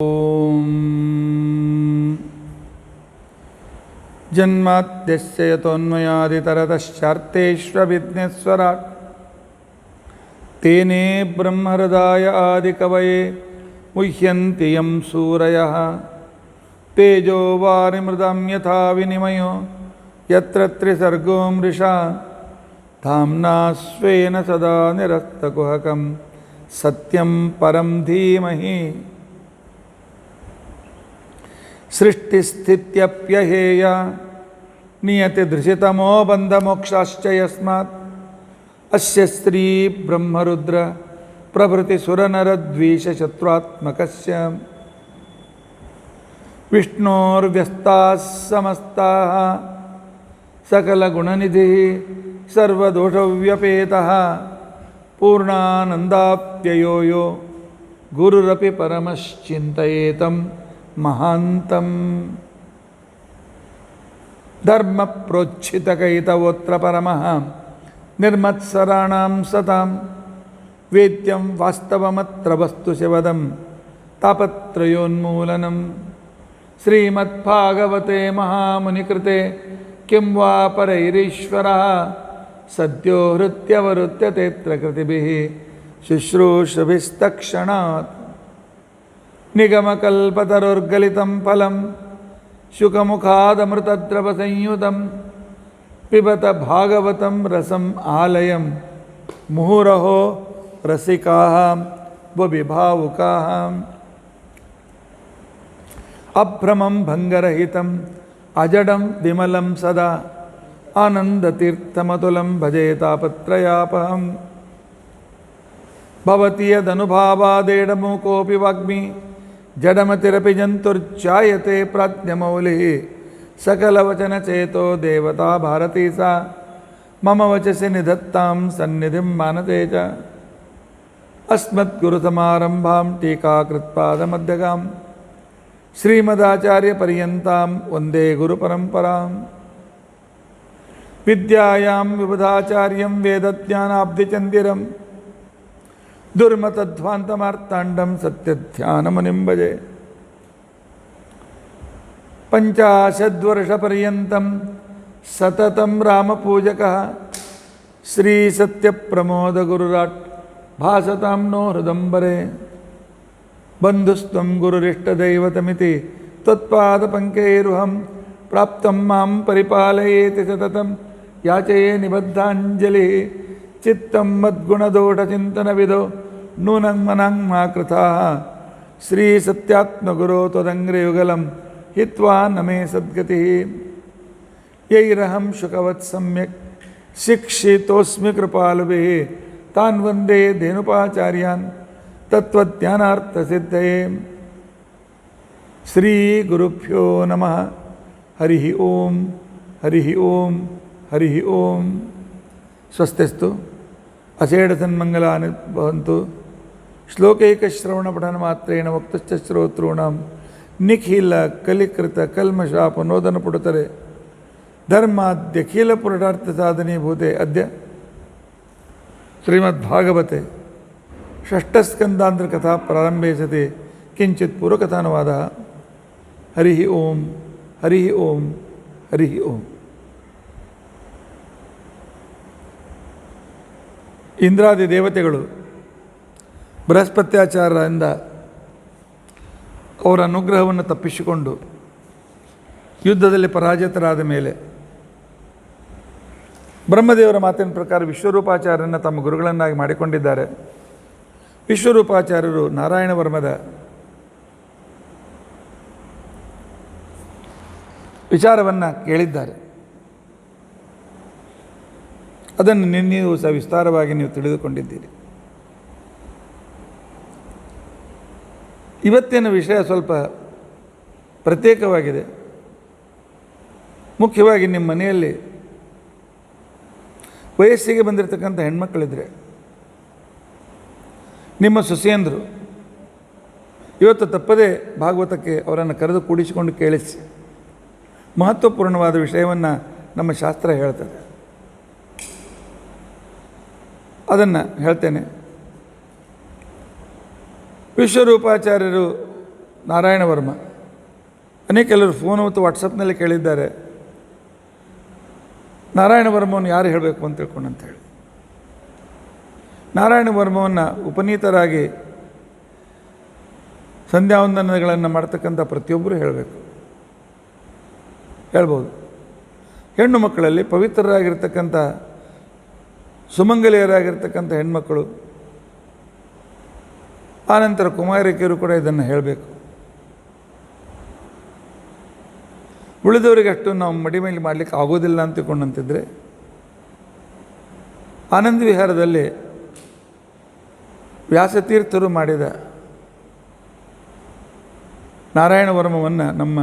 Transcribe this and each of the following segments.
ಓಂ ಜನ್ಮಾದ್ಯಸ್ಯ ಯತೋನ್ಮಯಾದಿತರತಶ್ಚಾರ್ಥೇಷ್ವಭಿಘ್ನೇಶ್ವರಾಟ್ ತೇನೇ ಬ್ರಹ್ಮಹೃದಾಯ ಆದಿಕವಯೇ ಮುಹ್ಯಂತಿ M ಸೂರಯಃ ತೇಜೋ ವಾರಿಮೃದಂ ಯಥಾ ವಿನಿಮಯೋ ಯತ್ರ ತ್ರಿಸರ್ಗೋ ಮೃಷಾ ಧಾಮ್ನಾ ಸ್ವೇನ ಸದಾ ನಿರಸ್ತಕುಹಕಂ ಸತ್ಯಂ ಪರಂ ಧೀಮಹಿ ಸೃಷ್ಟಿಸ್ಥಿತ್ಯಪ್ಯಹೇಯ ನಿಯತಿದೃಶಿತಮೋ ಬಂಧಮೋಕ್ಷಾಶ್ಚ ಯಸ್ಮಾತ್ ಅಸ್ಯ ಶ್ರೀ ಬ್ರಹ್ಮರುದ್ರ ಪ್ರಭೃತಿ ಸುರನರದ್ವೀಷಶತ್ರುತ್ಮಕಸ್ಯ ವಿಷ್ಣೋರ್ವ್ಯಸ್ತಾಃ ಸಮಸ್ತಾಃ ಸಕಲಗುಣನಿಧಿಃ ಸರ್ವದೋಷವ್ಯಪೇತಃ ಪೂರ್ಣಾನಂದಾಪ್ಯಯೋ ಯೋ ಗುರುರಪಿ ಪರಮಶ್ಚಿಂತಯೇತಂ ಮಹಾಂತಂ ಧರ್ಮ ಪ್ರೋಚ್ಛಿತಕೈತವೋತ್ರ ಪರಮಃ ನಿರ್ಮತ್ಸರಾಣಾಂ ಸತಾಂ ವೇದ್ಯಂ ವಾಸ್ತವಮತ್ರ ವಸ್ತು ಶಿವದಂ ತಾಪತ್ರಯೋನ್ಮೂಲನಂ ಶ್ರೀಮದ್ಭಾಗವತೆ ಮಹಾಮುನಿಕೃತೆ ಕಿಂ ವಾ ಪರೈರೀಶ್ವರಃ ಸದ್ಯೋ ಹೃತ್ಯವರುತ್ಯತೇತ್ರ ಕೃತಿಭಿಃ ಶುಶ್ರೂಷಭಿಸ್ತಕ್ಷಣಾತ್ ನಿಗಮಕಲ್ಪತರುರ್ಗಲಿತಂ ಫಲಂ ಶುಕಮುಖಾದಮೃತದ್ರವಸಂಯುತಂ ಪಿಬತ ಭಾಗವತಂ ರಸಂ ಆಲಯಂ ಮುಹುರಹೋ ರಸಿಕಾಃ ವವಿಭಾವುಕಾಃ ಅಭ್ರಮಂ ಭಂಗರಹಿತಂ ಅಜಡಂ ವಿಮಲಂ ಸದಾ ಆನಂದತೀರ್ಥಮತುಲಂ ಭಜೆ ತಾಪತ್ರಯಾಪಹಂ ಭವತಿ ಯದನುಭಾವಾದೇಡಮೂಕೋಪಿ ವಾಗ್ಮಿ ಜಡಮತಿರಪಿ ಜಂತುರ್ಚಾಯತೆ ಪ್ರಾಜ್ಞಮೌಲಿಃ ಸಕಲವಚನಚೇತೋ ದೇವತಾ ಭಾರತೀ ಸಾ ಮಮ ವಚಸಿ ನಿಧತ್ತಾಂ ಸನ್ನಿಧಿಂ ಮಾನಸೇ ಚ ಅಸ್ಮದ್ಗುರುಸಮಾರಂಭಾಂ ಟೀಕಾಕೃತ್ಪಾದಮಧ್ಯಗಾಂ ಶ್ರೀಮದಾಚಾರ್ಯಪರ್ಯಂತಾಂ ವಂದೇ ಗುರುಪರಂಪರಾಂ ವಿದ್ಯಾಯಾಂ ವಿಬುಧಾಚಾರ್ಯಂ ವೇದಜ್ಞಾನಾಬ್ಧಿಚಂದಿರಂ ದುರ್ಮತಧ್ವಾಂತಮಾರ್ತಾಂಡಂ ಸತ್ಯಧ್ಯಾನಮುನಿಂ ಭಜೆ ಪಂಚಾಶದ್ವರ್ಷಪರ್ಯಂತಂ ಸತತಂ ರಾಮಪೂಜಕಃ ಶ್ರೀಸತ್ಯಪ್ರಮೋದಗುರುರಾಟ್ ಭಾಸತಾಂ ನೋ ಹೃದಂಬರೆ ಬಂಧುಸ್ತ್ವಂ ಗುರುರಿಷ್ಟದೈವತಮಿತಿ ತ್ವತ್ಪಾದಪಂಕೈರುಹಂ ಪ್ರಾಪ್ತಂ ಮಾಂ ಪರಿಪಾಲಯೇತಿ ಸತತಂ ಯಾಚೇ ನಿಬದ್ಧಾಂಜಲಿಃ ಚಿತ್ತಂ ಮದ್ಗುಣದೋಷಚಿಂತನವಿದೋ ನೂನಂ ಮನಂ ಮಾ ಕೃತಾಃ ಶ್ರೀ ಸತ್ಯಾತ್ಮಗುರೋ ತ್ವದಂಗ್ರಿಯುಗಲಂ ಹಿತ್ವಾ ನಮೇ ಸದ್ಗತಿಃ ಯೈರಹಂ ಶುಕವತ್ ಸಮ್ಯಕ್ ಶಿಕ್ಷಿತೋಸ್ಮಿ ಕೃಪಾಲುಭಿಃ ತಾನ್ ವಂದೇ ಧೇನುಪಾಚಾರ್ಯಾನ್ ತತ್ವಜ್ಞಾನಾರ್ಥಸಿದ್ಧಯೇ ಶ್ರೀ ಗುರುಭ್ಯೋ ನಮಃ ಹರಿ ಓಂ ಹರಿ ಓಂ ಹರಿ ಓಂ ಸ್ವಸ್ತಿಸ್ತು ಅಷೇಢಸನ್ಮಂಗಲಾನಿ ಭವಂತು ಶ್ಲೋಕೈಕಶ್ರವಣಪಠನಮಾತ್ರೇಣ ವಕ್ತಶ್ಚ ಶ್ರೋತॄಣಾಂ ನಿಖಿಲ ಕಲಿಕೃತ ಕಲ್ಮಷಾಪನೋದನಪುಟತರೆ ಧರ್ಮಾದ್ಯಖಿಲ ಪುರುಷಾರ್ಥಸಾಧನೀಭೂತೆ ಅದ್ಯ ಶ್ರೀಮದ್ಭಾಗವತೆ ಷಷ್ಠಸ್ಕಂಧಾಂತರಕಥಾ ಪ್ರಾರಂಭೆ ಸತಿ ಕಿಂಚಿತ್ ಪೂರ್ವಕಥಾನುವಾದಃ ಹರಿ ಓಂ ಹರಿ ಓಂ ಹರಿ ಓಂ. ಇಂದ್ರಾದಿ ದೇವತೆಗಳು ಬೃಹಸ್ಪತ್ಯಾಚಾರ್ಯರಿಂದ ಅವರ ಅನುಗ್ರಹವನ್ನು ತಪ್ಪಿಸಿಕೊಂಡು ಯುದ್ಧದಲ್ಲಿ ಪರಾಜಿತರಾದ ಮೇಲೆ ಬ್ರಹ್ಮದೇವರ ಮಾತಿನ ಪ್ರಕಾರ ವಿಶ್ವರೂಪಾಚಾರ್ಯರನ್ನು ತಮ್ಮ ಗುರುಗಳನ್ನಾಗಿ ಮಾಡಿಕೊಂಡಿದ್ದಾರೆ. ವಿಶ್ವರೂಪಾಚಾರ್ಯರು ನಾರಾಯಣ ವರ್ಮದ ವಿಚಾರವನ್ನು ಕೇಳಿದ್ದಾರೆ. ಅದನ್ನು ನಿನ್ನೆಯೂ ಸಹ ವಿಸ್ತಾರವಾಗಿ ನೀವು ತಿಳಿದುಕೊಂಡಿದ್ದೀರಿ. ಇವತ್ತಿನ ವಿಷಯ ಸ್ವಲ್ಪ ಪ್ರತ್ಯೇಕವಾಗಿದೆ. ಮುಖ್ಯವಾಗಿ ನಿಮ್ಮ ಮನೆಯಲ್ಲಿ ವಯಸ್ಸಿಗೆ ಬಂದಿರತಕ್ಕಂಥ ಹೆಣ್ಮಕ್ಕಳಿದ್ರೆ, ನಿಮ್ಮ ಸೊಸೆಯಂದರು ಇವತ್ತು ತಪ್ಪದೇ ಭಾಗವತಕ್ಕೆ ಅವರನ್ನು ಕರೆದು ಕೂಡಿಸಿಕೊಂಡು ಕೇಳಿಸಿ. ಮಹತ್ವಪೂರ್ಣವಾದ ವಿಷಯವನ್ನು ನಮ್ಮ ಶಾಸ್ತ್ರ ಹೇಳ್ತದೆ. ಅದನ್ನು ಹೇಳ್ತೇನೆ. ವಿಶ್ವರೂಪಾಚಾರ್ಯರು ನಾರಾಯಣ ವರ್ಮ. ಕೆಲವರು ಫೋನ್ ಮತ್ತು ವಾಟ್ಸಪ್ನಲ್ಲಿ ಕೇಳಿದ್ದಾರೆ, ನಾರಾಯಣ ವರ್ಮವನ್ನು ಯಾರು ಹೇಳಬೇಕು ಅಂತ ತಿಳ್ಕೊಂಡಂತೇಳಿ. ನಾರಾಯಣ ವರ್ಮವನ್ನು ಉಪನೀತರಾಗಿ ಸಂಧ್ಯಾವಂದನಗಳನ್ನು ಮಾಡ್ತಕ್ಕಂಥ ಪ್ರತಿಯೊಬ್ಬರು ಹೇಳಬೇಕು, ಹೇಳ್ಬೋದು. ಹೆಣ್ಣು ಮಕ್ಕಳಲ್ಲಿ ಪವಿತ್ರರಾಗಿರ್ತಕ್ಕಂಥ ಸುಮಂಗಲಿಯರಾಗಿರ್ತಕ್ಕಂಥ ಹೆಣ್ಮಕ್ಕಳು, ಆನಂತರ ಕುಮಾರಿಕೆಯರು ಕೂಡ ಇದನ್ನು ಹೇಳಬೇಕು. ಉಳಿದವರಿಗೆ ಅಷ್ಟು ನಾವು ಮಡಿಮೇಲೆ ಮಾಡಲಿಕ್ಕೆ ಆಗೋದಿಲ್ಲ ಅಂತ ತಿಳ್ಕೊಂಡಂತಿದ್ರೆ, ಆನಂದ ವಿಹಾರದಲ್ಲಿ ವ್ಯಾಸತೀರ್ಥರು ಮಾಡಿದ ನಾರಾಯಣ ವರ್ಮವನ್ನು ನಮ್ಮ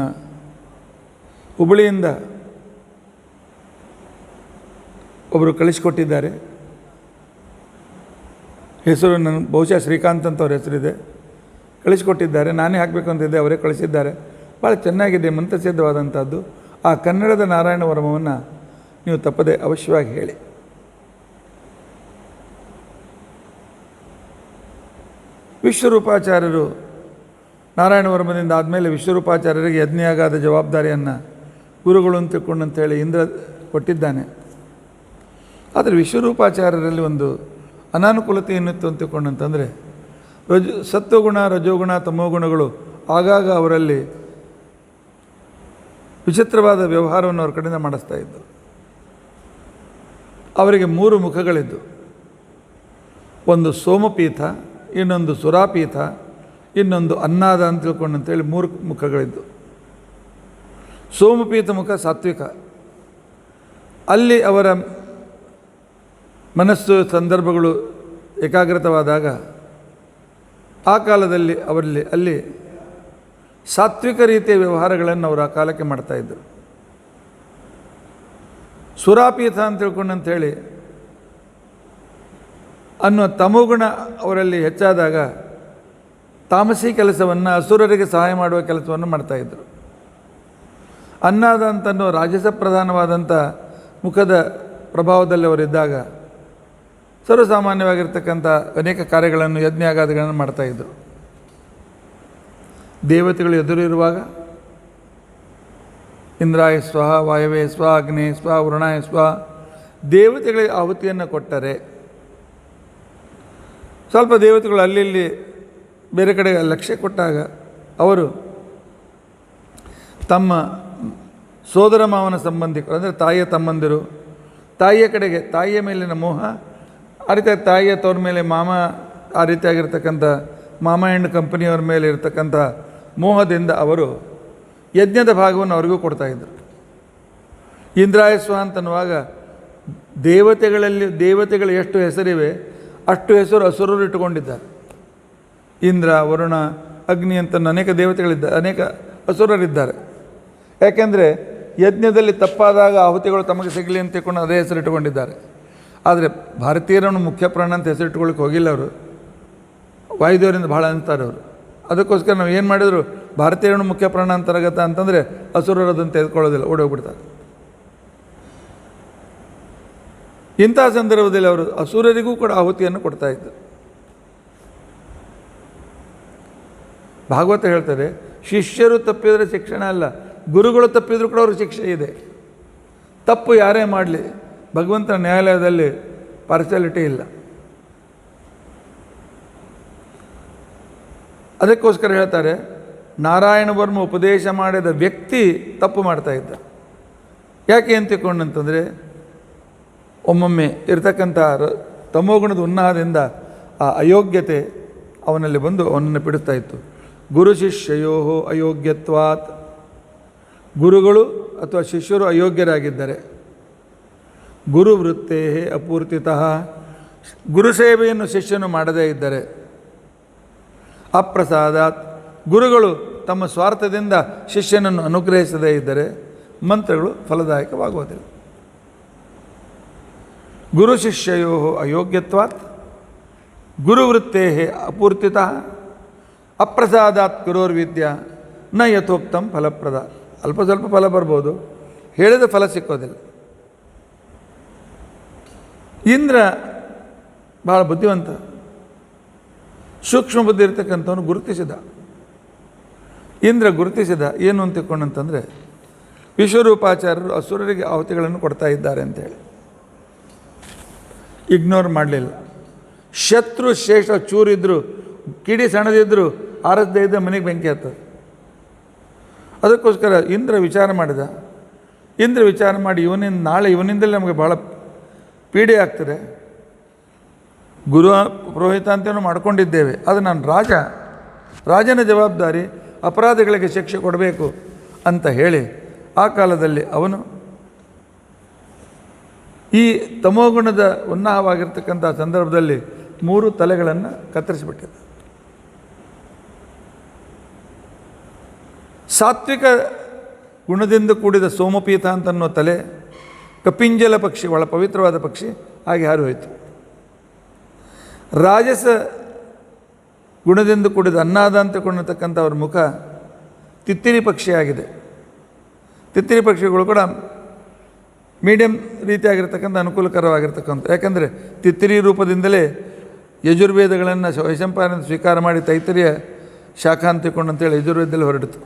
ಹುಬ್ಬಳ್ಳಿಯಿಂದ ಒಬ್ಬರು ಕಳಿಸಿಕೊಟ್ಟಿದ್ದಾರೆ. ಹೆಸರು ನನ್ನ ಬಹುಶಃ ಶ್ರೀಕಾಂತ್ ಅಂತ ಅವ್ರ ಹೆಸರಿದೆ, ಕಳಿಸಿಕೊಟ್ಟಿದ್ದಾರೆ. ನಾನೇ ಹಾಕಬೇಕು ಅಂತಿದ್ದೆ, ಅವರೇ ಕಳಿಸಿದ್ದಾರೆ. ಭಾಳ ಚೆನ್ನಾಗಿದೆ, ಮಂತ್ರಸಿದ್ಧವಾದಂಥದ್ದು. ಆ ಕನ್ನಡದ ನಾರಾಯಣ ವರ್ಮವನ್ನು ನೀವು ತಪ್ಪದೆ ಅವಶ್ಯವಾಗಿ ಹೇಳಿ. ವಿಶ್ವರೂಪಾಚಾರ್ಯರು ನಾರಾಯಣ ವರ್ಮದಿಂದ ಆದಮೇಲೆ ವಿಶ್ವರೂಪಾಚಾರ್ಯರಿಗೆ ಯಜ್ಞಯಾಗಾದ ಜವಾಬ್ದಾರಿಯನ್ನು ಗುರುಗಳು ಅಂತ ತಿಳ್ಕೊಂಡಂತೇಳಿ ಇಂದ್ರ ಕೊಟ್ಟಿದ್ದಾನೆ. ಆದರೆ ವಿಶ್ವರೂಪಾಚಾರ್ಯರಲ್ಲಿ ಒಂದು ಅನಾನುಕೂಲತೆ ಏನಿತ್ತು ಅಂತ ತಿಳ್ಕೊಂಡಂತಂದರೆ, ಸತ್ವಗುಣ, ರಜೋಗುಣ, ತಮೋಗುಣಗಳು ಆಗಾಗ ಅವರಲ್ಲಿ ವಿಚಿತ್ರವಾದ ವ್ಯವಹಾರವನ್ನು ಅವ್ರ ಕಡೆಯಿಂದ ಮಾಡಿಸ್ತಾ ಇದ್ದು. ಅವರಿಗೆ 3 ಮುಖಗಳಿದ್ದು, ಒಂದು ಸೋಮಪೀಠ, ಇನ್ನೊಂದು ಸುರಾಪೀಠ, ಇನ್ನೊಂದು ಅನ್ನಾದ ಅಂತ ತಿಳ್ಕೊಂಡಂತೇಳಿ 3 ಮುಖಗಳಿದ್ದು. ಸೋಮಪೀಠ ಮುಖ ಸಾತ್ವಿಕ, ಅಲ್ಲಿ ಅವರ ಮನಸ್ಸು ಸಂದರ್ಭಗಳು ಏಕಾಗ್ರತವಾದಾಗ ಆ ಕಾಲದಲ್ಲಿ ಅವರಲ್ಲಿ ಅಲ್ಲಿ ಸಾತ್ವಿಕ ರೀತಿಯ ವ್ಯವಹಾರಗಳನ್ನು ಅವರು ಆ ಕಾಲಕ್ಕೆ ಮಾಡ್ತಾಯಿದ್ದರು. ಸುರಾಪೀಠ ಅಂತ ತಿಳ್ಕೊಂಡಂಥೇಳಿ ಅನ್ನುವ ತಮೋಗುಣ ಅವರಲ್ಲಿ ಹೆಚ್ಚಾದಾಗ ತಾಮಸಿ ಕೆಲಸವನ್ನು, ಅಸುರರಿಗೆ ಸಹಾಯ ಮಾಡುವ ಕೆಲಸವನ್ನು ಮಾಡ್ತಾಯಿದ್ರು. ಅನ್ನಾದ ಅಂತನ್ನೋ ರಾಜಸ ಪ್ರಧಾನವಾದಂಥ ಮುಖದ ಪ್ರಭಾವದಲ್ಲಿ ಅವರಿದ್ದಾಗ ಸರ್ವಸಾಮಾನ್ಯವಾಗಿರ್ತಕ್ಕಂಥ ಅನೇಕ ಕಾರ್ಯಗಳನ್ನು, ಯಜ್ಞಯಾಗಾದಿಗಳನ್ನು ಮಾಡ್ತಾಯಿದ್ರು. ದೇವತೆಗಳು ಎದುರಿರುವಾಗ ಇಂದ್ರಾಯ ಸ್ವಹ, ವಾಯವೇ ಸ್ವ, ಅಗ್ನೇ ಸ್ವ, ವರುಣಾಯ ಸ್ವ, ದೇವತೆಗಳಿಗೆ ಆಹುತಿಯನ್ನು ಕೊಟ್ಟರೆ, ಸ್ವಲ್ಪ ದೇವತೆಗಳು ಅಲ್ಲಿ ಬೇರೆ ಕಡೆ ಲಕ್ಷ್ಯ ಕೊಟ್ಟಾಗ ಅವರು ತಮ್ಮ ಸೋದರ ಮಾವನ ಸಂಬಂಧಿಕರು, ಅಂದರೆ ತಾಯಿಯ ತಮ್ಮಂದಿರು, ತಾಯಿಯ ಕಡೆಗೆ ತಾಯಿಯ ಮೇಲಿನ ಮೋಹ, ಆ ರೀತಿಯಾಗಿ ತಾಯಿಯ ತವ್ರ ಮೇಲೆ ಮಾಮ, ಆ ರೀತಿಯಾಗಿರ್ತಕ್ಕಂಥ ಮಾಮ ಹೆಣ್ಣು ಕಂಪನಿಯವ್ರ ಮೇಲೆ ಇರತಕ್ಕಂಥ ಮೋಹದಿಂದ ಅವರು ಯಜ್ಞದ ಭಾಗವನ್ನು ಅವರಿಗೂ ಕೊಡ್ತಾಯಿದ್ರು. ಇಂದ್ರಾಯಸ್ವ ಅಂತನ್ನುವಾಗ ದೇವತೆಗಳು ಎಷ್ಟು ಹೆಸರಿವೆ ಅಷ್ಟು ಹೆಸರು ಅಸುರರು ಇಟ್ಟುಕೊಂಡಿದ್ದಾರೆ. ಇಂದ್ರ, ವರುಣ, ಅಗ್ನಿ ಅಂತ ಅನೇಕ ದೇವತೆಗಳಿದ್ದಾರೆ, ಅನೇಕ ಅಸುರರಿದ್ದಾರೆ. ಯಾಕೆಂದರೆ ಯಜ್ಞದಲ್ಲಿ ತಪ್ಪಾದಾಗ ಆಹುತಿಗಳು ತಮಗೆ ಸಿಗಲಿ ಅಂತ ತಿಳ್ಕೊಂಡು ಅದೇ ಹೆಸರು ಇಟ್ಟುಕೊಂಡಿದ್ದಾರೆ. ಆದರೆ ಭಾರತೀಯರನ್ನು ಮುಖ್ಯ ಪ್ರಾಣ ಅಂತ ಹೆಸರಿಟ್ಕೊಳ್ಳಿಕ್ಕೆ ಹೋಗಿಲ್ಲ ಅವರು, ವಾಯುದೇವರಿಂದ ಭಾಳ ಅಂತಾರೆ ಅವರು. ಅದಕ್ಕೋಸ್ಕರ ನಾವು ಏನು ಮಾಡಿದ್ರು, ಭಾರತೀಯರನ್ನು ಮುಖ್ಯ ಪ್ರಾಣ ಅಂತರ್ಗತ ಅಂತಂದರೆ ಅಸುರರು ಅದನ್ನು ತೆಗೆದುಕೊಳ್ಳೋದಿಲ್ಲ, ಓಡೋಗ್ಬಿಡ್ತಾರೆ. ಇಂಥ ಸಂದರ್ಭದಲ್ಲಿ ಅವರು ಅಸುರರಿಗೂ ಕೂಡ ಆಹುತಿಯನ್ನು ಕೊಡ್ತಾಯಿದ್ರು. ಭಾಗವತ ಹೇಳ್ತಾರೆ, ಶಿಷ್ಯರು ತಪ್ಪಿದರೆ ಶಿಕ್ಷಣ ಅಲ್ಲ, ಗುರುಗಳು ತಪ್ಪಿದರೂ ಕೂಡ ಅವ್ರಿಗೆ ಶಿಕ್ಷೆ ಇದೆ. ತಪ್ಪು ಯಾರೇ ಮಾಡಲಿ ಭಗವಂತನ ನ್ಯಾಯಾಲಯದಲ್ಲಿ ಪಾರ್ಶಾಲಿಟಿ ಇಲ್ಲ. ಅದಕ್ಕೋಸ್ಕರ ಹೇಳ್ತಾರೆ, ನಾರಾಯಣ ವರ್ಮ ಉಪದೇಶ ಮಾಡಿದ ವ್ಯಕ್ತಿ ತಪ್ಪು ಮಾಡ್ತಾಯಿದ್ದ. ಯಾಕೆ ಅಂತ ತಿಳ್ಕೊಂಡಂತಂದರೆ, ಒಮ್ಮೊಮ್ಮೆ ಇರತಕ್ಕಂಥ ತಮೋಗುಣದ ಉನ್ನಾಹದಿಂದ ಆ ಅಯೋಗ್ಯತೆ ಅವನಲ್ಲಿ ಬಂದು ಅವನನ್ನು ಬಿಡುತ್ತಾ ಇತ್ತು. ಗುರು ಶಿಷ್ಯಯೋ ಅಯೋಗ್ಯತ್ವಾತ್, ಗುರುಗಳು ಅಥವಾ ಶಿಷ್ಯರು ಅಯೋಗ್ಯರಾಗಿದ್ದರೆ, ಗುರುವೃತ್ತೇ ಅಪೂರ್ತಿತಃ, ಗುರುಸೇವೆಯನ್ನು ಶಿಷ್ಯನು ಮಾಡದೇ ಇದ್ದರೆ, ಅಪ್ರಸಾದಾತ್, ಗುರುಗಳು ತಮ್ಮ ಸ್ವಾರ್ಥದಿಂದ ಶಿಷ್ಯನನ್ನು ಅನುಗ್ರಹಿಸದೇ ಇದ್ದರೆ ಮಂತ್ರಗಳು ಫಲದಾಯಕವಾಗುವುದಿಲ್ಲ. ಗುರು ಶಿಷ್ಯಯೋ ಅಯೋಗ್ಯತ್ವಾತ್, ಗುರುವೃತ್ತೇ ಅಪೂರ್ತಿತಃ, ಅಪ್ರಸಾದಾತ್ ಗುರೋರ್ವಿದ್ಯಾ ನ ಯಥೋಕ್ತಂ ಫಲಪ್ರದ. ಅಲ್ಪ ಸ್ವಲ್ಪ ಫಲ ಬರ್ಬೋದು, ಹೇಳಿದ ಫಲ ಸಿಕ್ಕೋದಿಲ್ಲ. ಇಂದ್ರ ಭಾಳ ಬುದ್ಧಿವಂತ, ಸೂಕ್ಷ್ಮ ಬುದ್ಧಿ ಇರ್ತಕ್ಕಂಥವನು ಗುರುತಿಸಿದ. ಇಂದ್ರ ಗುರುತಿಸಿದ ಏನು ಅಂತ ತಿಳ್ಕೊಂಡಂತಂದರೆ ವಿಶ್ವರೂಪಾಚಾರ್ಯರು ಅಸುರರಿಗೆ ಆಹುತಿಗಳನ್ನು ಕೊಡ್ತಾ ಇದ್ದಾರೆ ಅಂತೇಳಿ ಇಗ್ನೋರ್ ಮಾಡಲಿಲ್ಲ. ಶತ್ರು ಶೇಷ ಚೂರಿದ್ರು, ಕಿಡಿ ಸಣ್ಣದಿದ್ದರು, ಆರಸದೇ ಇದ್ದ ಮನೆಗೆ ಬೆಂಕಿ ಹತ್ತದ. ಅದಕ್ಕೋಸ್ಕರ ಇಂದ್ರ ವಿಚಾರ ಮಾಡಿದ. ಇಂದ್ರ ವಿಚಾರ ಮಾಡಿ ನಾಳೆ ಇವನಿಂದಲೇ ನಮಗೆ ಭಾಳ ಪೀಡೆ ಆಗ್ತದೆ. ಗುರು ಪುರೋಹಿತ ಅಂತೇನೋ ಮಾಡ್ಕೊಂಡಿದ್ದೇವೆ, ಅದು ನಾನು ರಾಜನ ಜವಾಬ್ದಾರಿ, ಅಪರಾಧಿಗಳಿಗೆ ಶಿಕ್ಷೆ ಕೊಡಬೇಕು ಅಂತ ಹೇಳಿ ಆ ಕಾಲದಲ್ಲಿ ಅವನು ಈ ತಮೋಗುಣದ ಉನ್ನಾಹವಾಗಿರ್ತಕ್ಕಂಥ ಸಂದರ್ಭದಲ್ಲಿ 3 ತಲೆಗಳನ್ನು ಕತ್ತರಿಸಿಬಿಟ್ಟಿದ್ದ. ಸಾತ್ವಿಕ ಗುಣದಿಂದ ಕೂಡಿದ ಸೋಮಪೀತ ಅಂತನ್ನೋ ತಲೆ, ಕಪಿಂಜಲ ಪಕ್ಷಿ, ಒಳ ಪವಿತ್ರವಾದ ಪಕ್ಷಿ, ಹಾಗೆ ಹಾರಿ ಹೋಯಿತು. ರಾಜಸ ಗುಣದಿಂದ ಕೂಡಿದ ಅನ್ನಾದ ಅಂತ ಕೊಂಡಿರ್ತಕ್ಕಂಥ ಅವ್ರ ಮುಖ ತಿತ್ತಿರಿ ಪಕ್ಷಿಯಾಗಿದೆ. ತಿತ್ತಿರಿ ಪಕ್ಷಿಗಳು ಕೂಡ ಮೀಡಿಯಮ್ ರೀತಿಯಾಗಿರ್ತಕ್ಕಂಥ ಅನುಕೂಲಕರವಾಗಿರ್ತಕ್ಕಂಥ, ಯಾಕಂದರೆ ತಿತ್ತಿರಿ ರೂಪದಿಂದಲೇ ಯಜುರ್ವೇದಗಳನ್ನು ವೈಶಂಪಾಯನ ಸ್ವೀಕಾರ ಮಾಡಿ ತೈತರಿಯ ಶಾಖಾ ಅಂತಕೊಂಡಂತೇಳಿ ಯಜುರ್ವೇದದಲ್ಲಿ ಹೊರಡಿತು.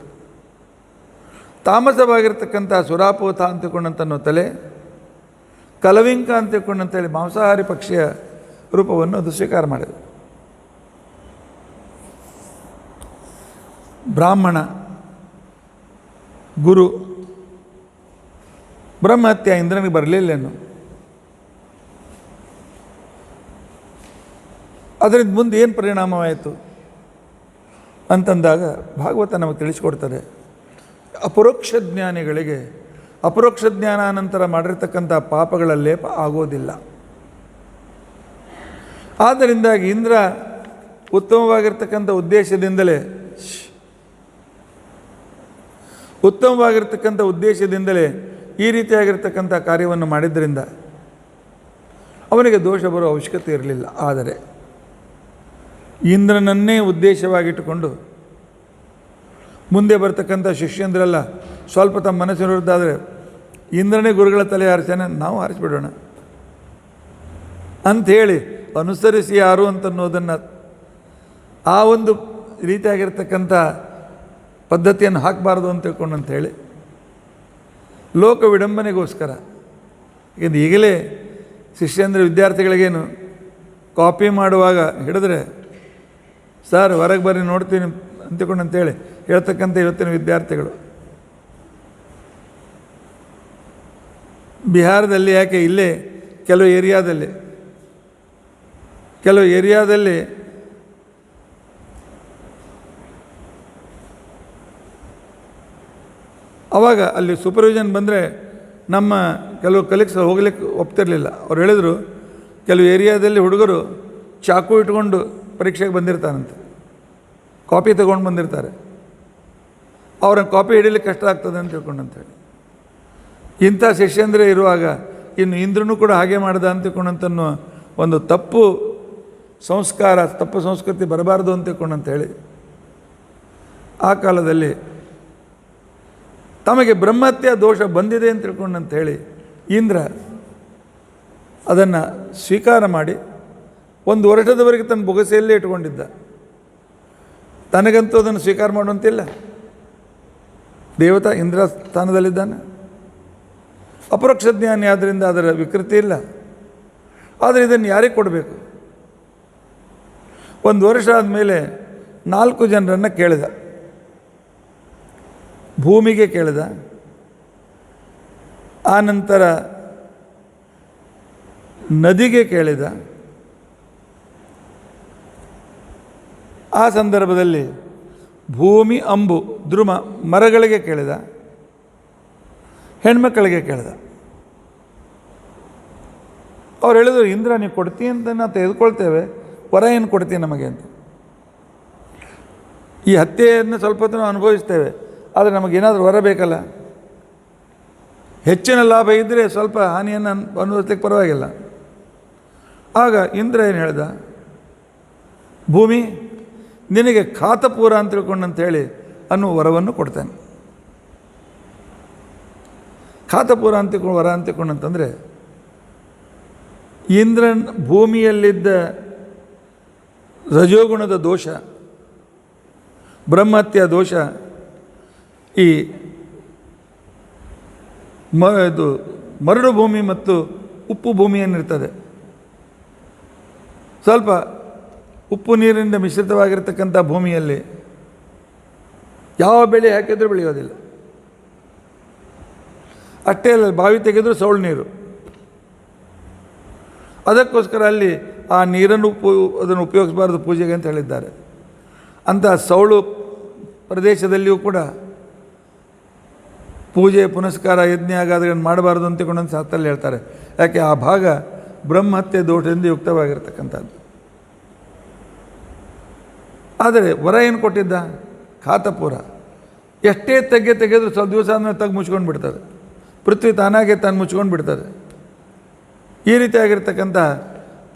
ತಾಮಸವಾಗಿರ್ತಕ್ಕಂಥ ಸುರಾಪೋತ ಅಂತಕೊಂಡಂತನ್ನೋ ತಲೆ, ಕಲವಿಂಕ ಅಂತಕೊಂಡಂತೇಳಿ ಮಾಂಸಾಹಾರಿ ಪಕ್ಷಿಯ ರೂಪವನ್ನು ಅದು ಸ್ವೀಕಾರ ಮಾಡಿದೆ. ಬ್ರಾಹ್ಮಣ ಗುರು ಬ್ರಹ್ಮಹತ್ಯೆ ಇಂದ್ರನಿಗೆ ಬರಲಿಲ್ಲೇನು. ಅದರಿಂದ ಮುಂದೆ ಏನು ಪರಿಣಾಮವಾಯಿತು ಅಂತಂದಾಗ ಭಾಗವತ ನಮಗೆ ತಿಳಿಸ್ಕೊಡ್ತದೆ. ಅಪರೋಕ್ಷ ಜ್ಞಾನಿಗಳಿಗೆ ಅಪರೋಕ್ಷ ಜ್ಞಾನಾನಂತರ ಮಾಡಿರ್ತಕ್ಕಂಥ ಪಾಪಗಳ ಲೇಪ ಆಗೋದಿಲ್ಲ. ಆದ್ದರಿಂದಾಗಿ ಇಂದ್ರ ಉತ್ತಮವಾಗಿರ್ತಕ್ಕಂಥ ಉದ್ದೇಶದಿಂದಲೇ ಈ ರೀತಿಯಾಗಿರ್ತಕ್ಕಂಥ ಕಾರ್ಯವನ್ನು ಮಾಡಿದ್ದರಿಂದ ಅವನಿಗೆ ದೋಷ ಬರೋ ಅವಶ್ಯಕತೆ ಇರಲಿಲ್ಲ. ಆದರೆ ಇಂದ್ರನನ್ನೇ ಉದ್ದೇಶವಾಗಿಟ್ಟುಕೊಂಡು ಮುಂದೆ ಬರ್ತಕ್ಕಂಥ ಶಿಷ್ಯಂದ್ರೆಲ್ಲ ಸ್ವಲ್ಪ ತಮ್ಮ ಮನಸ್ಸಿನವರದ್ದಾದರೆ ಇಂದ್ರನೇ ಗುರುಗಳ ತಲೆ ಹಾರಿಸ್ಯಾನೆ, ನಾವು ಹಾರಿಸ್ಬಿಡೋಣ ಅಂಥೇಳಿ ಅನುಸರಿಸಿ ಯಾರು ಅಂತನ್ನೋದನ್ನು ಆ ಒಂದು ರೀತಿಯಾಗಿರ್ತಕ್ಕಂಥ ಪದ್ಧತಿಯನ್ನು ಹಾಕಬಾರ್ದು ಅಂತ ತಿಳ್ಕೊಂಡು ಅಂಥೇಳಿ ಲೋಕ ವಿಡಂಬನೆಗೋಸ್ಕರ ಈಗಲೇ ಶಿಷ್ಯಂದ್ರ ವಿದ್ಯಾರ್ಥಿಗಳಿಗೇನು ಕಾಪಿ ಮಾಡುವಾಗ ಹಿಡಿದ್ರೆ ಸರ್ ಹೊರಗೆ ಬರ್ರಿ ನೋಡ್ತೀನಿ ಅಂತಿಕೊಂಡು ಅಂತೇಳಿ ಹೇಳ್ತಕ್ಕಂಥ ಇವತ್ತಿನ ವಿದ್ಯಾರ್ಥಿಗಳು ಬಿಹಾರದಲ್ಲಿ, ಯಾಕೆ ಇಲ್ಲೇ ಕೆಲವು ಏರಿಯಾದಲ್ಲಿ ಆವಾಗ ಅಲ್ಲಿ ಸೂಪರ್ವಿಷನ್ ಬಂದರೆ ನಮ್ಮ ಕೆಲವು ಕಲೀಗ್ಸ್ ಹೋಗ್ಲಿಕ್ಕೆ ಒಪ್ತಿರಲಿಲ್ಲ. ಅವ್ರು ಹೇಳಿದರು ಕೆಲವು ಏರಿಯಾದಲ್ಲಿ ಹುಡುಗರು ಚಾಕು ಇಟ್ಕೊಂಡು ಪರೀಕ್ಷೆಗೆ ಬಂದಿರ್ತಾರಂತೆ, ಕಾಪಿ ತಗೊಂಡು ಬಂದಿರ್ತಾರೆ, ಅವ್ರನ್ನ ಕಾಪಿ ಹಿಡೀಲಿಕ್ಕೆ ಕಷ್ಟ ಆಗ್ತದೆ ಅಂತ ತಿಳ್ಕೊಂಡಂತೇಳಿ. ಇಂಥ ಶಿಷ್ಯಂದ್ರೆ ಇರುವಾಗ ಇನ್ನು ಇಂದ್ರನೂ ಕೂಡ ಹಾಗೆ ಮಾಡ್ದ ಅಂತ ತಿಳ್ಕೊಂಡಂತನ್ನೋ ಒಂದು ತಪ್ಪು ಸಂಸ್ಕೃತಿ ಬರಬಾರ್ದು ಅಂತ ತಿಳ್ಕೊಂಡಂತೇಳಿ ಆ ಕಾಲದಲ್ಲಿ ತಮಗೆ ಬ್ರಹ್ಮಹತ್ಯೆ ದೋಷ ಬಂದಿದೆ ಅಂತ ತಿಳ್ಕೊಂಡಂಥೇಳಿ ಇಂದ್ರ ಅದನ್ನು ಸ್ವೀಕಾರ ಮಾಡಿ 1 ವರ್ಷದವರೆಗೆ ತನ್ನ ಬೊಗಸೆಯಲ್ಲೇ ಇಟ್ಕೊಂಡಿದ್ದ. ತನಗಂತೂ ಅದನ್ನು ಸ್ವೀಕಾರ ಮಾಡುವಂತಿಲ್ಲ. ದೇವತಾ ಇಂದ್ರ ಸ್ಥಾನದಲ್ಲಿದ್ದಾನೆ, ಅಪರೋಕ್ಷ ಜ್ಞಾನಿ, ಆದ್ದರಿಂದ ಅದರ ವಿಕೃತಿ ಇಲ್ಲ. ಆದರೆ ಇದನ್ನು ಯಾರಿಗೆ ಕೊಡಬೇಕು? 1 ವರ್ಷ ಆದಮೇಲೆ 4 ಜನರನ್ನು ಕೇಳಿದ. ಭೂಮಿಗೆ ಕೇಳಿದ, ಆನಂತರ ನದಿಗೆ ಕೇಳಿದ. ಆ ಸಂದರ್ಭದಲ್ಲಿ ಭೂಮಿ, ಅಂಬು, ದ್ರುಮ, ಮರಗಳಿಗೆ ಕೇಳಿದ, ಹೆಣ್ಮಕ್ಕಳಿಗೆ ಕೇಳಿದ. ಅವ್ರು ಹೇಳಿದ್ರು, ಇಂದ್ರ ನೀವು ಕೊಡ್ತೀನಿ ಅಂತ ನಾವು ತೆಗೆದುಕೊಳ್ತೇವೆ, ವರ ಏನು ಕೊಡ್ತೀನಿ ನಮಗೆ ಅಂತ. ಈ ಹತ್ಯೆಯನ್ನು ಸ್ವಲ್ಪ ಹೊತ್ತು ನಾವು ಅನುಭವಿಸ್ತೇವೆ, ಆದರೆ ನಮಗೇನಾದರೂ ವರ ಬೇಕಲ್ಲ. ಹೆಚ್ಚಿನ ಲಾಭ ಇದ್ದರೆ ಸ್ವಲ್ಪ ಹಾನಿಯನ್ನು ಅನುಭವಿಸ್ಲಿಕ್ಕೆ ಪರವಾಗಿಲ್ಲ. ಆಗ ಇಂದ್ರ ಏನು ಹೇಳ್ದ, ಭೂಮಿ ನಿನಗೆ ಖಾತಪೂರ ಅಂತ ತಿಳ್ಕೊಂಡಂಥೇಳಿ ಅನ್ನುವ ವರವನ್ನು ಕೊಡ್ತೇನೆ. ಖಾತಪೂರ ಅಂತ ವರ ಅಂತ ತಿಳ್ಕೊಂಡಂತಂದರೆ ಇಂದ್ರನ್ ಭೂಮಿಯಲ್ಲಿದ್ದ ರಜೋಗುಣದ ದೋಷ, ಬ್ರಹ್ಮಹತ್ಯೆ ದೋಷ ಈ ಇದು ಮರಳು ಭೂಮಿ ಮತ್ತು ಉಪ್ಪು ಭೂಮಿ ಏನಿರ್ತದೆ, ಸ್ವಲ್ಪ ಉಪ್ಪು ನೀರಿನಿಂದ ಮಿಶ್ರಿತವಾಗಿರ್ತಕ್ಕಂಥ ಭೂಮಿಯಲ್ಲಿ ಯಾವ ಬೆಳೆ ಹಾಕಿದರೂ ಬೆಳೆಯೋದಿಲ್ಲ. ಅಷ್ಟೇ ಅಲ್ಲ, ಬಾವಿ ತೆಗೆದರೂ ಸೌಳು ನೀರು. ಅದಕ್ಕೋಸ್ಕರ ಅಲ್ಲಿ ಆ ನೀರನ್ನು ಅದನ್ನು ಉಪಯೋಗಿಸಬಾರ್ದು ಪೂಜೆಗೆ ಅಂತ ಹೇಳಿದ್ದಾರೆ. ಅಂಥ ಸೌಳು ಪ್ರದೇಶದಲ್ಲಿಯೂ ಕೂಡ ಪೂಜೆ ಪುನಸ್ಕಾರ ಯಜ್ಞ ಆಗಾದಗಳನ್ನು ಮಾಡಬಾರ್ದು ಅಂತಕೊಂಡು ಶಾಸ್ತ್ರದಲ್ಲಿ ಹೇಳ್ತಾರೆ. ಯಾಕೆ ಆ ಭಾಗ ಬ್ರಹ್ಮಹತ್ಯೆ ದೋಷದಿಂದ ಯುಕ್ತವಾಗಿರ್ತಕ್ಕಂಥದ್ದು. ಆದರೆ ವರ ಏನು ಕೊಟ್ಟಿದ್ದ? ಖಾತಪುರ. ಎಷ್ಟೇ ತೆಗೆದರೂ ಸ್ವಲ್ಪ ದಿವಸ ಆದಮೇಲೆ ತೆಗೆದು ಮುಚ್ಕೊಂಡು ಬಿಡ್ತಾರೆ. ಪೃಥ್ವಿ ತಾನಾಗೆ ತಾನು ಮುಚ್ಕೊಂಡು ಬಿಡ್ತಾರೆ. ಈ ರೀತಿಯಾಗಿರ್ತಕ್ಕಂಥ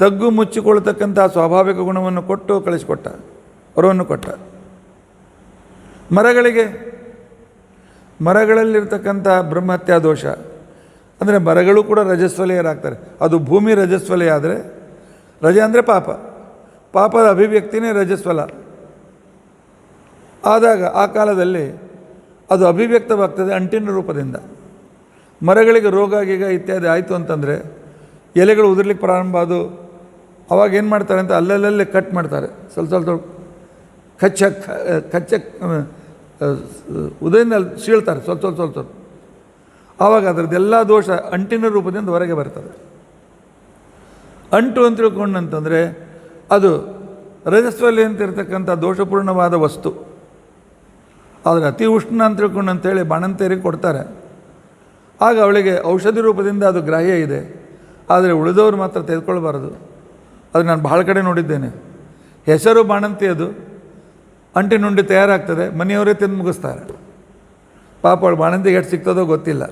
ತಗ್ಗು ಮುಚ್ಚಿಕೊಳ್ತಕ್ಕಂಥ ಸ್ವಾಭಾವಿಕ ಗುಣವನ್ನು ಕೊಟ್ಟು ಕಳಿಸಿಕೊಟ್ಟ, ವರವನ್ನು ಕೊಟ್ಟ. ಮರಗಳಲ್ಲಿರ್ತಕ್ಕಂಥ ಬ್ರಹ್ಮಹತ್ಯಾ ದೋಷ ಅಂದರೆ ಮರಗಳು ಕೂಡ ರಜಸ್ವಲಯರಾಗ್ತಾರೆ. ಅದು ಭೂಮಿ ರಜಸ್ವಲಯ ಆದರೆ, ರಜ ಅಂದರೆ ಪಾಪದ ಅಭಿವ್ಯಕ್ತಿನೇ ರಜಸ್ವಲ ಆದಾಗ ಆ ಕಾಲದಲ್ಲಿ ಅದು ಅಭಿವ್ಯಕ್ತವಾಗ್ತದೆ ಅಂಟಿನ ರೂಪದಿಂದ. ಮರಗಳಿಗೆ ರೋಗ ಗೀಗ ಇತ್ಯಾದಿ ಆಯಿತು ಅಂತಂದರೆ ಎಲೆಗಳು ಉದುರ್ಲಿಕ್ಕೆ ಪ್ರಾರಂಭ ಅದು. ಅವಾಗ ಏನು ಮಾಡ್ತಾರೆ ಅಂತ ಅಲ್ಲಲ್ಲೇ ಕಟ್ ಮಾಡ್ತಾರೆ, ಸ್ವಲ್ಪ ಕಚ್ಚ ಉದರಿಂದ ಸೀಳ್ತಾರೆ ಸ್ವಲ್ಪ. ಆವಾಗ ಅದರದ್ದೆಲ್ಲ ದೋಷ ಅಂಟಿನ ರೂಪದಿಂದ ಹೊರಗೆ ಬರ್ತದೆ. ಅಂಟು ಅಂತ ತಿಳ್ಕೊಂಡಂತಂದರೆ ಅದು ರಜಸ್ವಲಿ ಅಂತ ಇರ್ತಕ್ಕಂಥ ದೋಷಪೂರ್ಣವಾದ ವಸ್ತು. ಆದರೆ ಅತಿ ಉಷ್ಣ ಅಂತ ತಿಳ್ಕೊಂಡಂತೇಳಿ ಬಾಣಂತಿಯರಿಗೆ ಕೊಡ್ತಾರೆ. ಆಗ ಅವಳಿಗೆ ಔಷಧಿ ರೂಪದಿಂದ ಅದು ಗ್ರಾಹ್ಯ ಇದೆ. ಆದರೆ ಉಳಿದವರು ಮಾತ್ರ ತೆಗೆದುಕೊಳ್ಬಾರದು. ಅದು ನಾನು ಬಹಳ ಕಡೆ ನೋಡಿದ್ದೇನೆ. ಹೆಸರು ಬಾಣಂತಿ, ಅದು ಅಂಟಿನುಂಡಿ ತಯಾರಾಗ್ತದೆ, ಮನೆಯವರೇ ತಿಂದು ಮುಗಿಸ್ತಾರೆ. ಪಾಪ ಅವಳು ಬಾಣಂತಿಗೆ ಎಷ್ಟು ಸಿಗ್ತದೋ ಗೊತ್ತಿಲ್ಲ.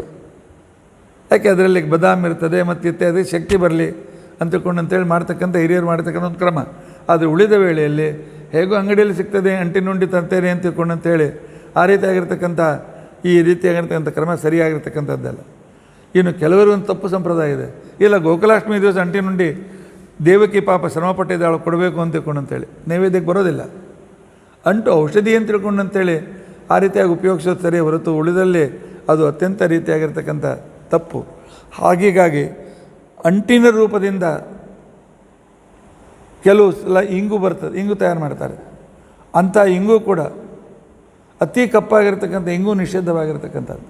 ಯಾಕೆ ಅದರಲ್ಲಿ ಬದಾಮಿ ಇರ್ತದೆ ಮತ್ತು ಇತ್ಯಾದಿ ಶಕ್ತಿ ಬರಲಿ ಅಂತ ತಿಳ್ಕೊಂಡಂತೇಳಿ ಮಾಡ್ತಕ್ಕಂಥ ಹಿರಿಯರು ಮಾಡ್ತಕ್ಕಂಥ ಒಂದು ಕ್ರಮ. ಆದರೆ ಉಳಿದ ವೇಳೆಯಲ್ಲಿ ಹೇಗೋ ಅಂಗಡಿಯಲ್ಲಿ ಸಿಗ್ತದೆ ಅಂಟಿನುಂಡಿ ತರ್ತೇನೆ ಅಂತ ತಿಳ್ಕೊಂಡಂತೇಳಿ ಆ ರೀತಿಯಾಗಿರ್ತಕ್ಕಂಥ ಈ ರೀತಿಯಾಗಿರ್ತಕ್ಕಂಥ ಕ್ರಮ ಸರಿಯಾಗಿರ್ತಕ್ಕಂಥದ್ದಲ್ಲ. ಇನ್ನು ಕೆಲವರು ಒಂದು ತಪ್ಪು ಸಂಪ್ರದಾಯ ಇದೆ, ಇಲ್ಲ ಗೋಕುಲಾಷ್ಟಮಿ ದಿವಸ ಅಂಟಿನುಂಡಿ ದೇವಕಿ ಪಾಪ ಶ್ರಮಪಟ್ಟಿದ್ದ ಅವಳು ಕೊಡಬೇಕು ಅಂತ ತಿಳ್ಕೊಂಡಂತೇಳಿ ನೈವೇದ್ಯಕ್ಕೆ ಬರೋದಿಲ್ಲ. ಅಂಟು ಔಷಧಿ ಅಂತ ತಿಳ್ಕೊಂಡಂತೇಳಿ ಆ ರೀತಿಯಾಗಿ ಉಪಯೋಗಿಸೋದು ಸರಿ ಹೊರತು ಉಳಿದಲ್ಲಿ ಅದು ಅತ್ಯಂತ ರೀತಿಯಾಗಿರ್ತಕ್ಕಂಥ ತಪ್ಪು. ಹೀಗಾಗಿ ಅಂಟಿನ ರೂಪದಿಂದ ಕೆಲವು ಸಲ ಇಂಗು ಬರ್ತದೆ, ಇಂಗು ತಯಾರು ಮಾಡ್ತಾರೆ. ಅಂಥ ಇಂಗು ಕೂಡ ಅತಿ ಕಪ್ಪಾಗಿರ್ತಕ್ಕಂಥ ಇಂಗು ನಿಷಿದ್ಧವಾಗಿರ್ತಕ್ಕಂಥದ್ದು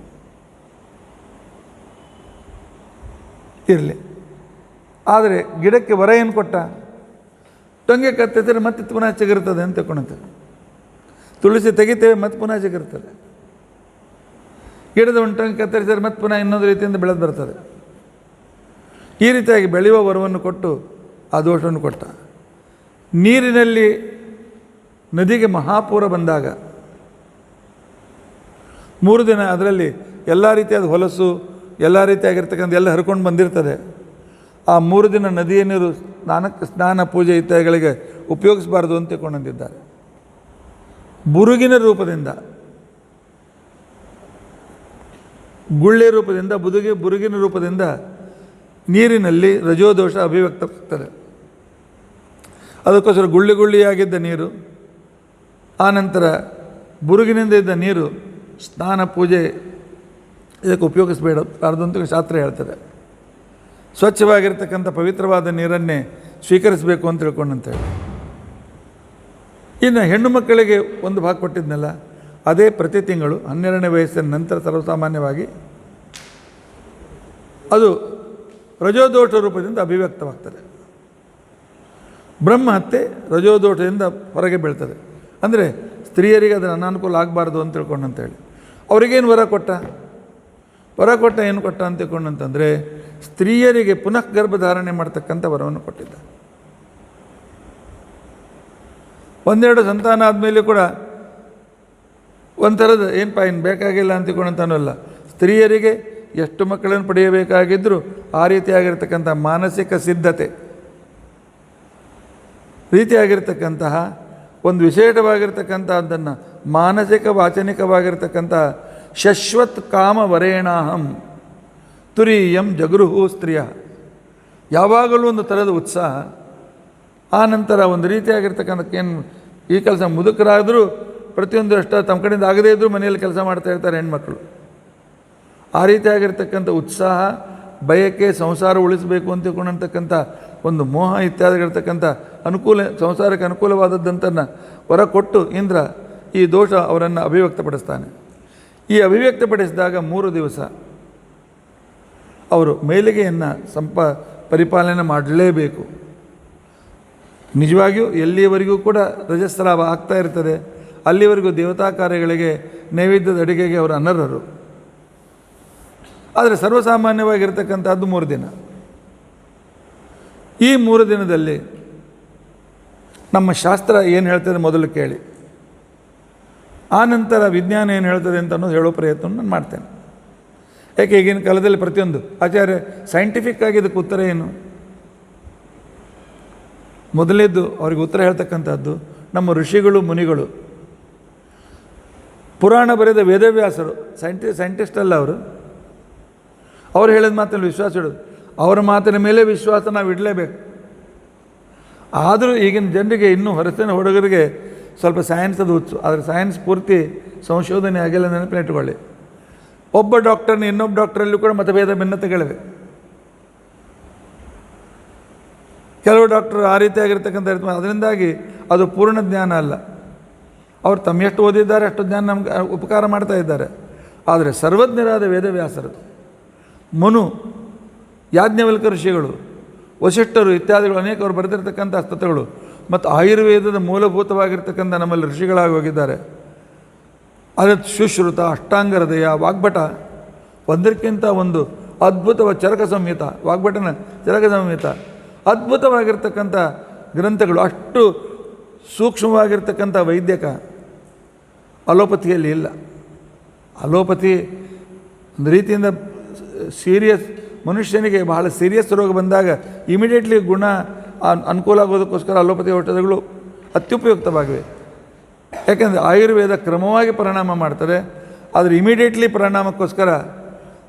ಇರಲಿ. ಆದರೆ ಗಿಡಕ್ಕೆ ವರ ಏನು ಕೊಟ್ಟ? ಟೊಂಗೆ ಕತ್ತಿದ್ರೆ ಮತ್ತೆ ಪುನಃ ಚಿಗುರ್ತದೆ ಅಂತ ತಿಳ್ಕೊಂಡಂತೇವೆ. ತುಳಸಿ ತೆಗಿತೇವೆ ಮತ್ತೆ ಪುನಃ ಚಿಗುರ್ತದೆ. ಗಿಡದ ಒಂದು ಟೊಂಗೆ ಕತ್ತರಿಸಿದ್ರೆ ಮತ್ತೆ ಪುನಃ ಇನ್ನೊಂದು ರೀತಿಯಿಂದ ಬೆಳೆದು ಬರ್ತದೆ. ಈ ರೀತಿಯಾಗಿ ಬೆಳೆಯುವ ವರವನ್ನು ಕೊಟ್ಟು ಆ ದೋಷವನ್ನು ಕೊಟ್ಟ. ನೀರಿನಲ್ಲಿ ನದಿಗೆ ಮಹಾಪೂರ ಬಂದಾಗ 3 ದಿನ ಅದರಲ್ಲಿ ಎಲ್ಲ ರೀತಿಯಾದ ಹೊಲಸು ಎಲ್ಲ ರೀತಿಯಾಗಿರ್ತಕ್ಕಂಥ ಎಲ್ಲ ಹರ್ಕೊಂಡು ಬಂದಿರ್ತದೆ. ಆ 3 ದಿನ ನದಿಯ ನೀರು ಸ್ನಾನ ಪೂಜೆ ಇತ್ಯಾದಿಗಳಿಗೆ ಉಪಯೋಗಿಸಬಾರ್ದು ಅಂತ ತಿಳ್ಕೊಂಡಿದ್ದಾರೆ. ಬುರುಗಿನ ರೂಪದಿಂದ, ಗುಳ್ಳೆ ರೂಪದಿಂದ, ಬುರುಗಿನ ರೂಪದಿಂದ ನೀರಿನಲ್ಲಿ ರಜೋದೋಷ ಅಭಿವ್ಯಕ್ತವಾಗ್ತದೆ. ಅದಕ್ಕೋಸ್ಕರ ಗುಳ್ಳಿಯಾಗಿದ್ದ ನೀರು, ಆನಂತರ ಬುರುಗಿನಿಂದ ಇದ್ದ ನೀರು ಸ್ನಾನ ಪೂಜೆ ಇದಕ್ಕೆ ಉಪಯೋಗಿಸಬೇಡಬಾರ್ದು ಅಂತ ಶಾಸ್ತ್ರ ಹೇಳ್ತದೆ. ಸ್ವಚ್ಛವಾಗಿರ್ತಕ್ಕಂಥ ಪವಿತ್ರವಾದ ನೀರನ್ನೇ ಸ್ವೀಕರಿಸಬೇಕು ಅಂತ ತಿಳ್ಕೊಂಡಂತೇಳಿ. ಇನ್ನು ಹೆಣ್ಣು ಮಕ್ಕಳಿಗೆ ಒಂದು ಭಾಗ ಕೊಟ್ಟಿದ್ನಲ್ಲ, ಅದೇ ಪ್ರತಿ ತಿಂಗಳು 12ನೇ ವಯಸ್ಸಿನ ನಂತರ ಸರ್ವಸಾಮಾನ್ಯವಾಗಿ ಅದು ರಜೋದೋಷ ರೂಪದಿಂದ ಅಭಿವ್ಯಕ್ತವಾಗ್ತದೆ. ಬ್ರಹ್ಮಹತ್ಯೆ ರಜೋದೋಷದಿಂದ ಹೊರಗೆ ಬೀಳ್ತದೆ. ಅಂದರೆ ಸ್ತ್ರೀಯರಿಗೆ ಅದರ ಅನಾನುಕೂಲ ಆಗಬಾರ್ದು ಅಂತ ತಿಳ್ಕೊಂಡಂತೇಳಿ ಅವರಿಗೇನು ವರ ಕೊಟ್ಟ ಏನು ಕೊಟ್ಟ ಅಂತ ತಿಳ್ಕೊಂಡಂತಂದರೆ ಸ್ತ್ರೀಯರಿಗೆ ಪುನಃ ಗರ್ಭಧಾರಣೆ ಮಾಡ್ತಕ್ಕಂಥ ವರವನ್ನು ಕೊಟ್ಟಿದ್ದ. 1-2 ಸಂತಾನ ಆದಮೇಲೆ ಕೂಡ ಒಂಥರದ ಏನಪ್ಪ ಇನ್ನು ಬೇಕಾಗಿಲ್ಲ ಅಂತ ತಿಳ್ಕೊಂಡಂತಾನಲ್ಲ, ಸ್ತ್ರೀಯರಿಗೆ ಎಷ್ಟು ಮಕ್ಕಳನ್ನು ಪಡೆಯಬೇಕಾಗಿದ್ದರೂ ಆ ರೀತಿಯಾಗಿರ್ತಕ್ಕಂಥ ಮಾನಸಿಕ ಸಿದ್ಧತೆ ರೀತಿಯಾಗಿರ್ತಕ್ಕಂತಹ ಒಂದು ವಿಶೇಷವಾಗಿರ್ತಕ್ಕಂಥದ್ದನ್ನು ಮಾನಸಿಕ ವಾಚನಿಕವಾಗಿರ್ತಕ್ಕಂಥ ಶಶ್ವತ್ ಕಾಮ ವರೇಣಾಹಂ ತುರೀಯಂ ಜಗೃಹು ಸ್ತ್ರೀಯ, ಯಾವಾಗಲೂ ಒಂದು ಥರದ ಉತ್ಸಾಹ. ಆ ನಂತರ ಒಂದು ರೀತಿಯಾಗಿರ್ತಕ್ಕಂಥ ಏನು ಈ ಕೆಲಸ ಮುದುಕರಾದರೂ ಪ್ರತಿಯೊಂದು ಅಷ್ಟ ತಮ್ಮ ಕಡೆಯಿಂದ ಆಗದೇ ಇದ್ದರೂ ಮನೆಯಲ್ಲಿ ಕೆಲಸ ಮಾಡ್ತಾ ಇರ್ತಾರೆ ಹೆಣ್ಮಕ್ಳು. ಆ ರೀತಿಯಾಗಿರ್ತಕ್ಕಂಥ ಉತ್ಸಾಹ, ಬಯಕೆ, ಸಂಸಾರ ಉಳಿಸಬೇಕು ಅಂತ ತಿಳ್ಕೊಂಡಂತಕ್ಕಂಥ ಒಂದು ಮೋಹ ಇತ್ಯಾದಿಗಿರ್ತಕ್ಕಂಥ ಸಂಸಾರಕ್ಕೆ ಅನುಕೂಲವಾದದ್ದಂತನ್ನು ಹೊರ ಕೊಟ್ಟು ಇಂದ್ರ ಈ ದೋಷ ಅವರನ್ನು ಅಭಿವ್ಯಕ್ತಪಡಿಸ್ತಾನೆ. ಈ ಅಭಿವ್ಯಕ್ತಪಡಿಸಿದಾಗ 3 ದಿವಸ ಅವರು ಮೇಲಿಗೆಯನ್ನು ಪರಿಪಾಲನೆ ಮಾಡಲೇಬೇಕು. ನಿಜವಾಗಿಯೂ ಎಲ್ಲಿಯವರೆಗೂ ಕೂಡ ರಜಸ್ರಾವ ಆಗ್ತಾ ಇರ್ತದೆ ಅಲ್ಲಿವರೆಗೂ ದೇವತಾ ಕಾರ್ಯಗಳಿಗೆ ನೈವೇದ್ಯದ ಅಡಿಗೆಗೆ ಅವರು ಅನರ್ಹರು. ಆದರೆ ಸರ್ವಸಾಮಾನ್ಯವಾಗಿರ್ತಕ್ಕಂಥದ್ದು 3 ದಿನ. ಈ 3 ದಿನದಲ್ಲಿ ನಮ್ಮ ಶಾಸ್ತ್ರ ಏನು ಹೇಳ್ತದೆ ಮೊದಲು ಕೇಳಿ, ಆನಂತರ ವಿಜ್ಞಾನ ಏನು ಹೇಳ್ತದೆ ಅಂತ ಅನ್ನೋದು ಹೇಳೋ ಪ್ರಯತ್ನ ನಾನು ಮಾಡ್ತೇನೆ. ಯಾಕೆ ಈಗಿನ ಕಾಲದಲ್ಲಿ ಪ್ರತಿಯೊಂದು ಆಚಾರ್ಯ ಸೈಂಟಿಫಿಕ್ ಆಗಿ ಇದಕ್ಕೆ ಉತ್ತರ ಏನು? ಮೊದಲನೇದ್ದು ಅವ್ರಿಗೆ ಉತ್ತರ ಹೇಳ್ತಕ್ಕಂಥದ್ದು ನಮ್ಮ ಋಷಿಗಳು ಮುನಿಗಳು. ಪುರಾಣ ಬರೆದ ವೇದವ್ಯಾಸರು ಸೈಂಟಿಸ್ಟ್ ಅಲ್ಲ ಅವರು ಹೇಳಿದ ಮಾತಲ್ಲಿ ವಿಶ್ವಾಸ ಇಡೋದು. ಅವರ ಮಾತಿನ ಮೇಲೆ ವಿಶ್ವಾಸ ನಾವು ಇಡಲೇಬೇಕು. ಆದರೂ ಈಗಿನ ಜನರಿಗೆ ಇನ್ನೂ ಹೊರಸಿನ ಹುಡುಗರಿಗೆ ಸ್ವಲ್ಪ ಸೈನ್ಸದು ಹುಚ್ಚು. ಆದರೆ ಸೈನ್ಸ್ ಪೂರ್ತಿ ಸಂಶೋಧನೆ ಆಗಿಲ್ಲ ನೆನಪಿನಿಟ್ಟುಕೊಳ್ಳಿ. ಒಬ್ಬ ಡಾಕ್ಟರ್ನ ಇನ್ನೊಬ್ಬ ಡಾಕ್ಟರಲ್ಲೂ ಕೂಡ ಮತಭೇದ ಭಿನ್ನತೆಗಳಿವೆ. ಕೆಲವು ಡಾಕ್ಟರ್ ಆ ರೀತಿಯಾಗಿರ್ತಕ್ಕಂಥ ಅದರಿಂದಾಗಿ ಅದು ಪೂರ್ಣ ಜ್ಞಾನ ಅಲ್ಲ. ಅವರು ತಮ್ಮ ಎಷ್ಟು ಓದಿದ್ದಾರೆ ಅಷ್ಟು ಜ್ಞಾನ ನಮ್ಗೆ ಉಪಕಾರ ಮಾಡ್ತಾ ಇದ್ದಾರೆ. ಆದರೆ ಸರ್ವಜ್ಞರಾದ ವೇದವ್ಯಾಸರು, ಮನು, ಯಾಜ್ಞವಲ್ಕ ಋಷಿಗಳು, ವಸಿಷ್ಠರು ಇತ್ಯಾದಿಗಳು ಅನೇಕವರು ಬರೆದಿರ್ತಕ್ಕಂಥ ಸ್ತುತಿಗಳು ಮತ್ತು ಆಯುರ್ವೇದದ ಮೂಲಭೂತವಾಗಿರ್ತಕ್ಕಂಥ ನಮ್ಮಲ್ಲಿ ಋಷಿಗಳಾಗಿ ಹೋಗಿದ್ದಾರೆ. ಅದು ಸುಶ್ರುತ, ಅಷ್ಟಾಂಗ ಹೃದಯ, ವಾಗ್ಭಟ, ಒಂದಕ್ಕಿಂತ ಒಂದು ಅದ್ಭುತವಾದ ಚರಕ ಸಂಹಿತ, ವಾಗ್ಭಟನ ಚರಕ ಸಂಹಿತ, ಅದ್ಭುತವಾಗಿರ್ತಕ್ಕಂಥ ಗ್ರಂಥಗಳು. ಅಷ್ಟು ಸೂಕ್ಷ್ಮವಾಗಿರ್ತಕ್ಕಂಥ ವೈದ್ಯಕ ಅಲೋಪತಿಯಲ್ಲಿ ಇಲ್ಲ. ಅಲೋಪತಿ ಒಂದು ರೀತಿಯಿಂದ ಸೀರಿಯಸ್, ಮನುಷ್ಯನಿಗೆ ಬಹಳ ಸೀರಿಯಸ್ ರೋಗ ಬಂದಾಗ ಇಮಿಡಿಯೇಟ್ಲಿ ಗುಣ ಅನುಕೂಲ ಆಗೋದಕ್ಕೋಸ್ಕರ ಅಲೋಪತಿ ಔಷಧಗಳು ಅತ್ಯುಪಯುಕ್ತವಾಗಿವೆ. ಯಾಕೆಂದರೆ ಆಯುರ್ವೇದ ಕ್ರಮವಾಗಿ ಪರಿಣಾಮ ಮಾಡ್ತಾರೆ. ಆದರೆ ಇಮಿಡಿಯೇಟ್ಲಿ ಪರಿಣಾಮಕ್ಕೋಸ್ಕರ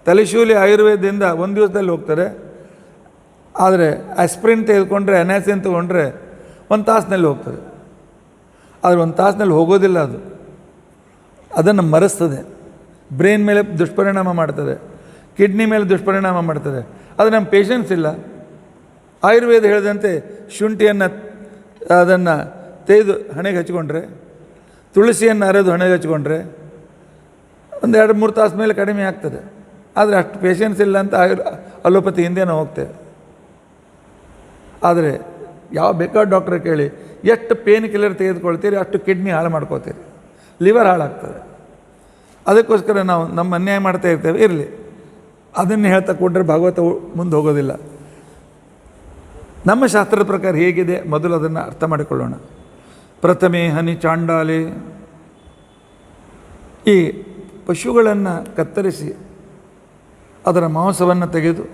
ತಲೆಶೂಲಿ ಆಯುರ್ವೇದದಿಂದ 1 ದಿವಸದಲ್ಲಿ ಹೋಗ್ತಾರೆ. ಆದರೆ ಆಸ್ಪ್ರಿನ್ ತೆಗೆದುಕೊಂಡ್ರೆ, ಅನಾಸಿನ್ ತೊಗೊಂಡ್ರೆ 1 ತಾಸಿನಲ್ಲಿ ಹೋಗ್ತಾರೆ. ಆದರೆ 1 ತಾಸಿನಲ್ಲಿ ಹೋಗೋದಿಲ್ಲ. ಅದನ್ನು ಮರೆಸ್ತದೆ, ಬ್ರೈನ್ ಮೇಲೆ ದುಷ್ಪರಿಣಾಮ ಮಾಡ್ತದೆ, ಕಿಡ್ನಿ ಮೇಲೆ ದುಷ್ಪರಿಣಾಮ ಮಾಡ್ತದೆ. ಅದು ನಮ್ಮ ಪೇಷನ್ಸ್ ಇಲ್ಲ. ಆಯುರ್ವೇದ ಹೇಳಿದಂತೆ ಶುಂಠಿಯನ್ನು ಅದನ್ನು ತೆಗೆದು ಹಣೆಗೆ ಹಚ್ಕೊಂಡ್ರೆ, ತುಳಸಿಯನ್ನು ಅರೆದು ಹಣೆಗೆ ಹಚ್ಕೊಂಡ್ರೆ 1-2-3 ತಾಸು ಮೇಲೆ ಕಡಿಮೆ ಆಗ್ತದೆ. ಆದರೆ ಅಷ್ಟು ಪೇಷನ್ಸ್ ಇಲ್ಲ ಅಂತ ಅಲೋಪತಿ ಹಿಂದೆ ನಾವು ಹೋಗ್ತೇವೆ. ಆದರೆ ಯಾವ ಬೇಕಾದ ಡಾಕ್ಟ್ರ್ ಕೇಳಿ, ಎಷ್ಟು ಪೇನ್ ಕಿಲ್ಲರ್ ತೆಗೆದುಕೊಳ್ತೀರಿ ಅಷ್ಟು ಕಿಡ್ನಿ ಹಾಳು ಮಾಡ್ಕೋತೀರಿ, ಲಿವರ್ ಹಾಳಾಗ್ತದೆ. ಅದಕ್ಕೋಸ್ಕರ ನಾವು ನಮ್ಮ ಅನ್ಯಾಯ ಮಾಡ್ತಾ ಇರ್ತೇವೆ. ಇರಲಿ, ಅದನ್ನು ಹೇಳ್ತಾ ಕೊಟ್ಟರೆ ಭಾಗವತ ಮುಂದೆ ಹೋಗೋದಿಲ್ಲ. ನಮ್ಮ ಶಾಸ್ತ್ರದ ಪ್ರಕಾರ ಹೇಗಿದೆ ಮೊದಲು ಅದನ್ನು ಅರ್ಥ ಮಾಡಿಕೊಳ್ಳೋಣ. ಪ್ರಥಮೆ ಹನಿ ಚಾಂಡಾಲೆ, ಈ ಪಶುಗಳನ್ನು ಕತ್ತರಿಸಿ ಅದರ ಮಾಂಸವನ್ನು ತೆಗೆದು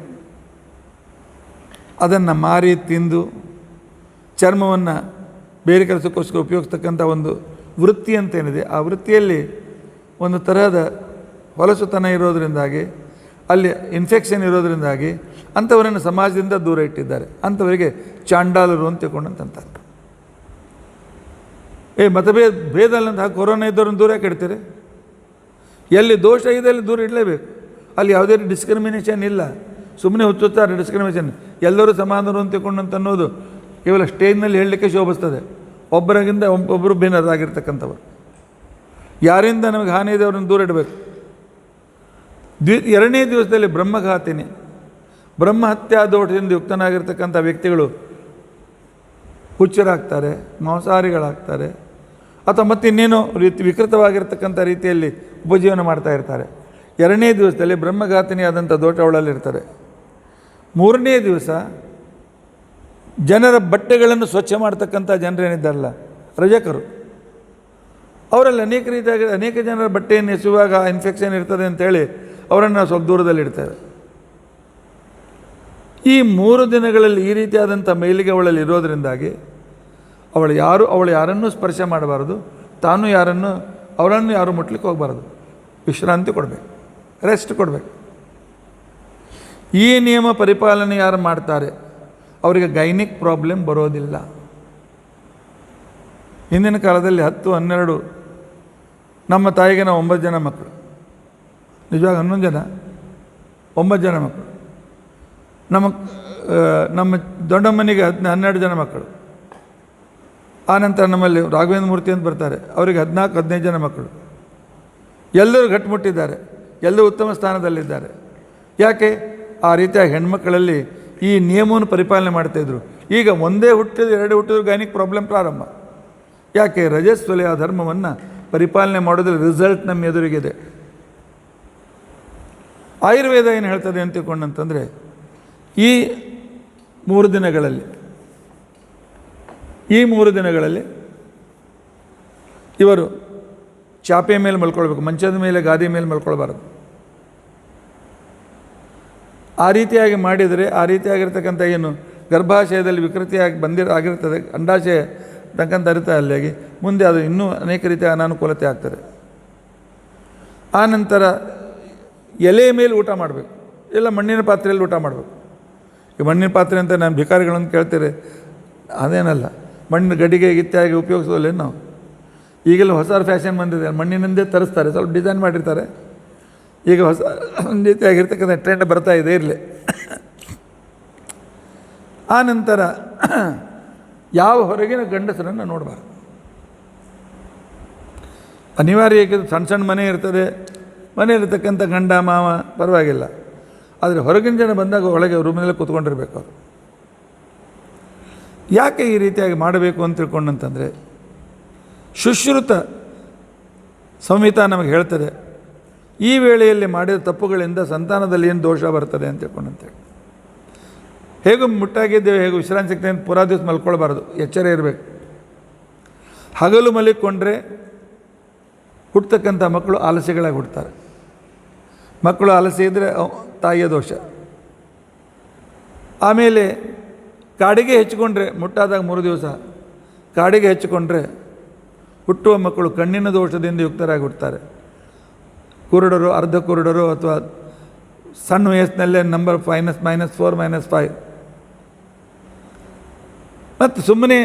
ಅದನ್ನು ಮಾರಿ ತಿಂದು ಚರ್ಮವನ್ನು ಬೇರೆ ಕೆಲಸಕ್ಕೋಸ್ಕರ ಉಪಯೋಗಿಸ್ತಕ್ಕಂಥ ಒಂದು ವೃತ್ತಿ ಅಂತೇನಿದೆ. ಆ ವೃತ್ತಿಯಲ್ಲಿ ಒಂದು ತರಹದ ಹೊಲಸುತನ ಇರೋದರಿಂದಾಗಿ, ಅಲ್ಲಿ ಇನ್ಫೆಕ್ಷನ್ ಇರೋದರಿಂದಾಗಿ ಅಂಥವರನ್ನು ಸಮಾಜದಿಂದ ದೂರ ಇಟ್ಟಿದ್ದಾರೆ. ಅಂಥವರಿಗೆ ಚಾಂಡಾಲರು ಅಂತ ತಿಳ್ಕೊಂಡಂತಾರೆ. ಭೇದ ಅಲ್ಲಂತ ಕೊರೋನಾ ಇದ್ದವ್ರನ್ನ ದೂರ ಕೆಡ್ತೀರಿ. ಎಲ್ಲಿ ದೋಷ ಇದೆ ಅಲ್ಲಿ ದೂರ ಇಡಲೇಬೇಕು. ಅಲ್ಲಿ ಯಾವುದೇ ಡಿಸ್ಕ್ರಿಮಿನೇಷನ್ ಇಲ್ಲ. ಸುಮ್ಮನೆ ಹುಚ್ಚುತ್ತಾರೆ ಡಿಸ್ಕ್ರಿಮಿನೇಷನ್. ಎಲ್ಲರೂ ಸಮಾನರು ಅಂತ ತಿಳ್ಕೊಂಡಂತ ಅನ್ನೋದು ಕೇವಲ ಸ್ಟೇಜ್ನಲ್ಲಿ ಹೇಳಲಿಕ್ಕೆ ಶೋಭಿಸ್ತದೆ. ಒಬ್ಬರಿಗಿಂತ ಒಬ್ಬರು ಭಿನ್ನರಾಗಿರ್ತಕ್ಕಂಥವ್ರು. ಯಾರಿಂದ ನಮಗೆ ಹಾನಿ ಇದೆ ಅವ್ರನ್ನ ದೂರ ಇಡಬೇಕು. 2ನೇ ದಿವಸದಲ್ಲಿ ಬ್ರಹ್ಮಘಾತಿನಿ, ಬ್ರಹ್ಮಹತ್ಯಾ ದೋಷದಿಂದ ಯುಕ್ತನಾಗಿರ್ತಕ್ಕಂಥ ವ್ಯಕ್ತಿಗಳು ಹುಚ್ಚರಾಗ್ತಾರೆ, ಮಾಂಸಾಹಾರಿಗಳಾಗ್ತಾರೆ, ಅಥವಾ ಮತ್ತಿನ್ನೇನೋ ವಿಕೃತವಾಗಿರ್ತಕ್ಕಂಥ ರೀತಿಯಲ್ಲಿ ಉಪಜೀವನ ಮಾಡ್ತಾ ಇರ್ತಾರೆ. 2ನೇ ದಿವಸದಲ್ಲಿ ಬ್ರಹ್ಮಘಾತಿನಿ ಆದಂಥ ದೋಷ ಅವಳಲ್ಲಿರ್ತಾರೆ. 3ನೇ ದಿವಸ ಜನರ ಬಟ್ಟೆಗಳನ್ನು ಸ್ವಚ್ಛ ಮಾಡ್ತಕ್ಕಂಥ ಜನರೇನಿದ್ದಾರಲ್ಲ ರಜಕರು, ಅವರಲ್ಲಿ ಅನೇಕ ಜನರ ಬಟ್ಟೆಯನ್ನು ಎಸೆಯುವಾಗ ಇನ್ಫೆಕ್ಷನ್ ಇರ್ತದೆ ಅಂತೇಳಿ ಅವರನ್ನು ಸ್ವಲ್ಪ ದೂರದಲ್ಲಿ ಇಡ್ತೇವೆ. ಈ 3 ದಿನಗಳಲ್ಲಿ ಈ ರೀತಿಯಾದಂಥ ಮೈಲಿಗೆ ಅವಳಲ್ಲಿ ಇರೋದರಿಂದಾಗಿ ಅವಳು ಯಾರನ್ನೂ ಸ್ಪರ್ಶ ಮಾಡಬಾರ್ದು, ಅವರನ್ನು ಯಾರು ಮುಟ್ಲಿಕ್ಕೆ ಹೋಗಬಾರ್ದು. ವಿಶ್ರಾಂತಿ ಕೊಡಬೇಕು, ರೆಸ್ಟ್ ಕೊಡಬೇಕು. ಈ ನಿಯಮ ಪರಿಪಾಲನೆ ಯಾರು ಮಾಡ್ತಾರೆ ಅವರಿಗೆ ಗೈನಿಕ್ ಪ್ರಾಬ್ಲಮ್ ಬರೋದಿಲ್ಲ. ಹಿಂದಿನ ಕಾಲದಲ್ಲಿ 10-12 ನಮ್ಮ ತಾಯಿಗೆ ನಾವು 9 ಜನ ಮಕ್ಕಳು, ನಿಜವಾಗ 11 ಜನ, 9 ಜನ ಮಕ್ಕಳು. ನಮ್ಮ ದೊಡ್ಡಮ್ಮನಿಗೆ 12 ಜನ ಮಕ್ಕಳು. ಆನಂತರ ನಮ್ಮಲ್ಲಿ ರಾಘವೇಂದ್ರ ಮೂರ್ತಿ ಅಂತ ಬರ್ತಾರೆ, ಅವರಿಗೆ 14-15 ಜನ ಮಕ್ಕಳು. ಎಲ್ಲರೂ ಗಟ್ಟಿಮುಟ್ಟಿದ್ದಾರೆ, ಎಲ್ಲರೂ ಉತ್ತಮ ಸ್ಥಾನದಲ್ಲಿದ್ದಾರೆ. ಯಾಕೆ? ಆ ರೀತಿಯಾಗಿ ಹೆಣ್ಮಕ್ಕಳಲ್ಲಿ ಈ ನಿಯಮವನ್ನು ಪರಿಪಾಲನೆ ಮಾಡ್ತಾಯಿದ್ರು. ಈಗ ಒಂದೇ ಹುಟ್ಟಿದ್ರು 2 ಹುಟ್ಟಿದ್ರು ಗೈನಿಕ್ ಪ್ರಾಬ್ಲಮ್ ಪ್ರಾರಂಭ. ಯಾಕೆ? ರಜಸ್ವಲಯ ಧರ್ಮವನ್ನು ಪರಿಪಾಲನೆ ಮಾಡೋದ್ರಲ್ಲಿ ರಿಸಲ್ಟ್ ನಮ್ಮ ಎದುರಿಗಿದೆ. ಆಯುರ್ವೇದ ಏನು ಹೇಳ್ತದೆ ಅಂತ ತಿಳ್ಕೊಂಡಂತಂದರೆ, ಈ 3 ದಿನಗಳಲ್ಲಿ ಇವರು ಚಾಪೆ ಮೇಲೆ ಮಲ್ಕೊಳ್ಬೇಕು, ಮಂಚದ ಮೇಲೆ ಗಾದಿ ಮೇಲೆ ಮಲ್ಕೊಳ್ಬಾರ್ದು. ಆ ರೀತಿಯಾಗಿ ಮಾಡಿದರೆ, ಆ ರೀತಿಯಾಗಿರ್ತಕ್ಕಂಥ ಏನು ಗರ್ಭಾಶಯದಲ್ಲಿ ವಿಕೃತಿಯಾಗಿ ಆಗಿರ್ತದೆ, ಅಂಡಾಶಯ ತಕ್ಕಂಥ ಅರಿತ ಅಲ್ಲಿಯಾಗಿ ಮುಂದೆ ಅದು ಇನ್ನೂ ಅನೇಕ ರೀತಿಯ ಅನಾನುಕೂಲತೆ ಆಗ್ತದೆ. ಆ ನಂತರ ಎಲೆ ಮೇಲೆ ಊಟ ಮಾಡಬೇಕು, ಇಲ್ಲ ಮಣ್ಣಿನ ಪಾತ್ರೆಯಲ್ಲಿ ಊಟ ಮಾಡಬೇಕು. ಈ ಮಣ್ಣಿನ ಪಾತ್ರೆ ಅಂತ ನಾನು ಭಿಕಾರಿಗಳನ್ನು ಕೇಳ್ತೀರಿ, ಅದೇನಲ್ಲ, ಮಣ್ಣಿನ ಗಡಿಗೆ ಇತ್ಯಾದಿ ಉಪಯೋಗಿಸೋಲ್ಲ ನಾವು. ಈಗೆಲ್ಲ ಹೊಸ ಫ್ಯಾಷನ್ ಬಂದಿದೆ, ಮಣ್ಣಿನಿಂದೇ ತರಿಸ್ತಾರೆ, ಸ್ವಲ್ಪ ಡಿಸೈನ್ ಮಾಡಿರ್ತಾರೆ. ಈಗ ಹೊಸ ರೀತಿಯಾಗಿರ್ತಕ್ಕಂಥ ಟ್ರೆಂಡ್ ಬರ್ತಾ ಇದೆ, ಇರಲಿ. ಆ ನಂತರ ಯಾವ ಹೊರಗಿನ ಗಂಡಸರನ್ನು ನೋಡಬಾರ್ದು. ಅನಿವಾರ್ಯ, ಏಕೆಂದರೆ ಸಣ್ಣ ಮನೆ ಇರ್ತದೆ, ಮನೆಯಲ್ಲಿರ್ತಕ್ಕಂಥ ಗಂಡ ಮಾವ ಪರವಾಗಿಲ್ಲ, ಆದರೆ ಹೊರಗಿನ ಜನ ಬಂದಾಗ ಒಳಗೆ ರೂಮಿನಲ್ಲಿ ಕೂತ್ಕೊಂಡಿರ್ಬೇಕು ಅವರು. ಯಾಕೆ ಈ ರೀತಿಯಾಗಿ ಮಾಡಬೇಕು ಅಂತ ತಿಳ್ಕೊಂಡಂತಂದರೆ, ಸುಶ್ರುತ ಸಂಹಿತ ನಮಗೆ ಹೇಳ್ತದೆ, ಈ ವೇಳೆಯಲ್ಲಿ ಮಾಡಿದ ತಪ್ಪುಗಳಿಂದ ಸಂತಾನದಲ್ಲಿ ಏನು ದೋಷ ಬರ್ತದೆ ಅಂತ ತಿಳ್ಕೊಂಡಂತೇಳಿ. ಹೇಗೂ ಮುಟ್ಟಾಗಿದ್ದೇವೆ, ಹೇಗೂ ವಿಶ್ರಾಂತಿ ಸಿಗ್ತದೆ ಅಂತ ಪುರಾ ದಿವಸ ಮಲ್ಕೊಳ್ಬಾರ್ದು, ಎಚ್ಚರ ಇರಬೇಕು. ಹಗಲು ಮಲಿಕೊಂಡ್ರೆ ಹುಟ್ಟತಕ್ಕಂಥ ಮಕ್ಕಳು ಆಲಸ್ಯಗಳಾಗಿ ಹುಡ್ತಾರೆ. ಮಕ್ಕಳು ಆಲಸ್ಯ ಇದ್ದರೆ ತಾಯಿಯ ದೋಷ. ಆಮೇಲೆ ಕಾಡಿಗೆ ಹೆಚ್ಚಿಕೊಂಡ್ರೆ, ಮುಟ್ಟಾದಾಗ 3 ದಿವಸ ಕಾಡಿಗೆ ಹೆಚ್ಚಿಕೊಂಡ್ರೆ ಹುಟ್ಟುವ ಮಕ್ಕಳು ಕಣ್ಣಿನ ದೋಷದಿಂದ ಯುಕ್ತರಾಗಿ ಹುಡ್ತಾರೆ. ಕುರುಡರು, ಅರ್ಧ ಕುರುಡರು, ಅಥವಾ ಸಣ್ಣ ವಯಸ್ಸಿನಲ್ಲೇ ನಂಬರ್ -4 -5. ಮತ್ತು ಸುಮ್ಮನೆ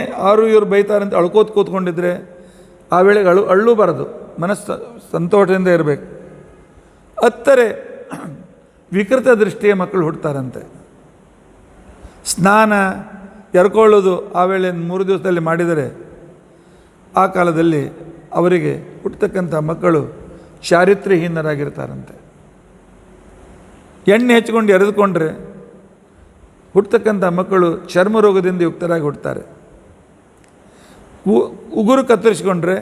ಇವರು ಬೈತಾರಂತ ಅಳ್ಕೋತ ಕೂತ್ಕೊಂಡಿದ್ರೆ ಆ ವೇಳೆಗೆ ಅಳ್ಳೂಬಾರದು, ಮನಸ್ಸು ಸಂತೋಷದಿಂದ ಇರಬೇಕು. ಹತ್ತರೆ ವಿಕೃತ ದೃಷ್ಟಿಯ ಮಕ್ಕಳು ಹುಡ್ತಾರಂತೆ. ಸ್ನಾನ ಎರ್ಕೊಳ್ಳೋದು ಆ ವೇಳೆ 3 ದಿವಸದಲ್ಲಿ ಮಾಡಿದರೆ ಆ ಕಾಲದಲ್ಲಿ ಅವರಿಗೆ ಹುಟ್ಟತಕ್ಕಂಥ ಮಕ್ಕಳು ಚಾರಿತ್ರ್ಯಹೀನರಾಗಿರ್ತಾರಂತೆ. ಎಣ್ಣೆ ಹೆಚ್ಚಿಕೊಂಡು ಎರೆದುಕೊಂಡ್ರೆ ಹುಟ್ಟತಕ್ಕಂಥ ಮಕ್ಕಳು ಚರ್ಮ ರೋಗದಿಂದ ಯುಕ್ತರಾಗಿ ಹುಡ್ತಾರೆ. ಉಗುರು ಕತ್ತರಿಸಿಕೊಂಡ್ರೆ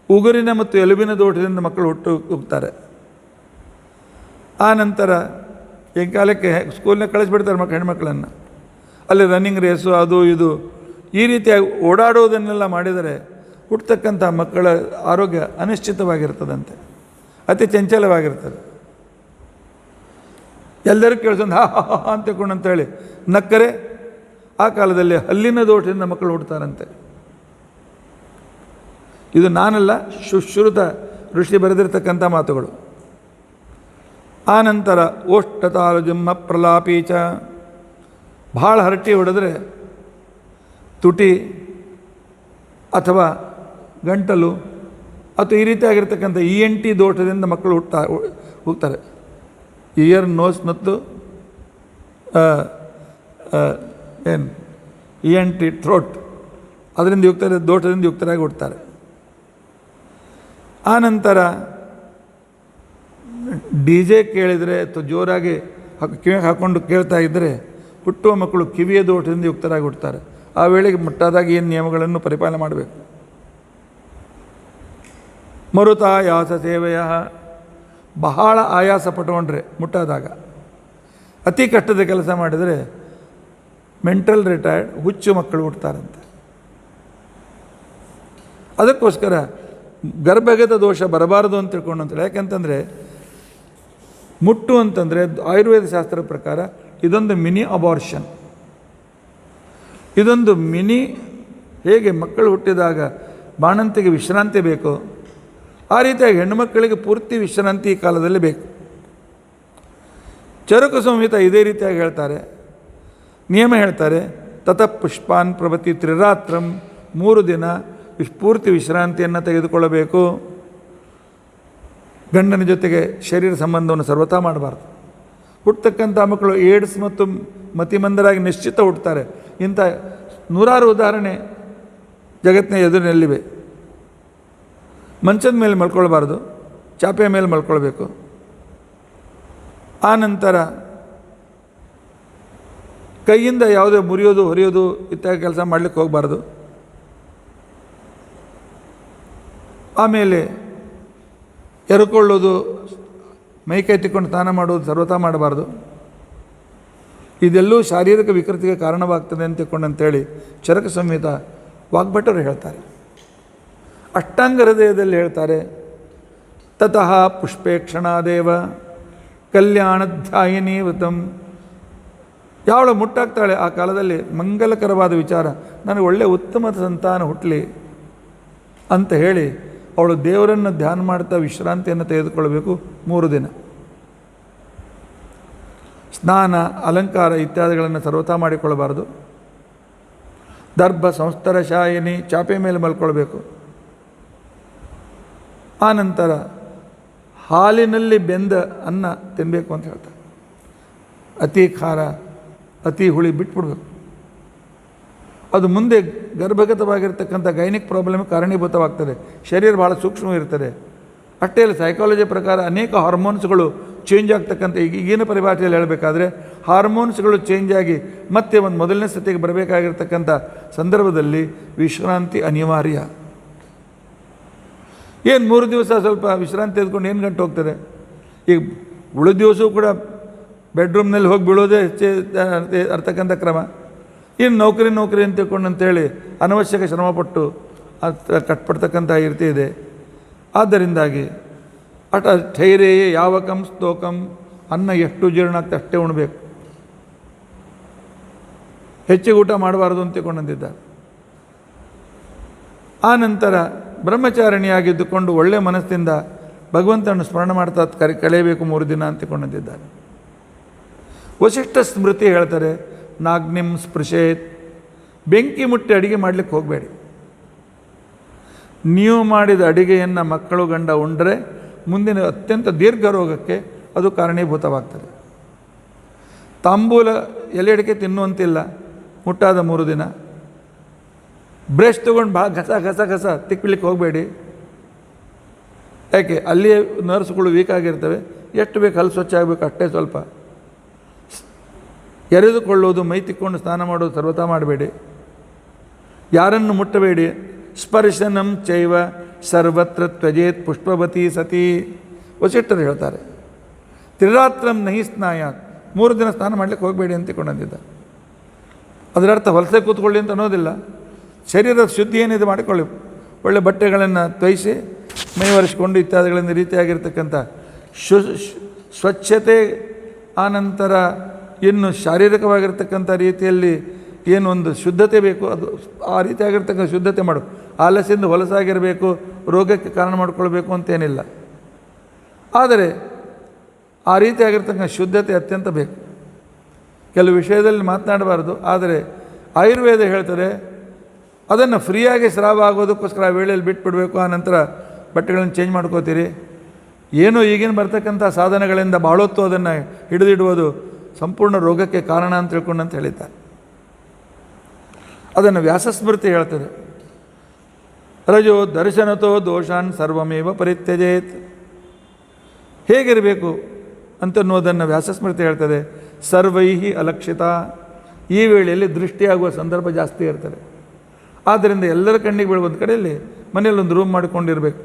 ಉಗುರಿನ ಮತ್ತು ಎಲುಬಿನ ದೋಷದಿಂದ ಮಕ್ಕಳು ಹುಟ್ಟುತ್ತಾರೆ. ಆ ನಂತರ ಈ ಕಾಲಕ್ಕೆ ಸ್ಕೂಲ್ನಾಗ ಕಳಿಸ್ಬಿಡ್ತಾರೆ ಹೆಣ್ಮಕ್ಳನ್ನು, ಅಲ್ಲಿ ರನ್ನಿಂಗ್ ರೇಸು ಅದು ಇದು ಈ ರೀತಿಯಾಗಿ ಓಡಾಡುವುದನ್ನೆಲ್ಲ ಮಾಡಿದರೆ ಹುಟ್ಟತಕ್ಕಂಥ ಮಕ್ಕಳ ಆರೋಗ್ಯ ಅನಿಶ್ಚಿತವಾಗಿರ್ತದಂತೆ, ಅತಿ ಚಂಚಲವಾಗಿರ್ತದೆ. ಎಲ್ಲರೂ ಕೇಳಿಸೊಂದು ಹಾ ಹಾ ಹಾ ಅಂತ ತಿಳ್ಕೊಂಡಂತೇಳಿ ನಕ್ಕರೆ ಆ ಕಾಲದಲ್ಲಿ ಹಲ್ಲಿನ ದೋಷದಿಂದ ಮಕ್ಕಳು ಹುಡ್ತಾರಂತೆ. ಇದು ನಾನಲ್ಲ, ಸುಶ್ರುತ ಋಷಿ ಬರೆದಿರ್ತಕ್ಕಂಥ ಮಾತುಗಳು. ಆ ನಂತರ ಓಷ್ಟತಾಲು ಜುಮ್ಮ ಪ್ರಲಾಪೀಚ, ಭಾಳ ಹರಟಿ ಹೊಡೆದ್ರೆ ತುಟಿ ಅಥವಾ ಗಂಟಲು ಅಥವಾ ಈ ರೀತಿಯಾಗಿರ್ತಕ್ಕಂಥ ENT ದೋಷದಿಂದ ಮಕ್ಕಳು ಹೋಗ್ತಾರೆ. ಇಯರ್, ನೋಸ್ ಮತ್ತು ಏನು ENT ಥ್ರೋಟ್, ಅದರಿಂದ ದೋಷದಿಂದ ಯುಕ್ತರಾಗಿ ಹುಡ್ತಾರೆ. ಆ ನಂತರ DJ ಕೇಳಿದರೆ ಅಥವಾ ಜೋರಾಗಿ ಕಿವಿಗೆ ಹಾಕ್ಕೊಂಡು ಕೇಳ್ತಾ ಇದ್ದರೆ ಹುಟ್ಟುವ ಮಕ್ಕಳು ಕಿವಿಯ ದೋಷದಿಂದ ಯುಕ್ತರಾಗಿ ಹುಡ್ತಾರೆ. ಆ ವೇಳೆಗೆ ಮುಟ್ಟಾದಾಗ ಏನು ನಿಯಮಗಳನ್ನು ಪರಿಪಾಲನೆ ಮಾಡಬೇಕು. ಮರುತಾಯಾಸ ಸೇವೆಯ, ಬಹಳ ಆಯಾಸ ಪಟ್ಕೊಂಡ್ರೆ ಮುಟ್ಟಾದಾಗ, ಅತಿ ಕಷ್ಟದ ಕೆಲಸ ಮಾಡಿದರೆ ಮೆಂಟಲ್ ರಿಟೈರ್ಡ್ ಹುಚ್ಚು ಮಕ್ಕಳು ಹುಡ್ತಾರಂತೆ. ಅದಕ್ಕೋಸ್ಕರ ಗರ್ಭಗತ ದೋಷ ಬರಬಾರದು ಅಂತ ತಿಳ್ಕೊಂಡಂತೇಳಿ. ಯಾಕೆಂತಂದರೆ ಮುಟ್ಟು ಅಂತಂದರೆ ಆಯುರ್ವೇದ ಶಾಸ್ತ್ರದ ಪ್ರಕಾರ ಇದೊಂದು ಮಿನಿ ಅಬಾರ್ಷನ್. ಇದೊಂದು ಮಿನಿ, ಹೇಗೆ ಮಕ್ಕಳು ಹುಟ್ಟಿದಾಗ ಬಾಣಂತಿಗೆ ವಿಶ್ರಾಂತಿ ಬೇಕೋ ಆ ರೀತಿಯಾಗಿ ಹೆಣ್ಣುಮಕ್ಕಳಿಗೆ ಪೂರ್ತಿ ವಿಶ್ರಾಂತಿ ಈ ಕಾಲದಲ್ಲಿ ಬೇಕು. ಚರಕ ಸಂಹಿತ ಇದೇ ರೀತಿಯಾಗಿ ಹೇಳ್ತಾರೆ, ನಿಯಮ ಹೇಳ್ತಾರೆ. ತತಃ ಪುಷ್ಪಾನ್ ಪ್ರಭತಿ ತ್ರಿರಾತ್ರಂ, 3 ದಿನ ಪೂರ್ತಿ ವಿಶ್ರಾಂತಿಯನ್ನು ತೆಗೆದುಕೊಳ್ಳಬೇಕು. ಗಂಡನ ಜೊತೆಗೆ ಶರೀರ ಸಂಬಂಧವನ್ನು ಸರ್ವತಾ ಮಾಡಬಾರ್ದು. ಹುಟ್ಟತಕ್ಕಂಥ ಮಕ್ಕಳು ಏಡ್ಸ್ ಮತ್ತು ಮತಿಮಂದರಾಗಿ ನಿಶ್ಚಿತ ಹುಟ್ಟುತ್ತಾರೆ. ಇಂಥ ನೂರಾರು ಉದಾಹರಣೆ ಜಗತ್ತಿನ ಎದುರಿನಲ್ಲಿವೆ. ಮಂಚದ ಮೇಲೆ ಮಲ್ಕೊಳ್ಬಾರ್ದು, ಚಾಪೆಯ ಮೇಲೆ ಮಲ್ಕೊಳ್ಬೇಕು. ಆ ನಂತರ ಕೈಯಿಂದ ಯಾವುದೇ ಮುರಿಯೋದು ಹೊರಿಯೋದು ಇತ್ಯಾದಿ ಕೆಲಸ ಮಾಡಲಿಕ್ಕೆ ಹೋಗಬಾರ್ದು. ಆಮೇಲೆ ಎರ್ಕೊಳ್ಳೋದು, ಮೈಕೈ ತಿಕ್ಕೊಂಡು ಸ್ನಾನ ಮಾಡೋದು ಸರ್ವತಾ ಮಾಡಬಾರ್ದು. ಇದೆಲ್ಲೂ ಶಾರೀರಿಕ ವಿಕೃತಿಗೆ ಕಾರಣವಾಗ್ತದೆ ಅಂತ ತಿಳ್ಕೊಂಡಂತೇಳಿ ಚರಕ ಸಂಹಿತ ವಾಗ್ಭಟರು ಹೇಳ್ತಾರೆ. ಅಷ್ಟಾಂಗ ಹೃದಯದಲ್ಲಿ ಹೇಳ್ತಾರೆ, ತತಃ ಪುಷ್ಪೇಕ್ಷಣಾದೇವ ಕಲ್ಯಾಣಧ್ಯಾಯಿನಿ ವೃತಂ. ಯಾವಳು ಮುಟ್ಟಾಗ್ತಾಳೆ ಆ ಕಾಲದಲ್ಲಿ ಮಂಗಲಕರವಾದ ವಿಚಾರ, ನನಗೆ ಒಳ್ಳೆಯ ಉತ್ತಮ ಸಂತಾನ ಹುಟ್ಟಲಿ ಅಂತ ಹೇಳಿ ಅವಳು ದೇವರನ್ನು ಧ್ಯಾನ ಮಾಡ್ತಾ ವಿಶ್ರಾಂತಿಯನ್ನು ತೆಗೆದುಕೊಳ್ಳಬೇಕು 3 ದಿನ. ಸ್ನಾನ, ಅಲಂಕಾರ ಇತ್ಯಾದಿಗಳನ್ನು ಸರ್ವತಾ ಮಾಡಿಕೊಳ್ಳಬಾರ್ದು. ದರ್ಭ ಸಂಸ್ತರ ಶಾಯಿನಿ, ಚಾಪೆ ಮೇಲೆ ಮಲ್ಕೊಳ್ಬೇಕು. ಆ ನಂತರ ಹಾಲಿನಲ್ಲಿ ಬೆಂದ ಅನ್ನ ತಿನ್ನಬೇಕು ಅಂತ ಹೇಳ್ತಾರೆ. ಅತಿ ಖಾರ, ಅತಿ ಹುಳಿ ಬಿಟ್ಬಿಡ್ಬೇಕು. ಅದು ಮುಂದೆ ಗರ್ಭಗತವಾಗಿರ್ತಕ್ಕಂಥ ಗೈನಿಕ್ ಪ್ರಾಬ್ಲಮ್ ಕಾರಣೀಭೂತವಾಗ್ತದೆ. ಶರೀರ ಭಾಳ ಸೂಕ್ಷ್ಮ ಇರ್ತದೆ. ಅಷ್ಟೇ ಅಲ್ಲ, ಸೈಕಾಲಜಿ ಪ್ರಕಾರ ಅನೇಕ ಹಾರ್ಮೋನ್ಸ್ಗಳು ಚೇಂಜ್ ಆಗ್ತಕ್ಕಂಥ ಈಗಿನ ಪರಿಭಾಷೆಯಲ್ಲಿ ಹೇಳಬೇಕಾದ್ರೆ ಹಾರ್ಮೋನ್ಸ್ಗಳು ಚೇಂಜ್ ಆಗಿ ಮತ್ತೆ ಒಂದು ಮೊದಲನೇ ಸ್ಥಿತಿಗೆ ಬರಬೇಕಾಗಿರ್ತಕ್ಕಂಥ ಸಂದರ್ಭದಲ್ಲಿ ವಿಶ್ರಾಂತಿ ಅನಿವಾರ್ಯ. ಏನು 3 ದಿವಸ ಸ್ವಲ್ಪ ವಿಶ್ರಾಂತಿ ತೆಗೆದುಕೊಂಡು ಏನು ಗಂಟು ಹೋಗ್ತದೆ? ಈಗ ಉಳಿದ ದಿವಸವೂ ಕೂಡ ಬೆಡ್ರೂಮ್ನಲ್ಲಿ ಹೋಗಿ ಬೀಳೋದೇ ಅರ್ತಕ್ಕಂಥ ಕ್ರಮ. ಇನ್ನು ನೌಕರಿ ಅಂತ ತಿಳ್ಕೊಂಡಂತೇಳಿ ಅನವಶ್ಯಕ ಶ್ರಮಪಟ್ಟು ಕಟ್ಪಡ್ತಕ್ಕಂಥ ರೀತಿ ಇದೆ. ಆದ್ದರಿಂದಾಗಿ ಧೈರ್ಯ ಯಾವಕಂ ಸ್ತೋಕಂ, ಅನ್ನ ಎಷ್ಟು ಜೀರ್ಣ ಆಗ್ತದೆ ಅಷ್ಟೇ ಉಣಬೇಕು, ಹೆಚ್ಚಿಗೆ ಊಟ ಮಾಡಬಾರ್ದು ಅಂತ ತಿಳ್ಕೊಂಡಂತಿದ್ದಾರೆ. ಆ ನಂತರ ಬ್ರಹ್ಮಚಾರಿಣಿಯಾಗಿದ್ದುಕೊಂಡು ಒಳ್ಳೆಯ ಮನಸ್ಸಿಂದ ಭಗವಂತನನ್ನು ಸ್ಮರಣೆ ಮಾಡ್ತಾ ಕಳೆಯಬೇಕು 3 ದಿನ ಅಂತ ತಿಳ್ಕೊಂಡಿದ್ದಾರೆ. ವಸಿಷ್ಠ ಸ್ಮೃತಿ ಹೇಳ್ತಾರೆ, ನಾಗ್ನಿಂ ಸ್ಪೃಶೇತ್, ಬೆಂಕಿ ಮುಟ್ಟಿ ಅಡಿಗೆ ಮಾಡಲಿಕ್ಕೆ ಹೋಗಬೇಡಿ. ನೀವು ಮಾಡಿದ ಅಡಿಗೆಯನ್ನು ಮಕ್ಕಳು ಗಂಡ ಉಂಡ್ರೆ ಮುಂದಿನ ಅತ್ಯಂತ ದೀರ್ಘ ರೋಗಕ್ಕೆ ಅದು ಕಾರಣೀಭೂತವಾಗ್ತದೆ. ತಾಂಬೂಲ ಎಲೆ ಅಡಿಕೆ ತಿನ್ನುವಂತಿಲ್ಲ ಮುಟ್ಟಾದ 3 ದಿನ. ಬ್ರಷ್ ತೊಗೊಂಡು ಭಾಳ ಘಸ ತಿಕ್ಕಲಿಕ್ಕೆ ಹೋಗಬೇಡಿ. ಯಾಕೆ? ಅಲ್ಲಿಯೇ ನರ್ಸ್ಗಳು ವೀಕ್ ಆಗಿರ್ತವೆ. ಎಷ್ಟು ಬೇಕು ಹಲ್ಲು ಸ್ವಚ್ಛ ಆಗಬೇಕು ಅಷ್ಟೇ. ಸ್ವಲ್ಪ ಎರೆದುಕೊಳ್ಳೋದು, ಮೈ ತಿಕ್ಕೊಂಡು ಸ್ನಾನ ಮಾಡೋದು ಸರ್ವತಾ ಮಾಡಬೇಡಿ. ಯಾರನ್ನು ಮುಟ್ಟಬೇಡಿ. ಸ್ಪರ್ಶನಂ ಚೈವ ಸರ್ವತ್ರ ತ್ಯಜೇತ್ ಪುಷ್ಪವತಿ ಸತಿ, ವಸಿಷ್ಠರು ಹೇಳ್ತಾರೆ. ತ್ರಿರಾತ್ರಂ ನಹಿ ಸ್ನಾಯಾತ್, 3 ದಿನ ಸ್ನಾನ ಮಾಡಲಿಕ್ಕೆ ಹೋಗಬೇಡಿ ಅಂತ ತಿಳ್ಕೊಂಡಿದ್ದ. ಅದರರ್ಥ ಹೊಲಸೆ ಕೂತ್ಕೊಳ್ಳಿ ಅಂತ ಅನ್ನೋದಿಲ್ಲ. ಶರೀರದ ಶುದ್ಧಿ ಏನಿದೆ ಮಾಡಿಕೊಳ್ಳಿ. ಒಳ್ಳೆ ಬಟ್ಟೆಗಳನ್ನು ತೊಯಿಸಿ ಮೈ ಒರೆಸ್ಕೊಂಡು ಇತ್ಯಾದಿಗಳಿಂದ ರೀತಿಯಾಗಿರ್ತಕ್ಕಂಥ ಸ್ವಚ್ಛತೆ. ಆನಂತರ ಇನ್ನು ಶಾರೀರಿಕವಾಗಿರ್ತಕ್ಕಂಥ ರೀತಿಯಲ್ಲಿ ಏನೊಂದು ಶುದ್ಧತೆ ಬೇಕು ಅದು ಆ ರೀತಿಯಾಗಿರ್ತಕ್ಕಂಥ ಶುದ್ಧತೆ ಮಾಡು. ಆಲಸ್ಯದಿಂದ ಹೊಲಸಾಗಿರಬೇಕು, ರೋಗಕ್ಕೆ ಕಾರಣ ಮಾಡಿಕೊಳ್ಬೇಕು ಅಂತೇನಿಲ್ಲ. ಆದರೆ ಆ ರೀತಿಯಾಗಿರ್ತಕ್ಕಂಥ ಶುದ್ಧತೆ ಅತ್ಯಂತ ಬೇಕು. ಕೆಲವು ವಿಷಯದಲ್ಲಿ ಮಾತನಾಡಬಾರ್ದು. ಆದರೆ ಆಯುರ್ವೇದ ಹೇಳ್ತದೆ ಅದನ್ನು ಫ್ರೀಯಾಗಿ ಸ್ರಾವ ಆಗೋದಕ್ಕೋಸ್ಕರ ಆ ವೇಳೆಯಲ್ಲಿ ಬಿಟ್ಬಿಡಬೇಕು. ಆ ನಂತರ ಬಟ್ಟೆಗಳನ್ನು ಚೇಂಜ್ ಮಾಡ್ಕೋತೀರಿ. ಏನೋ ಈಗಿನ ಬರ್ತಕ್ಕಂಥ ಸಾಧನಗಳಿಂದ ಬಾಳೊತ್ತು ಅದನ್ನು ಹಿಡಿದಿಡುವುದು ಸಂಪೂರ್ಣ ರೋಗಕ್ಕೆ ಕಾರಣ ಅಂತ ತಿಳ್ಕೊಂಡಂತ ಹೇಳಿದ್ದಾರೆ. ಅದನ್ನು ವ್ಯಾಸಸ್ಮೃತಿ ಹೇಳ್ತದೆ. ರಜೋ ದರ್ಶನತೋ ದೋಷಾನ್ ಸರ್ವಮೇವ ಪರಿತ್ಯಜೇತ್. ಹೇಗಿರಬೇಕು ಅಂತನ್ನುವುದನ್ನು ವ್ಯಾಸಸ್ಮೃತಿ ಹೇಳ್ತದೆ. ಸರ್ವೈಹಿ ಅಲಕ್ಷಿತ. ಈ ವೇಳೆಯಲ್ಲಿ ದೃಷ್ಟಿಯಾಗುವ ಸಂದರ್ಭ ಜಾಸ್ತಿ ಇರ್ತದೆ. ಆದ್ದರಿಂದ ಎಲ್ಲರ ಕಣ್ಣಿಗೆ ಬೀಳುವ ಒಂದು ಕಡೆಯಲ್ಲಿ ಮನೆಯಲ್ಲಿ ಒಂದು ರೂಮ್ ಮಾಡಿಕೊಂಡಿರಬೇಕು.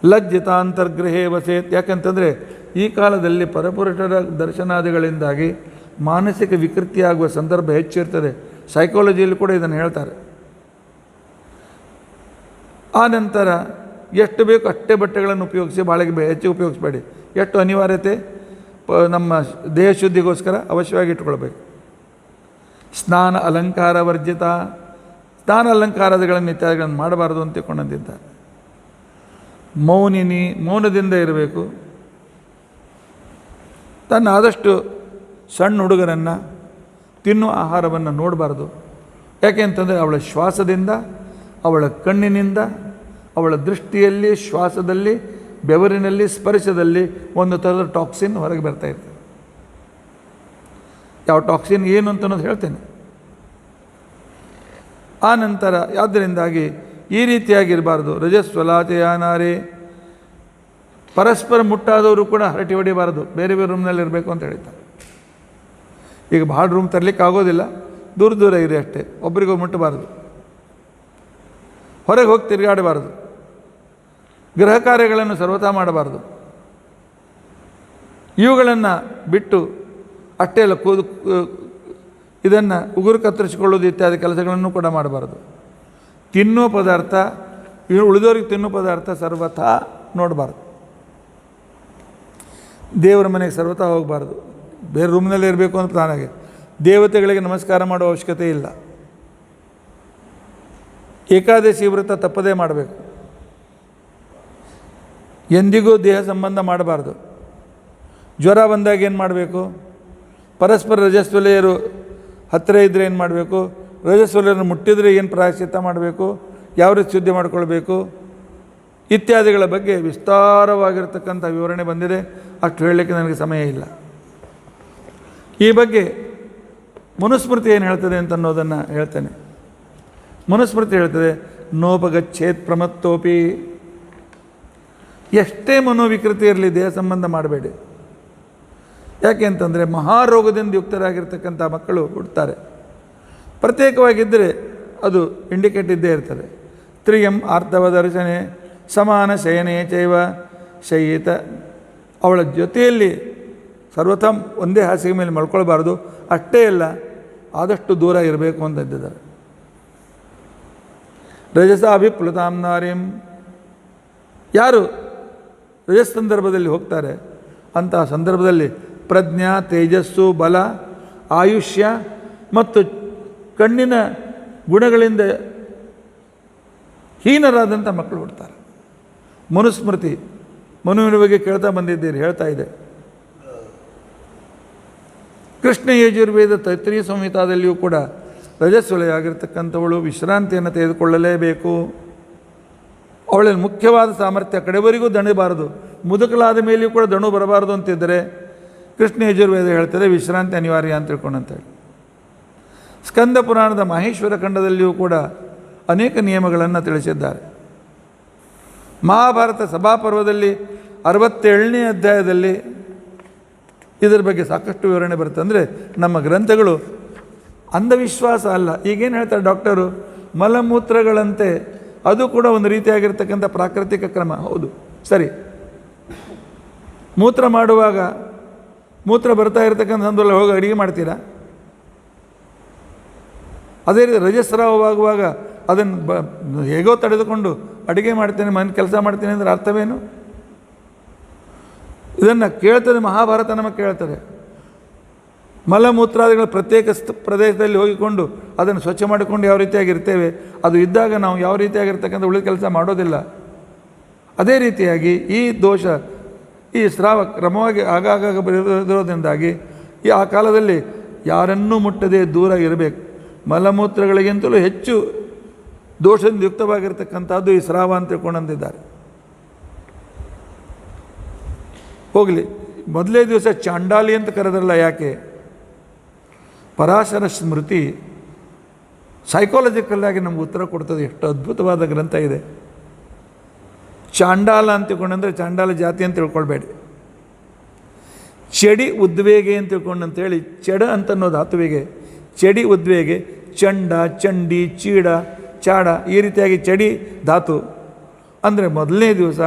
ಲಜ್ಜಿತಾಂತರ್ಗೃಹೇ ವಸೇತ್. ಯಾಕಂತಂದರೆ ಈ ಕಾಲದಲ್ಲಿ ಪರಪುರುಷರ ದರ್ಶನಾದಿಗಳಿಂದಾಗಿ ಮಾನಸಿಕ ವಿಕೃತಿಯಾಗುವ ಸಂದರ್ಭ ಹೆಚ್ಚಿರ್ತದೆ. ಸೈಕಾಲಜಿಯಲ್ಲಿ ಕೂಡ ಇದನ್ನು ಹೇಳ್ತಾರೆ. ಆ ನಂತರ ಎಷ್ಟು ಬೇಕು ಅಷ್ಟೇ ಬಟ್ಟೆಗಳನ್ನು ಉಪಯೋಗಿಸಿ, ಬಾಳಿಗೆ ಹೆಚ್ಚಿಗೆ ಉಪಯೋಗಿಸಬೇಡಿ. ಎಷ್ಟು ಅನಿವಾರ್ಯತೆ ನಮ್ಮ ದೇಹ ಶುದ್ಧಿಗೋಸ್ಕರ ಅವಶ್ಯವಾಗಿ ಇಟ್ಕೊಳ್ಬೇಕು. ಸ್ನಾನ ಅಲಂಕಾರ ವರ್ಜಿತ. ಸ್ನಾನ ಅಲಂಕಾರಗಳನ್ನು ಇತ್ಯಾದಿಗಳನ್ನು ಮಾಡಬಾರ್ದು ಅಂತ ತಿಳ್ಕೊಂಡಂತಿದ್ದಾರೆ. ಮೌನಿನಿ, ಮೌನದಿಂದ ಇರಬೇಕು. ತನ್ನ ಆದಷ್ಟು ಸಣ್ಣ ಹುಡುಗರನ್ನು ತಿನ್ನುವ ಆಹಾರವನ್ನು ನೋಡಬಾರ್ದು. ಯಾಕೆ ಅಂತಂದರೆ ಅವಳ ಶ್ವಾಸದಿಂದ, ಅವಳ ಕಣ್ಣಿನಿಂದ, ಅವಳ ದೃಷ್ಟಿಯಲ್ಲಿ, ಶ್ವಾಸದಲ್ಲಿ, ಬೆವರಿನಲ್ಲಿ, ಸ್ಪರ್ಶದಲ್ಲಿ ಒಂದು ಥರದ ಟಾಕ್ಸಿನ್ ಹೊರಗೆ ಬರ್ತಾ ಇರ್ತದೆ. ಯಾವ ಟಾಕ್ಸಿನ್ ಏನು ಅಂತ ಅನ್ನೋದು ಹೇಳ್ತೇನೆ. ಆ ನಂತರ ಆದ್ದರಿಂದಾಗಿ ಈ ರೀತಿಯಾಗಿರಬಾರ್ದು. ರಜಸ್ವಲಾತೆಯಾನಾರೆ, ಪರಸ್ಪರ ಮುಟ್ಟಾದವರು ಕೂಡ ಹರಟಿ ಹೊಡಿಬಾರದು, ಬೇರೆ ಬೇರೆ ರೂಮ್ನಲ್ಲಿ ಇರಬೇಕು ಅಂತ ಹೇಳ್ತಾರೆ. ಈಗ ಭಾಳ ರೂಮ್ ತರಲಿಕ್ಕೆ ಆಗೋದಿಲ್ಲ, ದೂರ ದೂರ ಇರಿ ಅಷ್ಟೇ, ಒಬ್ಬರಿಗೂ ಮುಟ್ಟಬಾರದು, ಹೊರಗೆ ಹೋಗಿ ತಿರುಗಾಡಬಾರದು, ಗೃಹ ಕಾರ್ಯಗಳನ್ನು ಸರ್ವತಾ ಮಾಡಬಾರದು. ಇವುಗಳನ್ನು ಬಿಟ್ಟು ಅಷ್ಟೇ ಅಲ್ಲ, ಇದನ್ನು ಉಗುರು ಕತ್ತರಿಸಿಕೊಳ್ಳೋದು ಇತ್ಯಾದಿ ಕೆಲಸಗಳನ್ನು ಕೂಡ ಮಾಡಬಾರದು. ತಿನ್ನುವ ಪದಾರ್ಥ, ಉಳಿದವರಿಗೆ ತಿನ್ನುವ ಪದಾರ್ಥ ಸರ್ವಥಾ ನೋಡಬಾರ್ದು. ದೇವರ ಮನೆಗೆ ಸರ್ವಥಾ ಹೋಗಬಾರ್ದು, ಬೇರೆ ರೂಮ್ನಲ್ಲೇ ಇರಬೇಕು ಅಂತ ಪ್ಲಾನಾಗೆ. ದೇವತೆಗಳಿಗೆ ನಮಸ್ಕಾರ ಮಾಡುವ ಅವಶ್ಯಕತೆ ಇಲ್ಲ. ಏಕಾದಶಿ ವ್ರತ ತಪ್ಪದೇ ಮಾಡಬೇಕು. ಎಂದಿಗೂ ದೇಹ ಸಂಬಂಧ ಮಾಡಬಾರ್ದು. ಜ್ವರ ಬಂದಾಗ ಏನು ಮಾಡಬೇಕು? ಪರಸ್ಪರ ರಜಸ್ವಲೆಯರು ಹತ್ತಿರ ಇದ್ದರೆ ಏನು ಮಾಡಬೇಕು? ರಜಸ್ವಲೆಯನ್ನು ಮುಟ್ಟಿದರೆ ಏನು ಪ್ರಾಯಶ್ಚಿತ್ತ ಮಾಡಬೇಕು? ಯಾವ ರೀತಿ ಶುದ್ಧಿ ಮಾಡಿಕೊಳ್ಬೇಕು? ಇತ್ಯಾದಿಗಳ ಬಗ್ಗೆ ವಿಸ್ತಾರವಾಗಿರ್ತಕ್ಕಂಥ ವಿವರಣೆ ಬಂದಿದೆ. ಅಷ್ಟು ಹೇಳಲಿಕ್ಕೆ ನನಗೆ ಸಮಯ ಇಲ್ಲ. ಈ ಬಗ್ಗೆ ಮನುಸ್ಮೃತಿ ಏನು ಹೇಳ್ತದೆ ಅಂತ ಅನ್ನೋದನ್ನು ಹೇಳ್ತೇನೆ. ಮನುಸ್ಮೃತಿ ಹೇಳ್ತದೆ, ನೋಪಗಚ್ಚೇತ್ ಪ್ರಮತ್ತೋಪಿ. ಎಷ್ಟೇ ಮನೋವಿಕೃತಿ ಇರಲಿ, ದೇಹ ಸಂಬಂಧ ಮಾಡಬೇಡಿ. ಯಾಕೆ ಅಂತಂದರೆ ಮಹಾರೋಗದಿಂದ ಯುಕ್ತರಾಗಿರ್ತಕ್ಕಂಥ ಮಕ್ಕಳು ಹುಡ್ತಾರೆ. ಪ್ರತ್ಯೇಕವಾಗಿದ್ದರೆ ಅದು ಇಂಡಿಕೇಟ್ ಇದ್ದೇ ಇರ್ತದೆ. ತ್ರಿಯಂ ಆರ್ತವ ದರ್ಶನೆ ಸಮಾನ ಶಯನೇ ಚೈವ ಶಯಿತ. ಅವಳ ಜೊತೆಯಲ್ಲಿ ಸರ್ವಥಾ ಒಂದೇ ಹಾಸಿಗೆ ಮೇಲೆ ಮಲ್ಕೊಳ್ಬಾರ್ದು. ಅಷ್ಟೇ ಅಲ್ಲ, ಆದಷ್ಟು ದೂರ ಇರಬೇಕು ಅಂತಂದಿದ್ದಾರೆ. ರಜಸ ಅಭಿಪ್ಲುತಾಂ ನಾರಿಂ. ಯಾರು ರಜಸ್ ಸಂದರ್ಭದಲ್ಲಿ ಹೋಗ್ತಾರೆ, ಅಂತಹ ಸಂದರ್ಭದಲ್ಲಿ ಪ್ರಜ್ಞಾ, ತೇಜಸ್ಸು, ಬಲ, ಆಯುಷ್ಯ ಮತ್ತು ಕಣ್ಣಿನ ಗುಣಗಳಿಂದ ಹೀನರಾದಂಥ ಮಕ್ಕಳು ಹುಡ್ತಾರೆ. ಮನುಸ್ಮೃತಿ ಮನುವಿನ ಬಗ್ಗೆ ಕೇಳ್ತಾ ಬಂದಿದ್ದೀರಿ, ಹೇಳ್ತಾ ಇದೆ. ಕೃಷ್ಣ ಯಜುರ್ವೇದ ತೈತ್ರೀಯ ಸಂಹಿತಾದಲ್ಲಿಯೂ ಕೂಡ ರಜಸ್ವಲೆಯ ಆಗಿರ್ತಕ್ಕಂಥವಳು ವಿಶ್ರಾಂತಿಯನ್ನು ತೆಗೆದುಕೊಳ್ಳಲೇಬೇಕು. ಅವಳಲ್ಲಿ ಮುಖ್ಯವಾದ ಸಾಮರ್ಥ್ಯ ಕಡೆವರೆಗೂ ದಣಿಬಾರದು, ಮುದುಕಲಾದ ಮೇಲೆಯೂ ಕೂಡ ದಣು ಬರಬಾರದು ಅಂತಿದ್ದರೆ ಕೃಷ್ಣ ಯಜುರ್ವೇದ ಹೇಳ್ತದೆ ವಿಶ್ರಾಂತಿ ಅನಿವಾರ್ಯ ಅಂತ ತಿಳ್ಕೊಂಡಂತೇಳಿ. ಸ್ಕಂದ ಪುರಾಣದ ಮಹೇಶ್ವರ ಖಂಡದಲ್ಲಿಯೂ ಕೂಡ ಅನೇಕ ನಿಯಮಗಳನ್ನು ತಿಳಿಸಿದ್ದಾರೆ. ಮಹಾಭಾರತ ಸಭಾಪರ್ವದಲ್ಲಿ 67ನೇ ಅಧ್ಯಾಯದಲ್ಲಿ ಇದರ ಬಗ್ಗೆ ಸಾಕಷ್ಟು ವಿವರಣೆ ಬರುತ್ತೆ. ಅಂದರೆ ನಮ್ಮ ಗ್ರಂಥಗಳು ಅಂಧವಿಶ್ವಾಸ ಅಲ್ಲ. ಈಗೇನು ಹೇಳ್ತಾರೆ ಡಾಕ್ಟರು, ಮಲಮೂತ್ರಗಳಂತೆ ಅದು ಕೂಡ ಒಂದು ರೀತಿಯಾಗಿರ್ತಕ್ಕಂಥ ಪ್ರಾಕೃತಿಕ ಕ್ರಮ. ಹೌದು, ಸರಿ. ಮೂತ್ರ ಮಾಡುವಾಗ ಮೂತ್ರ ಬರ್ತಾ ಇರತಕ್ಕಂಥ ಸಂದರ್ಭದಲ್ಲಿ ಹೋಗಿ ಅಡುಗೆ ಮಾಡ್ತೀರಾ? ಅದೇ ರೀತಿ ರಜಸ್ರಾವವಾಗುವಾಗ ಅದನ್ನು ಹೇಗೋ ತಡೆದುಕೊಂಡು ಅಡುಗೆ ಮಾಡ್ತೇನೆ, ಮನೆ ಕೆಲಸ ಮಾಡ್ತೀನಿ ಅಂದರೆ ಅರ್ಥವೇನು? ಇದನ್ನು ಕೇಳ್ತದೆ ಮಹಾಭಾರತ, ನಮಗೆ ಕೇಳ್ತದೆ. ಮಲಮೂತ್ರಾದಿಗಳ ಪ್ರತ್ಯೇಕ ಪ್ರದೇಶದಲ್ಲಿ ಹೋಗಿಕೊಂಡು ಅದನ್ನು ಸ್ವಚ್ಛ ಮಾಡಿಕೊಂಡು ಯಾವ ರೀತಿಯಾಗಿರ್ತೇವೆ, ಅದು ಇದ್ದಾಗ ನಾವು ಯಾವ ರೀತಿಯಾಗಿರ್ತಕ್ಕಂಥ ಉಳಿದ ಕೆಲಸ ಮಾಡೋದಿಲ್ಲ. ಅದೇ ರೀತಿಯಾಗಿ ಈ ದೋಷ, ಈ ಸ್ರಾವ ಕ್ರಮವಾಗಿ ಆಗಾಗ ಬರೋದ್ರಿಂದಾಗಿ ಆ ಕಾಲದಲ್ಲಿ ಯಾರನ್ನೂ ಮುಟ್ಟದೆ ದೂರ ಇರಬೇಕು. ಮಲಮೂತ್ರಗಳಿಗಿಂತಲೂ ಹೆಚ್ಚು ದೋಷದಿಂದ ಯುಕ್ತವಾಗಿರ್ತಕ್ಕಂಥದ್ದು ಈ ಸ್ರಾವ ಅಂತ ತಿಳ್ಕೊಂಡಂತಿದ್ದಾರೆ. ಹೋಗಲಿ, ಮೊದಲೇ ದಿವಸ ಚಾಂಡಾಲಿ ಅಂತ ಕರೆದ್ರಲ್ಲ, ಯಾಕೆ? ಪರಾಶರ ಸ್ಮೃತಿ ಸೈಕಾಲಜಿಕಲ್ಲಾಗಿ ನಮ್ಗೆ ಉತ್ತರ ಕೊಡ್ತದೆ. ಎಷ್ಟು ಅದ್ಭುತವಾದ ಗ್ರಂಥ ಇದೆ. ಚಾಂಡಾಲ ಅಂತ ತಿಳ್ಕೊಂಡಂದರೆ ಚಾಂಡಾಲ ಜಾತಿ ಅಂತ ತಿಳ್ಕೊಳ್ಬೇಡಿ. ಚಡಿ ಉದ್ವೇಗೆ ಅಂತ ತಿಳ್ಕೊಂಡಂತೇಳಿ, ಚಡ ಅಂತನ್ನೋ ಧಾತುವಿಗೆ ಚಡಿ ಉದ್ವೇಗೆ, ಚಂಡ, ಚಂಡಿ, ಚೀಡ, ಚಾಡ, ಈ ರೀತಿಯಾಗಿ ಚಡಿ ಧಾತು ಅಂದರೆ ಮೊದಲನೇ ದಿವಸ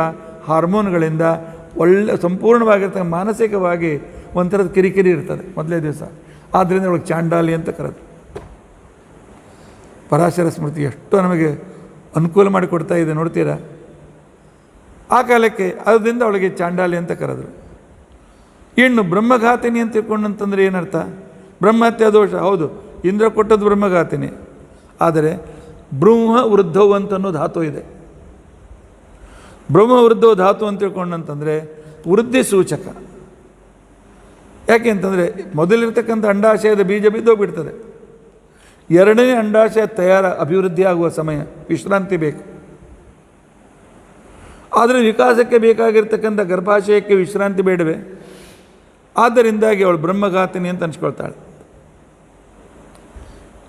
ಹಾರ್ಮೋನ್ಗಳಿಂದ ಸಂಪೂರ್ಣವಾಗಿರ್ತಕ್ಕ ಮಾನಸಿಕವಾಗಿ ಒಂಥರದ ಕಿರಿಕಿರಿ ಇರ್ತದೆ ಮೊದಲನೇ ದಿವಸ. ಆದ್ದರಿಂದ ಅವಳಿಗೆ ಚಾಂಡಾಲಿ ಅಂತ ಕರೆದು. ಪರಾಶರ ಸ್ಮೃತಿ ಎಷ್ಟು ನಮಗೆ ಅನುಕೂಲ ಮಾಡಿಕೊಡ್ತಾ ಇದೆ ನೋಡ್ತೀರಾ. ಆ ಕಾಲಕ್ಕೆ ಅದರಿಂದ ಅವಳಿಗೆ ಚಾಂಡಾಲಿ ಅಂತ ಕರೆದರು. ಇನ್ನು ಬ್ರಹ್ಮಘಾತಿನಿ ಅಂತ ತಿಳ್ಕೊಂಡಂತಂದರೆ ಏನರ್ಥ? ಬ್ರಹ್ಮಹತ್ಯಾ ದೋಷ. ಹೌದು, ಇಂದ್ರ ಕೊಟ್ಟದ್ದು ಬ್ರಹ್ಮಘಾತಿನಿ. ಆದರೆ ಬ್ರಹ್ಮ ವೃದ್ಧವು ಅಂತನ್ನೋ ಧಾತು ಇದೆ. ಬ್ರಹ್ಮ ವೃದ್ಧವ ಧಾತು ಅಂತ ತಿಳ್ಕೊಂಡಂತಂದರೆ ವೃದ್ಧಿ ಸೂಚಕ. ಯಾಕೆ ಅಂತಂದರೆ ಮೊದಲಿರ್ತಕ್ಕಂಥ ಅಂಡಾಶಯದ ಬೀಜ ಬಿದ್ದೋಗ್ಬಿಡ್ತದೆ. ಎರಡನೇ ಅಂಡಾಶಯ ಅಭಿವೃದ್ಧಿ ಆಗುವ ಸಮಯ, ವಿಶ್ರಾಂತಿ ಬೇಕು. ಆದರೆ ವಿಕಾಸಕ್ಕೆ ಬೇಕಾಗಿರ್ತಕ್ಕಂಥ ಗರ್ಭಾಶಯಕ್ಕೆ ವಿಶ್ರಾಂತಿ ಬೇಡವೆ? ಆದ್ದರಿಂದಾಗಿ ಅವಳು ಬ್ರಹ್ಮಘಾತಿನಿ ಅಂತ ಅನ್ಸ್ಕೊಳ್ತಾಳೆ.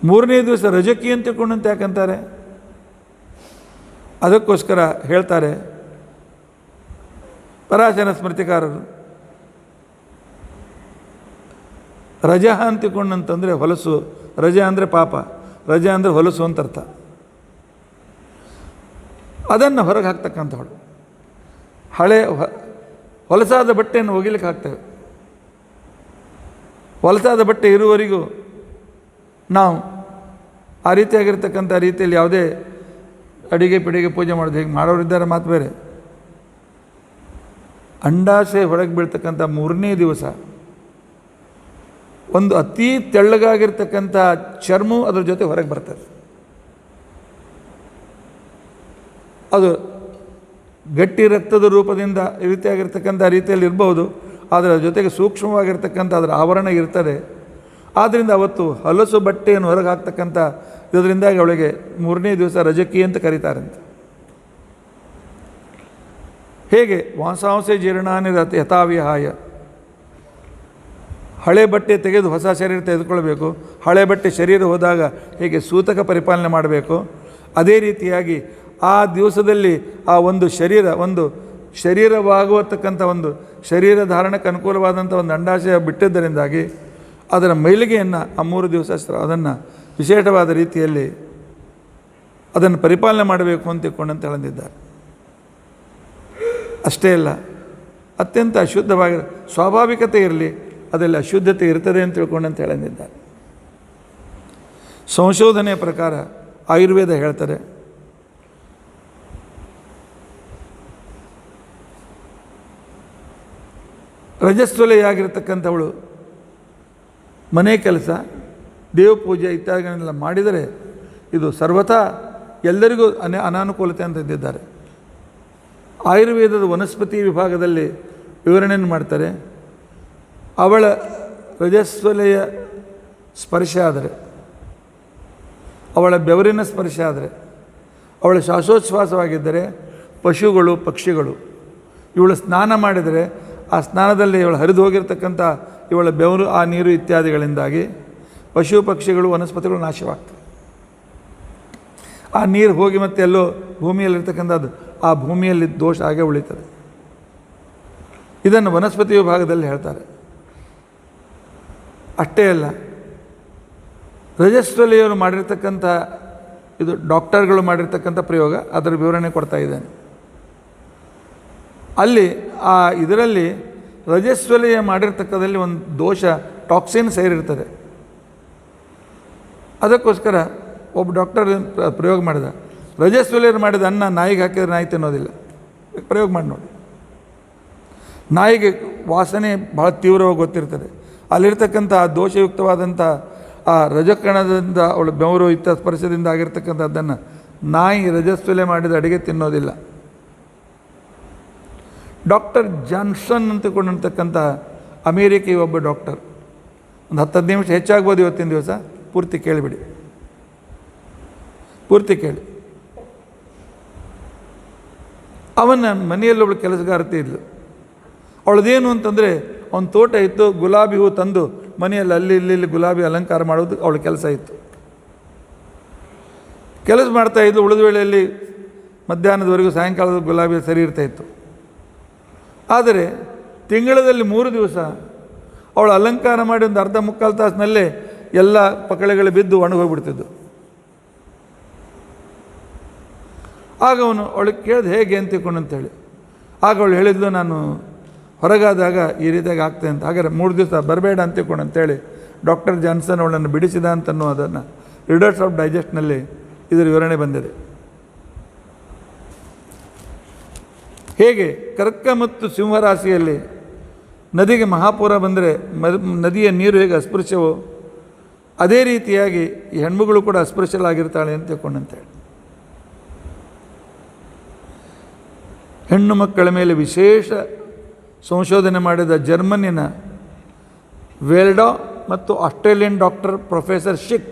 ಮೂರನೇ ದಿವಸ ರಜಕಿ ಅಂತ ತಿಳ್ಕೊಂಡಂತೆ ಯಾಕಂತಾರೆ? ಅದಕ್ಕೋಸ್ಕರ ಹೇಳ್ತಾರೆ ಪರಾಶರ ಸ್ಮೃತಿಕಾರರು, ರಜ ಅಂತ ತಿಳ್ಕೊಂಡಂತಂದರೆ ಹೊಲಸು, ರಜ ಅಂದರೆ ಪಾಪ, ರಜ ಅಂದರೆ ಹೊಲಸು ಅಂತ ಅರ್ಥ. ಅದನ್ನು ಹೊರಗೆ ಹಾಕ್ತಕ್ಕಂಥವಳು. ಹೊಲಸಾದ ಬಟ್ಟೆಯನ್ನು ಒಗಿಲಿಕ್ಕೆ ಹಾಕ್ತೇವೆ. ಹೊಲಸಾದ ಬಟ್ಟೆ ಇರುವವರೆಗೂ ನಾವು ಆ ರೀತಿಯಾಗಿರ್ತಕ್ಕಂಥ ರೀತಿಯಲ್ಲಿ ಯಾವುದೇ ಅಡಿಗೆ ಪಿಡಿಗೆ ಪೂಜೆ ಮಾಡೋದು ಹೇಗೆ ಮಾಡೋರಿದ್ದಾರೆ, ಮಾತು ಬೇರೆ. ಅಂಡಾಶಯ ಹೊರಗೆ ಬೀಳ್ತಕ್ಕಂಥ ಮೂರನೇ ದಿವಸ ಒಂದು ಅತೀ ತೆಳ್ಳಗಾಗಿರ್ತಕ್ಕಂಥ ಚರ್ಮವು ಅದರ ಜೊತೆ ಹೊರಗೆ ಬರ್ತದೆ. ಅದು ಗಟ್ಟಿ ರಕ್ತದ ರೂಪದಿಂದ ಈ ರೀತಿಯಾಗಿರ್ತಕ್ಕಂಥ ರೀತಿಯಲ್ಲಿ ಇರ್ಬೋದು, ಆದರೆ ಅದರ ಜೊತೆಗೆ ಸೂಕ್ಷ್ಮವಾಗಿರ್ತಕ್ಕಂಥ ಅದರ ಆವರಣ ಇರ್ತದೆ. ಆದ್ದರಿಂದ ಅವತ್ತು ಹೊಲಸು ಬಟ್ಟೆಯನ್ನು ಹೊರಗೆ ಹಾಕ್ತಕ್ಕಂಥ ಇದರಿಂದಾಗಿ ಅವಳಿಗೆ ಮೂರನೇ ದಿವಸ ರಜಕಿ ಅಂತ ಕರೀತಾರಂತೆ. ಹೇಗೆ ವಾಸಾಂಸೆ ಜೀರ್ಣಾನಿ ಯಥಾವಿಹಾಯ, ಹಳೆ ಬಟ್ಟೆ ತೆಗೆದು ಹೊಸ ಶರೀರ ತೆಗೆದುಕೊಳ್ಬೇಕು, ಹಳೆ ಬಟ್ಟೆ ಶರೀರ ಹೋದಾಗ ಹೇಗೆ ಸೂತಕ ಪರಿಪಾಲನೆ ಮಾಡಬೇಕು, ಅದೇ ರೀತಿಯಾಗಿ ಆ ದಿವಸದಲ್ಲಿ ಆ ಒಂದು ಶರೀರವಾಗುವತಕ್ಕಂಥ ಒಂದು ಶರೀರ ಧಾರಣಕ್ಕೆ ಅನುಕೂಲವಾದಂಥ ಒಂದು ಅಂಡಾಶಯ ಬಿಟ್ಟಿದ್ದರಿಂದಾಗಿ ಅದರ ಮೈಲಿಗೆಯನ್ನು ಆ 3 ದಿವಸ ಅದನ್ನು ವಿಶೇಷವಾದ ರೀತಿಯಲ್ಲಿ ಅದನ್ನು ಪರಿಪಾಲನೆ ಮಾಡಬೇಕು ಅಂತ ತಿಳ್ಕೊಂಡಂತ ಹೇಳಂದಿದ್ದಾರೆ. ಅಷ್ಟೇ ಅಲ್ಲ, ಅತ್ಯಂತ ಅಶುದ್ಧವಾಗಿ ಸ್ವಾಭಾವಿಕತೆ ಇರಲಿ, ಅದರಲ್ಲಿ ಅಶುದ್ಧತೆ ಇರ್ತದೆ ಅಂತ ತಿಳ್ಕೊಂಡಂತ ಹೇಳಂದಿದ್ದಾರೆ. ಸಂಶೋಧನೆಯ ಪ್ರಕಾರ ಆಯುರ್ವೇದ ಹೇಳ್ತಾರೆ, ರಜಸ್ವಲೆಯಾಗಿರ್ತಕ್ಕಂಥವಳು ಮನೆ ಕೆಲಸ, ದೇವಪೂಜೆ ಇತ್ಯಾದಿಗಳನ್ನೆಲ್ಲ ಮಾಡಿದರೆ ಇದು ಸರ್ವಥಾ ಎಲ್ಲರಿಗೂ ಅನಾನುಕೂಲತೆ ಅಂತ ಇದ್ದಿದ್ದಾರೆ. ಆಯುರ್ವೇದದ ವನಸ್ಪತಿ ವಿಭಾಗದಲ್ಲಿ ವಿವರಣೆಯನ್ನು ಮಾಡ್ತಾರೆ. ಅವಳ ರಜಸ್ವಲೆಯ ಸ್ಪರ್ಶ ಆದರೆ, ಅವಳ ಬೆವರಿನ ಸ್ಪರ್ಶ ಆದರೆ, ಅವಳ ಶ್ವಾಸೋಚ್ಛ್ವಾಸವಾಗಿದ್ದರೆ, ಪಶುಗಳು ಪಕ್ಷಿಗಳು ಇವಳು ಸ್ನಾನ ಮಾಡಿದರೆ ಆ ಸ್ನಾನದಲ್ಲಿ ಇವಳು ಹರಿದು ಹೋಗಿರ್ತಕ್ಕಂಥ ಇವಳ ಬೆವರು, ಆ ನೀರು ಇತ್ಯಾದಿಗಳಿಂದಾಗಿ ಪಶು ಪಕ್ಷಿಗಳು ವನಸ್ಪತಿಗಳು ನಾಶವಾಗ್ತವೆ. ಆ ನೀರು ಹೋಗಿ ಮತ್ತೆ ಎಲ್ಲೋ ಭೂಮಿಯಲ್ಲಿರ್ತಕ್ಕಂಥದ್ದು ಆ ಭೂಮಿಯಲ್ಲಿ ದೋಷ ಹಾಗೆ ಉಳಿತದೆ. ಇದನ್ನು ವನಸ್ಪತಿ ವಿಭಾಗದಲ್ಲಿ ಹೇಳ್ತಾರೆ. ಅಷ್ಟೇ ಅಲ್ಲ, ರಜಸ್ವಲೆಯವರು ಮಾಡಿರ್ತಕ್ಕಂಥ ಇದು ಡಾಕ್ಟರ್ಗಳು ಮಾಡಿರ್ತಕ್ಕಂಥ ಪ್ರಯೋಗ, ಅದರ ವಿವರಣೆ ಕೊಡ್ತಾ ಇದ್ದೇನೆ. ಅಲ್ಲಿ ಇದರಲ್ಲಿ ರಜಸ್ವಲೆಯ ಮಾಡಿರ್ತಕ್ಕಂಥಲ್ಲಿ ಒಂದು ದೋಷ ಟಾಕ್ಸಿನ್ ಸೇರಿರ್ತದೆ. ಅದಕ್ಕೋಸ್ಕರ ಒಬ್ಬ ಡಾಕ್ಟರ್ ಪ್ರಯೋಗ ಮಾಡಿದ, ರಜಸ್ವಲೆಯರು ಮಾಡಿದ ಅನ್ನ ನಾಯಿಗೆ ಹಾಕಿದರೆ ನಾಯಿ ತಿನ್ನೋದಿಲ್ಲ. ಪ್ರಯೋಗ ಮಾಡಿ ನೋಡಿ. ನಾಯಿಗೆ ವಾಸನೆ ಭಾಳ ತೀವ್ರವಾಗಿ ಗೊತ್ತಿರ್ತದೆ. ಅಲ್ಲಿರ್ತಕ್ಕಂಥ ದೋಷಯುಕ್ತವಾದಂಥ ಆ ರಜಕಣದಿಂದ ಅವಳು ಬೆವರು ಸ್ಪರ್ಶದಿಂದ ಆಗಿರ್ತಕ್ಕಂಥದ್ದನ್ನು ನಾಯಿ ರಜಸ್ವಲೆ ಮಾಡಿದ ಅಡುಗೆ ತಿನ್ನೋದಿಲ್ಲ. ಡಾಕ್ಟರ್ ಜಾನ್ಸನ್ ಅಂತಕೊಂಡಿರ್ತಕ್ಕಂಥ ಅಮೇರಿಕೆಯ ಒಬ್ಬ ಡಾಕ್ಟರ್, ಒಂದು 10-15 ನಿಮಿಷ ಹೆಚ್ಚಾಗ್ಬೋದು ಇವತ್ತಿನ ದಿವಸ, ಪೂರ್ತಿ ಕೇಳಿಬಿಡಿ, ಪೂರ್ತಿ ಕೇಳಿ. ಅವನ ಮನೆಯಲ್ಲಿ ಒಬ್ಬಳು ಕೆಲಸಗಾರತಿ ಇದ್ಲು. ಅವಳದೇನು ಅಂತಂದರೆ, ಅವನ ತೋಟ ಇತ್ತು, ಗುಲಾಬಿ ಹೂ ತಂದು ಮನೆಯಲ್ಲಿ ಅಲ್ಲಿ ಇಲ್ಲಿ ಗುಲಾಬಿ ಅಲಂಕಾರ ಮಾಡೋದು ಅವಳ ಕೆಲಸ ಇತ್ತು. ಕೆಲಸ ಮಾಡ್ತಾಯಿದ್ದು, ಉಳಿದ ವೇಳೆಯಲ್ಲಿ ಮಧ್ಯಾಹ್ನದವರೆಗೂ ಸಾಯಂಕಾಲದ ಗುಲಾಬಿ ಸರಿ ಇರ್ತಾಯಿತ್ತು. ಆದರೆ ತಿಂಗಳಲ್ಲಿ 3 ದಿವಸ ಅವಳು ಅಲಂಕಾರ ಮಾಡಿ ಒಂದು ಅರ್ಧ ಮುಕ್ಕಾಲು ತಾಸಿನಲ್ಲೇ ಎಲ್ಲ ಪಕಳೆಗಳು ಬಿದ್ದು ಒಣಗೋಗ್ಬಿಡ್ತಿದ್ದು. ಆಗ ಅವಳಿಗೆ ಕೇಳಿದೆ ಹೇಗೆ ಅಂತ ತಿಳ್ಕೊಂಡಂತೇಳಿ. ಆಗ ಅವಳು ಹೇಳಿದ್ಲು, ನಾನು ಹೊರಗಾದಾಗ ಈ ರೀತಿಯಾಗಿ ಆಗ್ತದೆ ಅಂತ. ಹಾಗಾದ್ರೆ 3 ದಿವಸ ಬರಬೇಡ ಅಂತ ತಿಳ್ಕೊಂಡಂತೇಳಿ ಡಾಕ್ಟರ್ ಜಾನ್ಸನ್ ಅವಳನ್ನು ಬಿಡಿಸಿದ ಅಂತನೂ ಅದನ್ನು ರೀಡರ್ಸ್ ಆಫ್ ಡೈಜೆಸ್ಟ್ನಲ್ಲಿ ಇದರ ವಿವರಣೆ ಬಂದಿದೆ. ಹೇಗೆ ಕರ್ಕ ಮತ್ತು ಸಿಂಹರಾಶಿಯಲ್ಲಿ ನದಿಗೆ ಮಹಾಪೂರ ಬಂದರೆ ನದಿಯ ನೀರು ಹೇಗೆ ಅಸ್ಪೃಶ್ಯವೋ, ಅದೇ ರೀತಿಯಾಗಿ ಈ ಹೆಣ್ಮಗಳು ಕೂಡ ಅಸ್ಪೃಶ್ಯಲಾಗಿರ್ತಾಳೆ ಅಂತ ತಿಳ್ಕೊಂಡಂತೇಳಿ. ಹೆಣ್ಣು ಮಕ್ಕಳ ಮೇಲೆ ವಿಶೇಷ ಸಂಶೋಧನೆ ಮಾಡಿದ ಜರ್ಮನಿನ ವೆಲ್ಡಾ ಮತ್ತು ಆಸ್ಟ್ರೇಲಿಯನ್ ಡಾಕ್ಟರ್ ಪ್ರೊಫೆಸರ್ ಶಿಕ್,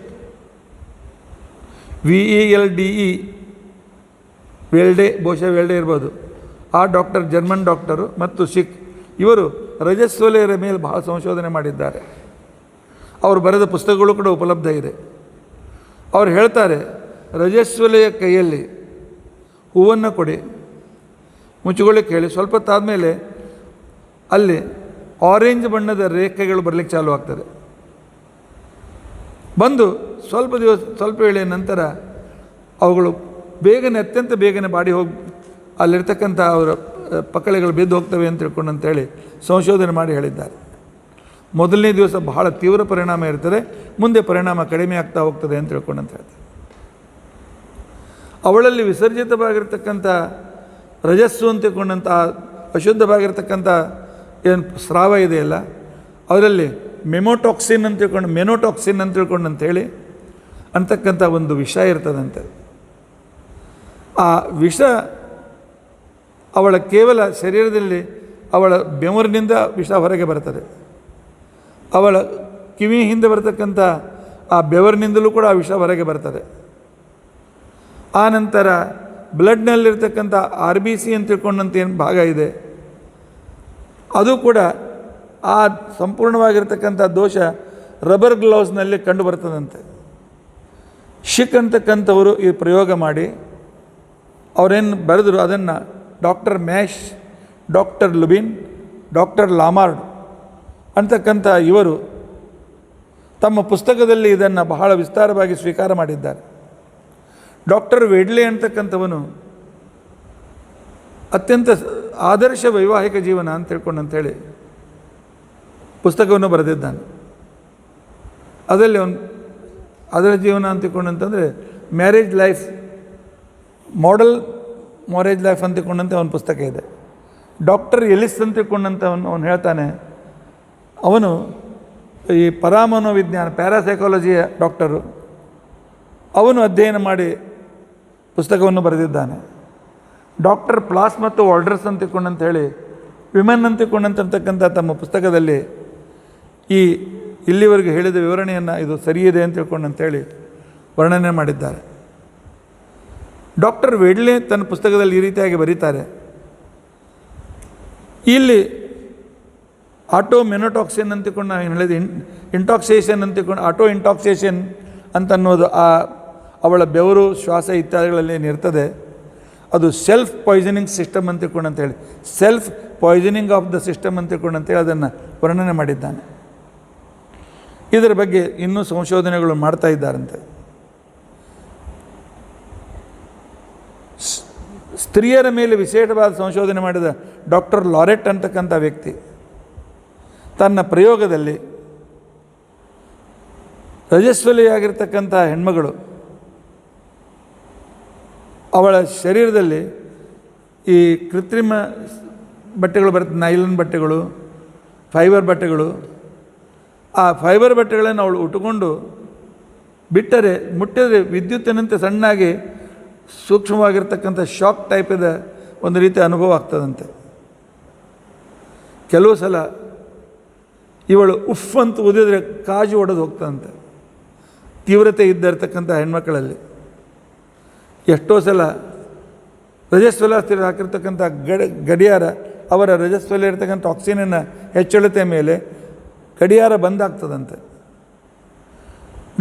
VELDE, ವೆಲ್ಡೆ, ಬಹುಶಃ ವೆಲ್ಡೆ ಇರ್ಬೋದು, ಆ ಡಾಕ್ಟರ್ ಜರ್ಮನ್ ಡಾಕ್ಟರು ಮತ್ತು ಶಿಖ್ ಇವರು ರಜಸ್ವಲೆಯರ ಮೇಲೆ ಬಹಳ ಸಂಶೋಧನೆ ಮಾಡಿದ್ದಾರೆ. ಅವರು ಬರೆದ ಪುಸ್ತಕಗಳು ಕೂಡ ಉಪಲಬ್ಧ ಇದೆ. ಅವ್ರು ಹೇಳ್ತಾರೆ, ರಜಸ್ವಲೆಯ ಕೈಯಲ್ಲಿ ಹೂವನ್ನು ಕೊಡಿ, ಮುಚ್ಚುಗೊಳ್ಳಿಕ್ಕೆ ಹೇಳಿ, ಸ್ವಲ್ಪ ಹೊತ್ತಾದಮೇಲೆ ಅಲ್ಲಿ ಆರೆಂಜ್ ಬಣ್ಣದ ರೇಖೆಗಳು ಬರಲಿಕ್ಕೆ ಚಾಲು ಆಗ್ತದೆ. ಬಂದು ಸ್ವಲ್ಪ ವೇಳೆಯ ನಂತರ ಅವುಗಳು ಬೇಗನೆ ಅತ್ಯಂತ ಬೇಗನೆ ಬಾಡಿ ಹೋಗಿ ಅಲ್ಲಿರ್ತಕ್ಕಂಥ ಅವರ ಪಕ್ಕಳೆಗಳು ಬಿದ್ದು ಹೋಗ್ತವೆ ಅಂತ ತಿಳ್ಕೊಂಡು ಅಂತೇಳಿ ಸಂಶೋಧನೆ ಮಾಡಿ ಹೇಳಿದ್ದಾರೆ. ಮೊದಲನೇ ದಿವಸ ಬಹಳ ತೀವ್ರ ಪರಿಣಾಮ ಇರ್ತದೆ, ಮುಂದೆ ಪರಿಣಾಮ ಕಡಿಮೆ ಆಗ್ತಾ ಹೋಗ್ತದೆ ಅಂತ ತಿಳ್ಕೊಂಡು ಅಂತ ಹೇಳ್ತಾರೆ. ಅವಳಲ್ಲಿ ವಿಸರ್ಜಿತವಾಗಿರ್ತಕ್ಕಂಥ ರಜಸ್ಸು ಅಂತ ತಿಳ್ಕೊಂಡಂಥ ಅಶುದ್ಧವಾಗಿರ್ತಕ್ಕಂಥ ಏನು ಸ್ರಾವ ಇದೆಯಲ್ಲ, ಅವರಲ್ಲಿ ಮೆನೋಟಾಕ್ಸಿನ್ ಅಂತ ತಿಳ್ಕೊಂಡು ಅಂತೇಳಿ ಅಂತಕ್ಕಂಥ ಒಂದು ವಿಷ ಇರ್ತದಂತೆ. ಆ ವಿಷ ಅವಳ ಕೇವಲ ಶರೀರದಲ್ಲಿ ಅವಳ ಬೆವರಿನಿಂದ ವಿಷ ಹೊರಗೆ ಬರ್ತದೆ. ಅವಳ ಕಿವಿ ಹಿಂದೆ ಬರತಕ್ಕಂಥ ಆ ಬೆವರಿನಿಂದಲೂ ಕೂಡ ಆ ವಿಷ ಹೊರಗೆ ಬರ್ತದೆ. ಆ ನಂತರ ಬ್ಲಡ್ನಲ್ಲಿರ್ತಕ್ಕಂಥ RBC ಅಂತ ತಿಳ್ಕೊಂಡಂಥ ಏನು ಭಾಗ ಇದೆ, ಅದು ಕೂಡ ಆ ಸಂಪೂರ್ಣವಾಗಿರ್ತಕ್ಕಂಥ ದೋಷ ರಬ್ಬರ್ ಗ್ಲೌಸ್ನಲ್ಲಿ ಕಂಡು ಬರ್ತದಂತೆ. ಶಿಕ್ ಅಂತಕ್ಕಂಥವರು ಈ ಪ್ರಯೋಗ ಮಾಡಿ ಅವರೇನು ಬರೆದರು ಅದನ್ನು ಡಾಕ್ಟರ್ ಮ್ಯಾಶ್, ಡಾಕ್ಟರ್ ಲುಬಿನ್, ಡಾಕ್ಟರ್ ಲಾಮಾರ್ಡ್ ಅಂತಕ್ಕಂಥ ಇವರು ತಮ್ಮ ಪುಸ್ತಕದಲ್ಲಿ ಇದನ್ನು ಬಹಳ ವಿಸ್ತಾರವಾಗಿ ಸ್ವೀಕಾರ ಮಾಡಿದ್ದಾರೆ. ಡಾಕ್ಟರ್ ವೆಡ್ಲೆ ಅಂತಕ್ಕಂಥವನು ಅತ್ಯಂತ ಆದರ್ಶ ವೈವಾಹಿಕ ಜೀವನ ಅಂತ ತಿಳ್ಕೊಂಡು ಅಂಥೇಳಿ ಪುಸ್ತಕವನ್ನು ಬರೆದಿದ್ದಾನೆ. ಅದರಲ್ಲಿ ಅದರ ಜೀವನ ಅಂತ ತಿಳ್ಕೊಂಡಂತಂದರೆ marriage life, model marriage life ಅಂತ ತಿಳ್ಕೊಂಡಂತೆ ಒಂದು ಪುಸ್ತಕ ಇದೆ. ಡಾಕ್ಟರ್ ಎಲಿಸ್ ಅಂತ ತಿಳ್ಕೊಂಡಂತ ಅವನು ಹೇಳ್ತಾನೆ, ಅವನು ಈ ಪರಾಮನೋವಿಜ್ಞಾನ ಪ್ಯಾರಾಸೈಕಾಲಜಿಯ ಡಾಕ್ಟರು, ಅವನು ಅಧ್ಯಯನ ಮಾಡಿ ಪುಸ್ತಕವನ್ನು ಬರೆದಿದ್ದಾನೆ. ಡಾಕ್ಟರ್ ಪ್ಲಾಸ್ ಮತ್ತು ವಾಲ್ಡರ್ಸ್ ಅಂತ ತಿಳ್ಕೊಂಡಂತ ಹೇಳಿ ವಿಮೆನ್ ಅಂತ ತಿಳ್ಕೊಂಡಂತಕ್ಕಂಥ ತಮ್ಮ ಪುಸ್ತಕದಲ್ಲಿ ಈ ಇಲ್ಲಿವರೆಗೆ ಹೇಳಿದ ವಿವರಣೆಯನ್ನು ಇದು ಸರಿಯಿದೆ ಅಂತ ತಿಳ್ಕೊಂಡಂತೇಳಿ ವರ್ಣನೆ ಮಾಡಿದ್ದಾರೆ. ಡಾಕ್ಟರ್ ವೆಡ್ಲೆ ತನ್ನ ಪುಸ್ತಕದಲ್ಲಿ ಈ ರೀತಿಯಾಗಿ ಬರೀತಾರೆ, ಇಲ್ಲಿ ಆಟೋ ಮೆನೋಟಾಕ್ಸಿನ್ ಅಂತ ತಿಳ್ಕೊಂಡು ನಾವು ಏನು ಹೇಳಿದೆ, ಇಂಟಾಕ್ಸಿಯೇಷನ್ ಅಂತ ತಿಳ್ಕೊಂಡು ಆಟೋ ಇಂಟಾಕ್ಸಿಯೇಷನ್ ಅಂತ ಅನ್ನೋದು ಆ ಅವಳ ಬೆವರು, ಶ್ವಾಸ ಇತ್ಯಾದಿಗಳಲ್ಲಿ ಏನಿರ್ತದೆ ಅದು ಸೆಲ್ಫ್ ಪಾಯ್ಸನಿಂಗ್ ಸಿಸ್ಟಮ್ ಅಂತ ತಿಳ್ಕೊಂಡು ಅಂತೇಳಿ, self poisoning of the system ಅಂತ ತಿಳ್ಕೊಂಡು ಅಂತೇಳಿ ಅದನ್ನು ವರ್ಣನೆ ಮಾಡಿದ್ದಾನೆ. ಇದರ ಬಗ್ಗೆ ಇನ್ನೂ ಸಂಶೋಧನೆಗಳು ಮಾಡ್ತಾ ಇದ್ದಾರಂತೆ. ಸ್ತ್ರೀಯರ ಮೇಲೆ ವಿಶೇಷವಾದ ಸಂಶೋಧನೆ ಮಾಡಿದ ಡಾಕ್ಟರ್ ಲಾರೆಟ್ ಅಂತಕ್ಕಂಥ ವ್ಯಕ್ತಿ ತನ್ನ ಪ್ರಯೋಗದಲ್ಲಿ ರಜಸ್ವಲಿಯಾಗಿರ್ತಕ್ಕಂಥ ಹೆಣ್ಮಗಳು ಅವಳ ಶರೀರದಲ್ಲಿ ಈ ಕೃತ್ರಿಮ ಬಟ್ಟೆಗಳು ಬರುತ್ತೆ, ನೈಲನ್ ಬಟ್ಟೆಗಳು, ಫೈಬರ್ ಬಟ್ಟೆಗಳು, ಆ ಫೈಬರ್ ಬಟ್ಟೆಗಳನ್ನು ಅವಳು ಉಟ್ಟುಕೊಂಡು ಬಿಟ್ಟರೆ ಮುಟ್ಟಿದರೆ ವಿದ್ಯುತ್ತಿನಂತೆ ಸಣ್ಣಾಗಿ ಸೂಕ್ಷ್ಮವಾಗಿರ್ತಕ್ಕಂಥ ಶಾಕ್ ಟೈಪದ ಒಂದು ರೀತಿಯ ಅನುಭವ ಆಗ್ತದಂತೆ. ಕೆಲವು ಸಲ ಇವಳು ಉಫ್ ಅಂತ ಊದಿದ್ರೆ ಕಾಜು ಒಡೆದು ಹೋಗ್ತದಂತೆ. ತೀವ್ರತೆ ಇದ್ದಿರ್ತಕ್ಕಂಥ ಹೆಣ್ಮಕ್ಕಳಲ್ಲಿ ಎಷ್ಟೋ ಸಲ ರಜಸ್ವಲ ಹಾಕಿರ್ತಕ್ಕಂಥ ಗಡಿಯಾರ ಅವರ ರಜಸ್ವಲ ಇರ್ತಕ್ಕಂಥ ಆಕ್ಸಿಜನ್ನ ಹೆಚ್ಚಳತೆ ಮೇಲೆ ಗಡಿಯಾರ ಬಂದಾಗ್ತದಂತೆ.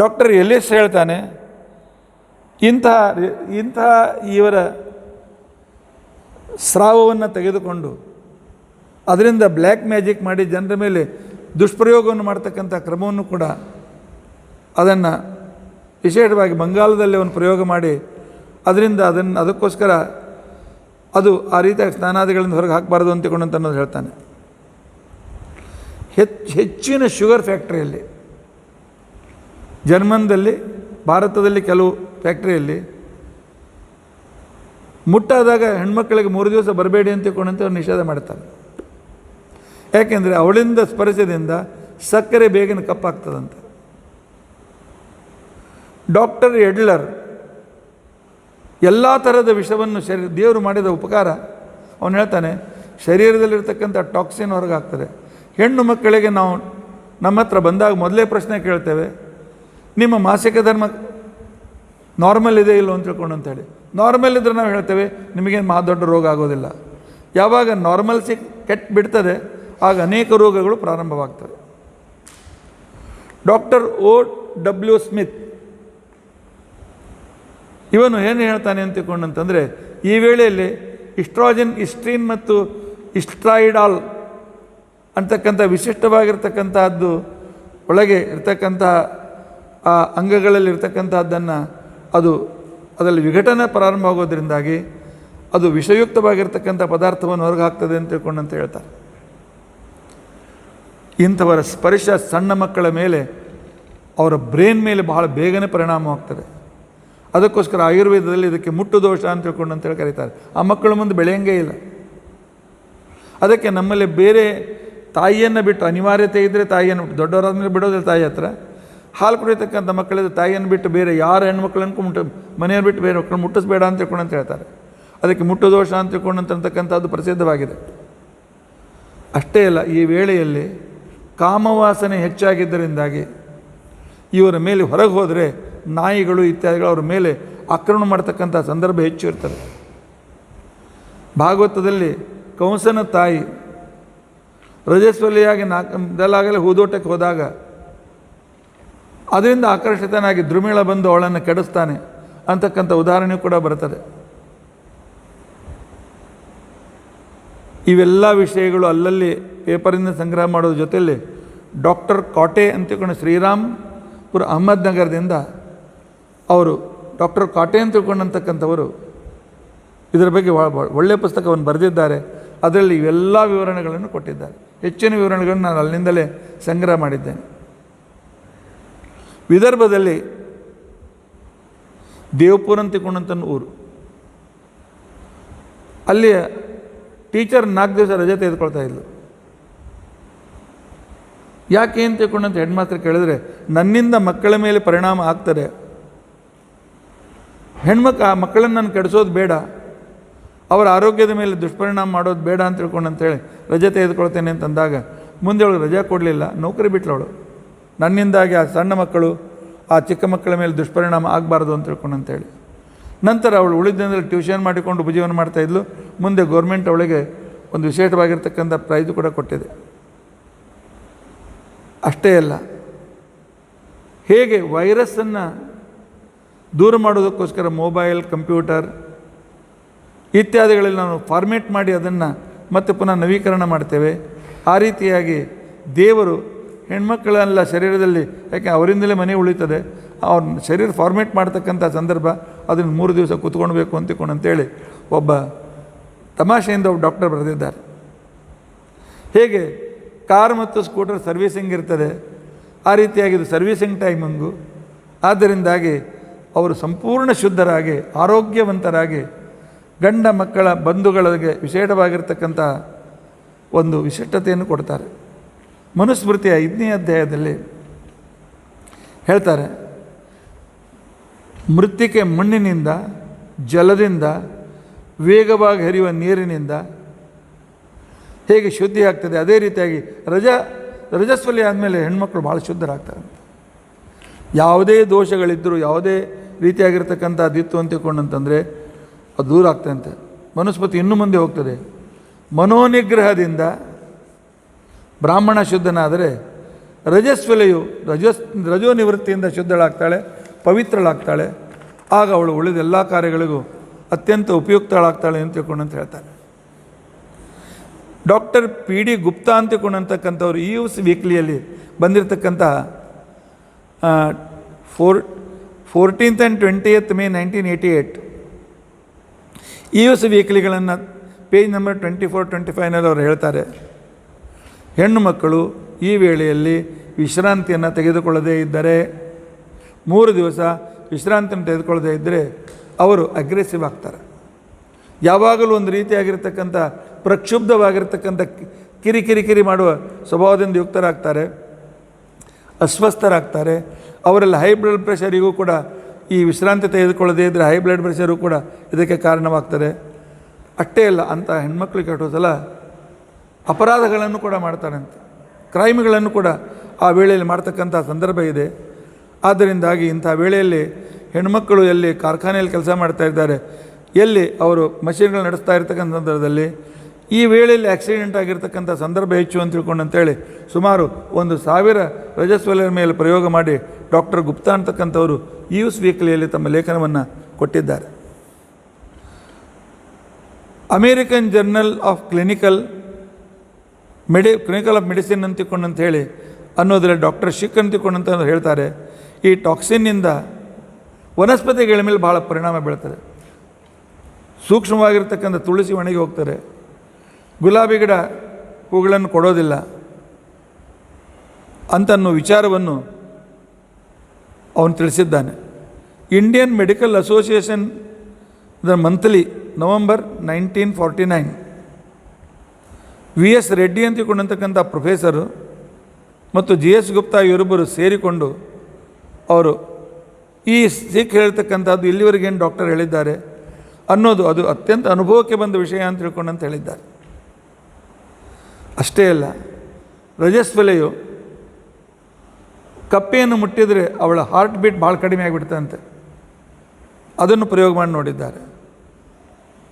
ಡಾಕ್ಟರ್ ಎಲಿಸ್ ಹೇಳ್ತಾನೆ, ಇಂತಹ ಇವರ ಸ್ರಾವವನ್ನು ತೆಗೆದುಕೊಂಡು ಅದರಿಂದ ಬ್ಲ್ಯಾಕ್ ಮ್ಯಾಜಿಕ್ ಮಾಡಿ ಜನರ ಮೇಲೆ ದುಷ್ಪ್ರಯೋಗವನ್ನು ಮಾಡ್ತಕ್ಕಂಥ ಕ್ರಮವನ್ನು ಕೂಡ ಅದನ್ನು ವಿಶೇಷವಾಗಿ ಬಂಗಾಳದಲ್ಲಿ ಒಂದು ಪ್ರಯೋಗ ಮಾಡಿ ಅದರಿಂದ ಅದಕ್ಕೋಸ್ಕರ ಅದು ಆ ರೀತಿಯಾಗಿ ಸ್ನಾನಾದಿಗಳಿಂದ ಹೊರಗೆ ಹಾಕಬಾರ್ದು ಅಂತಕೊಂಡಂತ ಅನ್ನೋದು ಹೇಳ್ತಾನೆ. ಹೆಚ್ಚಿನ ಶುಗರ್ ಫ್ಯಾಕ್ಟ್ರಿಯಲ್ಲಿ ಜರ್ಮನ್ದಲ್ಲಿ, ಭಾರತದಲ್ಲಿ ಕೆಲವು ಫ್ಯಾಕ್ಟ್ರಿಯಲ್ಲಿ ಮುಟ್ಟಾದಾಗ ಹೆಣ್ಮಕ್ಕಳಿಗೆ 3 ದಿವಸ ಬರಬೇಡಿ ಅಂತ ತಿಳ್ಕೊಂಡಂತೆ ಅವ್ರು ನಿಷೇಧ ಮಾಡ್ತಾರೆ. ಯಾಕೆಂದರೆ ಅವಳಿಂದ ಸ್ಪರ್ಶದಿಂದ ಸಕ್ಕರೆ ಬೇಗನೆ ಕಪ್ಪಾಗ್ತದಂತೆ. ಡಾಕ್ಟರ್ ಎಡ್ಲರ್ ಎಲ್ಲ ಥರದ ವಿಷವನ್ನು ದೇವರು ಮಾಡಿದ ಉಪಕಾರ ಅವನು ಹೇಳ್ತಾನೆ, ಶರೀರದಲ್ಲಿರ್ತಕ್ಕಂಥ ಟಾಕ್ಸಿನ್ ಹೊರಗೆ ಆಗ್ತದೆ. ಹೆಣ್ಣು ಮಕ್ಕಳಿಗೆ ನಾವು ನಮ್ಮ ಹತ್ರ ಬಂದಾಗ ಮೊದಲೇ ಪ್ರಶ್ನೆ ಕೇಳ್ತೇವೆ, ನಿಮ್ಮ ಮಾಸಿಕ ಧರ್ಮ ನಾರ್ಮಲ್ ಇದೆ ಇಲ್ಲೋ ಅಂತ ತಿಳ್ಕೊಂಡು ಅಂತೇಳಿ. ನಾರ್ಮಲ್ ಇದ್ದರೆ ನಾವು ಹೇಳ್ತೇವೆ ನಿಮಗೇನು ದೊಡ್ಡ ರೋಗ ಆಗೋದಿಲ್ಲ. ಯಾವಾಗ ನಾರ್ಮಲ್ಸಿ ಕೆಟ್ಟು ಬಿಡ್ತದೆ ಆಗ ಅನೇಕ ರೋಗಗಳು ಪ್ರಾರಂಭವಾಗ್ತವೆ. Doctor O.W. ಸ್ಮಿತ್ ಇವನು ಏನು ಹೇಳ್ತಾನೆ ಅಂತ ತಿಳ್ಕೊಂಡಂತಂದರೆ, ಈ ವೇಳೆಯಲ್ಲಿ ಇಸ್ಟ್ರಾಜನ್, ಇಸ್ಟ್ರೀನ್ ಮತ್ತು ಇಸ್ಟ್ರಾಯಿಡಾಲ್ ಅಂತಕ್ಕಂಥ ವಿಶಿಷ್ಟವಾಗಿರ್ತಕ್ಕಂತಹದ್ದು ಒಳಗೆ ಇರ್ತಕ್ಕಂತಹ ಆ ಅಂಗಗಳಲ್ಲಿ ಇರ್ತಕ್ಕಂತಹದ್ದನ್ನು ಅದರಲ್ಲಿ ವಿಘಟನೆ ಪ್ರಾರಂಭ ಆಗೋದ್ರಿಂದಾಗಿ ಅದು ವಿಷಯುಕ್ತವಾಗಿರ್ತಕ್ಕಂಥ ಪದಾರ್ಥವನ್ನು ಹೊರಗೆ ಹಾಕ್ತದೆ ಅಂತ ತಿಳ್ಕೊಂಡಂತ ಹೇಳ್ತಾರೆ. ಇಂಥವರ ಸ್ಪರ್ಶ ಸಣ್ಣ ಮಕ್ಕಳ ಮೇಲೆ, ಅವರ ಬ್ರೈನ್ ಮೇಲೆ ಬಹಳ ಬೇಗನೆ ಪರಿಣಾಮವಾಗ್ತದೆ. ಅದಕ್ಕೋಸ್ಕರ ಆಯುರ್ವೇದದಲ್ಲಿ ಇದಕ್ಕೆ ಮುಟ್ಟು ದೋಷ ಅಂತ ತಿಳ್ಕೊಂಡು ಅಂತೇಳಿ ಕರೀತಾರೆ. ಆ ಮಕ್ಕಳು ಮುಂದೆ ಬೆಳೆಯಂಗೇ ಇಲ್ಲ. ಅದಕ್ಕೆ ನಮ್ಮಲ್ಲಿ ಬೇರೆ ತಾಯಿಯನ್ನು ಬಿಟ್ಟು, ಅನಿವಾರ್ಯತೆ ಇದ್ದರೆ ತಾಯಿಯನ್ನು ಬಿಟ್ಟು, ದೊಡ್ಡವರಾದ್ಮೇಲೆ ಬಿಡೋದಿಲ್ಲ ತಾಯಿ ಹತ್ರ. ಹಾಲು ಕುಡಿಯತಕ್ಕಂಥ ಮಕ್ಕಳಿದ್ದು ತಾಯಿಯನ್ನು ಬಿಟ್ಟು ಬೇರೆ ಯಾರ ಹೆಣ್ಮಕ್ಳನ್ನು ಮನೆಯನ್ನು ಬಿಟ್ಟು ಬೇರೆ ಮಕ್ಕಳನ್ನು ಮುಟ್ಟಿಸ್ಬೇಡ ಅಂತ ತಿಳ್ಕೊಂಡು ಅಂತ ಹೇಳ್ತಾರೆ. ಅದಕ್ಕೆ ಮುಟ್ಟು ದೋಷ ಅಂತ ತಿಳ್ಕೊಂಡಂತಕ್ಕಂಥದ್ದು ಪ್ರಸಿದ್ಧವಾಗಿದೆ. ಅಷ್ಟೇ ಅಲ್ಲ, ಈ ವೇಳೆಯಲ್ಲಿ ಕಾಮವಾಸನೆ ಹೆಚ್ಚಾಗಿದ್ದರಿಂದಾಗಿ ಇವರ ಮೇಲೆ ಹೊರಗೆ ಹೋದರೆ ನಾಯಿಗಳು ಇತ್ಯಾದಿಗಳು ಅವ್ರ ಮೇಲೆ ಆಕ್ರಮಣ ಮಾಡ್ತಕ್ಕಂಥ ಸಂದರ್ಭ ಹೆಚ್ಚು ಇರ್ತದೆ. ಭಾಗವತದಲ್ಲಿ ಕಂಸನ ತಾಯಿ ರಜಸ್ವಲಿಯಾಗಿ ಇದೆಲ್ಲಾಗಲೇ ಹೂದೋಟಕ್ಕೆ ಹೋದಾಗ ಅದರಿಂದ ಆಕರ್ಷಿತನಾಗಿ ದ್ರುಮಿಳ ಬಂದು ಅವಳನ್ನು ಕೆಡಿಸ್ತಾನೆ ಅಂತಕ್ಕಂಥ ಉದಾಹರಣೆ ಕೂಡ ಬರ್ತದೆ. ಇವೆಲ್ಲ ವಿಷಯಗಳು ಅಲ್ಲಲ್ಲಿ ಪೇಪರಿಂದ ಸಂಗ್ರಹ ಮಾಡೋದ್ರ ಜೊತೆಯಲ್ಲಿ ಡಾಕ್ಟರ್ ಕಾಟೆ ಅಂತ ತಿಳ್ಕೊಂಡು ಶ್ರೀರಾಮ್ಪುರ ಅಹಮದ್ನಗರದಿಂದ ಅವರು ಡಾಕ್ಟರ್ ಕಾಟೆ ಅಂತ ತಿಳ್ಕೊಂಡಂತಕ್ಕಂಥವರು ಇದರ ಬಗ್ಗೆ ಒಳ್ಳೆಯ ಪುಸ್ತಕವನ್ನು ಬರೆದಿದ್ದಾರೆ. ಅದರಲ್ಲಿ ಇವೆಲ್ಲ ವಿವರಣೆಗಳನ್ನು ಕೊಟ್ಟಿದ್ದಾರೆ. ಹೆಚ್ಚಿನ ವಿವರಣೆಗಳನ್ನು ನಾನು ಅಲ್ಲಿಂದಲೇ ಸಂಗ್ರಹ ಮಾಡಿದ್ದೇನೆ. ವಿದರ್ಭದಲ್ಲಿ ದೇವಪುರ ಅಂತ ತಿಳ್ಕೊಂಡಂಥ ಊರು, ಅಲ್ಲಿಯ ಟೀಚರ್ 4 ದಿವಸ ರಜೆ ತೆಗೆದುಕೊಳ್ತಾ ಇದ್ಲು. ಯಾಕೆ ಅಂತ ತಿಳ್ಕೊಂಡಂತ ಹೆಡ್ ಮಾಸ್ಟರ್ ಕೇಳಿದ್ರೆ, ನನ್ನಿಂದ ಮಕ್ಕಳ ಮೇಲೆ ಪರಿಣಾಮ ಆಗ್ತದೆ, ಆ ಮಕ್ಕಳನ್ನು ನಾನು ಕೆಡಿಸೋದು ಬೇಡ, ಅವರ ಆರೋಗ್ಯದ ಮೇಲೆ ದುಷ್ಪರಿಣಾಮ ಮಾಡೋದು ಬೇಡ ಅಂತ ತಿಳ್ಕೊಂಡಂತೇಳಿ ರಜೆ ತೆಗೆದುಕೊಳ್ತೇನೆ ಅಂತಂದಾಗ ಮುಂದೆ ಅವಳು ರಜೆ ಕೊಡಲಿಲ್ಲ, ನೌಕರಿ ಬಿಟ್ಟಳವಳು. ನನ್ನಿಂದಾಗಿ ಆ ಸಣ್ಣ ಮಕ್ಕಳು, ಆ ಚಿಕ್ಕ ಮಕ್ಕಳ ಮೇಲೆ ದುಷ್ಪರಿಣಾಮ ಆಗಬಾರ್ದು ಅಂತ ತಿಳ್ಕೊಂಡಂತೇಳಿ ನಂತರ ಅವಳು ಉಳಿದಿನಲ್ಲಿ ಟ್ಯೂಷನ್ ಮಾಡಿಕೊಂಡು ಉಪಜೀವನ ಮಾಡ್ತಾಯಿದ್ಲು. ಮುಂದೆ ಗೌರ್ಮೆಂಟ್ ಅವಳಿಗೆ ಒಂದು ವಿಶೇಷವಾಗಿರ್ತಕ್ಕಂಥ ಪ್ರೈಜು ಕೂಡ ಕೊಟ್ಟಿದೆ. ಅಷ್ಟೇ ಅಲ್ಲ, ಹೇಗೆ ವೈರಸ್ಸನ್ನು ದೂರ ಮಾಡೋದಕ್ಕೋಸ್ಕರ ಮೊಬೈಲ್, ಕಂಪ್ಯೂಟರ್ ಇತ್ಯಾದಿಗಳಲ್ಲಿ ನಾವು ಫಾರ್ಮೇಟ್ ಮಾಡಿ ಅದನ್ನು ಮತ್ತೆ ಪುನಃ ನವೀಕರಣ ಮಾಡ್ತೇವೆ, ಆ ರೀತಿಯಾಗಿ ದೇವರು ಹೆಣ್ಮಕ್ಕಳೆಲ್ಲ ಶರೀರದಲ್ಲಿ, ಯಾಕೆ ಅವರಿಂದಲೇ ಮನೆ ಉಳಿತದೆ, ಅವ್ರ ಶರೀರ ಫಾರ್ಮೇಟ್ ಮಾಡ್ತಕ್ಕಂಥ ಸಂದರ್ಭ ಅದನ್ನು 3 ದಿವಸ ಕೂತ್ಕೊಳ್ಬೇಕು ಅಂತೇಳಿ ಒಬ್ಬ ತಮಾಷೆಯಿಂದ ಒಬ್ಬ ಡಾಕ್ಟರ್ ಬರೆದಿದ್ದಾರೆ. ಹೇಗೆ ಕಾರ್ ಮತ್ತು ಸ್ಕೂಟರ್ ಸರ್ವೀಸಿಂಗ್ ಇರ್ತದೆ, ಆ ರೀತಿಯಾಗಿ ಇದು ಸರ್ವೀಸಿಂಗ್ ಟೈಮಿಂಗು. ಆದ್ದರಿಂದಾಗಿ ಅವರು ಸಂಪೂರ್ಣ ಶುದ್ಧರಾಗಿ ಆರೋಗ್ಯವಂತರಾಗಿ ಗಂಡ ಮಕ್ಕಳ ಬಂಧುಗಳಿಗೆ ವಿಶೇಷವಾಗಿರ್ತಕ್ಕಂಥ ಒಂದು ವಿಶಿಷ್ಟತೆಯನ್ನು ಕೊಡ್ತಾರೆ. ಮನುಸ್ಮೃತಿಯ 5ನೇ ಅಧ್ಯಾಯದಲ್ಲಿ ಹೇಳ್ತಾರೆ, ಮೃತ್ತಿಕೆ ಮಣ್ಣಿನಿಂದ, ಜಲದಿಂದ, ವೇಗವಾಗಿ ಹರಿಯುವ ನೀರಿನಿಂದ ಹೇಗೆ ಶುದ್ಧಿ ಆಗ್ತದೆ, ಅದೇ ರೀತಿಯಾಗಿ ರಜಸ್ವಲಿ ಆದಮೇಲೆ ಹೆಣ್ಮಕ್ಳು ಭಾಳ ಶುದ್ಧರಾಗ್ತಾರೆ. ಯಾವುದೇ ದೋಷಗಳಿದ್ದರೂ, ಯಾವುದೇ ರೀತಿಯಾಗಿರ್ತಕ್ಕಂಥದ್ದಿತ್ತು ಅಂತ ತಿಳ್ಕೊಂಡಂತಂದರೆ ಅದು ದೂರ ಆಗ್ತಂತೆ. ಮನುಸ್ಮೃತಿ ಇನ್ನೂ ಮುಂದೆ ಹೋಗ್ತದೆ. ಮನೋನಿಗ್ರಹದಿಂದ ಬ್ರಾಹ್ಮಣ ಶುದ್ಧನಾದರೆ ರಜಸ್ವಲೆಯು ರಜೋ ನಿವೃತ್ತಿಯಿಂದ ಶುದ್ಧಳಾಗ್ತಾಳೆ, ಪವಿತ್ರಳಾಗ್ತಾಳೆ. ಆಗ ಅವಳು ಉಳಿದ ಎಲ್ಲ ಕಾರ್ಯಗಳಿಗೂ ಅತ್ಯಂತ ಉಪಯುಕ್ತಳಾಗ್ತಾಳೆ ಅಂತ ತಿಳ್ಕೊಂಡಂತ ಹೇಳ್ತಾರೆ. ಡಾಕ್ಟರ್ PD ಗುಪ್ತಾ ಅಂತ ತಿಳ್ಕೊಂಡಂತಕ್ಕಂಥವ್ರು EUS ವೀಕ್ಲಿಯಲ್ಲಿ ಬಂದಿರತಕ್ಕಂತಹ 14th and 20th May 1988 EUS ವೀಕ್ಲಿಗಳನ್ನು ಪೇಜ್ ನಂಬರ್ 24-25ನಲ್ಲಿ ಅವರು ಹೇಳ್ತಾರೆ, ಹೆಣ್ಣು ಮಕ್ಕಳು ಈ ವೇಳೆಯಲ್ಲಿ ವಿಶ್ರಾಂತಿಯನ್ನು ತೆಗೆದುಕೊಳ್ಳದೇ ಇದ್ದರೆ, 3 ದಿವಸ ವಿಶ್ರಾಂತಿಯನ್ನು ತೆಗೆದುಕೊಳ್ಳದೇ ಇದ್ದರೆ ಅವರು ಅಗ್ರೆಸಿವ್ ಆಗ್ತಾರೆ. ಯಾವಾಗಲೂ ಒಂದು ರೀತಿಯಾಗಿರ್ತಕ್ಕಂಥ ಪ್ರಕ್ಷುಬ್ಧವಾಗಿರ್ತಕ್ಕಂಥ ಕಿರಿಕಿರಿ ಮಾಡುವ ಸ್ವಭಾವದಿಂದ ಯುಕ್ತರಾಗ್ತಾರೆ, ಅಸ್ವಸ್ಥರಾಗ್ತಾರೆ. ಅವರಲ್ಲಿ ಹೈ ಬ್ಲಡ್ ಪ್ರೆಷರಿಗೂ ಕೂಡ ಈ ವಿಶ್ರಾಂತಿ ತೆಗೆದುಕೊಳ್ಳದೇ ಇದ್ದರೆ ಹೈ ಬ್ಲಡ್ ಪ್ರೆಷರು ಕೂಡ ಇದಕ್ಕೆ ಕಾರಣವಾಗ್ತದೆ. ಅಷ್ಟೇ ಅಲ್ಲ, ಅಂಥ ಹೆಣ್ಮಕ್ಳಿಗೆ ಕೆಟ್ಟೋ ಸಲ ಅಪರಾಧಗಳನ್ನು ಕೂಡ ಮಾಡ್ತಾರಂತೆ, ಕ್ರೈಮ್ಗಳನ್ನು ಕೂಡ ಆ ವೇಳೆಯಲ್ಲಿ ಮಾಡ್ತಕ್ಕಂಥ ಸಂದರ್ಭ ಇದೆ. ಆದ್ದರಿಂದಾಗಿ ಇಂಥ ವೇಳೆಯಲ್ಲಿ ಹೆಣ್ಮಕ್ಕಳು ಎಲ್ಲಿ ಕಾರ್ಖಾನೆಯಲ್ಲಿ ಕೆಲಸ ಮಾಡ್ತಾ ಇದ್ದಾರೆ, ಎಲ್ಲಿ ಅವರು ಮಷೀನ್ಗಳು ನಡೆಸ್ತಾ ಇರ್ತಕ್ಕಂಥ ಸಂದರ್ಭದಲ್ಲಿ ಈ ವೇಳೆಯಲ್ಲಿ ಆಕ್ಸಿಡೆಂಟ್ ಆಗಿರ್ತಕ್ಕಂಥ ಸಂದರ್ಭ ಹೆಚ್ಚು ಅಂತ ತಿಳ್ಕೊಂಡಂತೇಳಿ ಸುಮಾರು 1,000 ರಜಸ್ವಲೆಯ ಮೇಲೆ ಪ್ರಯೋಗ ಮಾಡಿ ಡಾಕ್ಟರ್ ಗುಪ್ತಾ ಅಂತಕ್ಕಂಥವರು ಯೂಸ್ ವೀಕ್ಲಿಯಲ್ಲಿ ತಮ್ಮ ಲೇಖನವನ್ನು ಕೊಟ್ಟಿದ್ದಾರೆ. American journal of clinical of medicine ಅಂತ ಹೇಳಿ ಅನ್ನೋದರಲ್ಲಿ ಡಾಕ್ಟರ್ ಶಿಕ್ ಅಂತಿಕೊಂಡಂತ ಹೇಳ್ತಾರೆ, ಈ ಟಾಕ್ಸಿನ್ನಿಂದ ವನಸ್ಪತಿಗಳ ಮೇಲೆ ಭಾಳ ಪರಿಣಾಮ ಬೀಳ್ತದೆ. ಸೂಕ್ಷ್ಮವಾಗಿರ್ತಕ್ಕಂಥ ತುಳಸಿ ಒಣಗಿ ಹೋಗ್ತಾರೆ, ಗುಲಾಬಿ ಗಿಡ ಹೂಗಳನ್ನು ಕೊಡೋದಿಲ್ಲ ಅಂತನ್ನೋ ವಿಚಾರವನ್ನು ಅವನು ತಿಳಿಸಿದ್ದಾನೆ. Indian medical association the monthly November 1949 VS Reddy ಅಂತಿಕೊಂಡಂತಕ್ಕಂಥ ಪ್ರೊಫೆಸರು ಮತ್ತು GS ಗುಪ್ತಾ ಇವರಿಬ್ಬರು ಸೇರಿಕೊಂಡು ಅವರು ಈ ಸಿಖ್ ಹೇಳ್ತಕ್ಕಂಥದ್ದು ಇಲ್ಲಿವರೆಗೇನು ಡಾಕ್ಟರ್ ಹೇಳಿದ್ದಾರೆ ಅನ್ನೋದು ಅದು ಅತ್ಯಂತ ಅನುಭವಕ್ಕೆ ಬಂದ ವಿಷಯ ಅಂತ ತಿಳ್ಕೊಂಡಂತ ಹೇಳಿದ್ದಾರೆ. ಅಷ್ಟೇ ಅಲ್ಲ, ರಜಸ್ವಲೆಯು ಕಪ್ಪೆಯನ್ನು ಮುಟ್ಟಿದರೆ ಅವಳ ಹಾರ್ಟ್ ಬೀಟ್ ಭಾಳ ಕಡಿಮೆ ಆಗಿಬಿಡ್ತಂತೆ, ಅದನ್ನು ಪ್ರಯೋಗ ಮಾಡಿ ನೋಡಿದ್ದಾರೆ.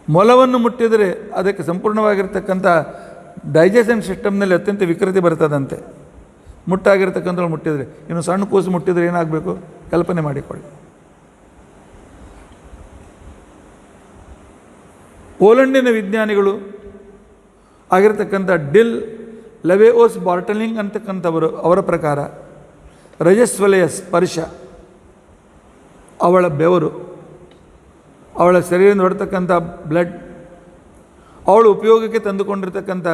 ಮೊಲವನ್ನು ಮುಟ್ಟಿದರೆ ಅದಕ್ಕೆ ಸಂಪೂರ್ಣವಾಗಿರ್ತಕ್ಕಂಥ ಡೈಜೆಷನ್ ಸಿಸ್ಟಮ್ನಲ್ಲಿ ಅತ್ಯಂತ ವಿಕೃತಿ ಬರ್ತದಂತೆ. ಮುಟ್ಟಾಗಿರ್ತಕ್ಕಂಥವ್ಳು ಮುಟ್ಟಿದರೆ, ಇನ್ನು ಸಣ್ಣ ಕೂಸು ಮುಟ್ಟಿದರೆ ಏನಾಗಬೇಕು ಕಲ್ಪನೆ ಮಾಡಿಕೊಳ್ಳಿ. ಪೋಲೆಂಡಿನ ವಿಜ್ಞಾನಿಗಳು ಆಗಿರ್ತಕ್ಕಂಥ ಡಿಲ್ ಲೆವೆಓಸ್ ಬಾರ್ಟಲಿಂಗ್ ಅಂತಕ್ಕಂಥವರು ಅವರ ಪ್ರಕಾರ ರಜಸ್ವಲೆಯ ಸ್ಪರ್ಶ, ಅವಳ ಬೆವರು, ಅವಳ ಶರೀರದಿಂದ ಹೊರತಕ್ಕಂಥ ಬ್ಲಡ್, ಅವಳು ಉಪಯೋಗಕ್ಕೆ ತಂದುಕೊಂಡಿರ್ತಕ್ಕಂಥ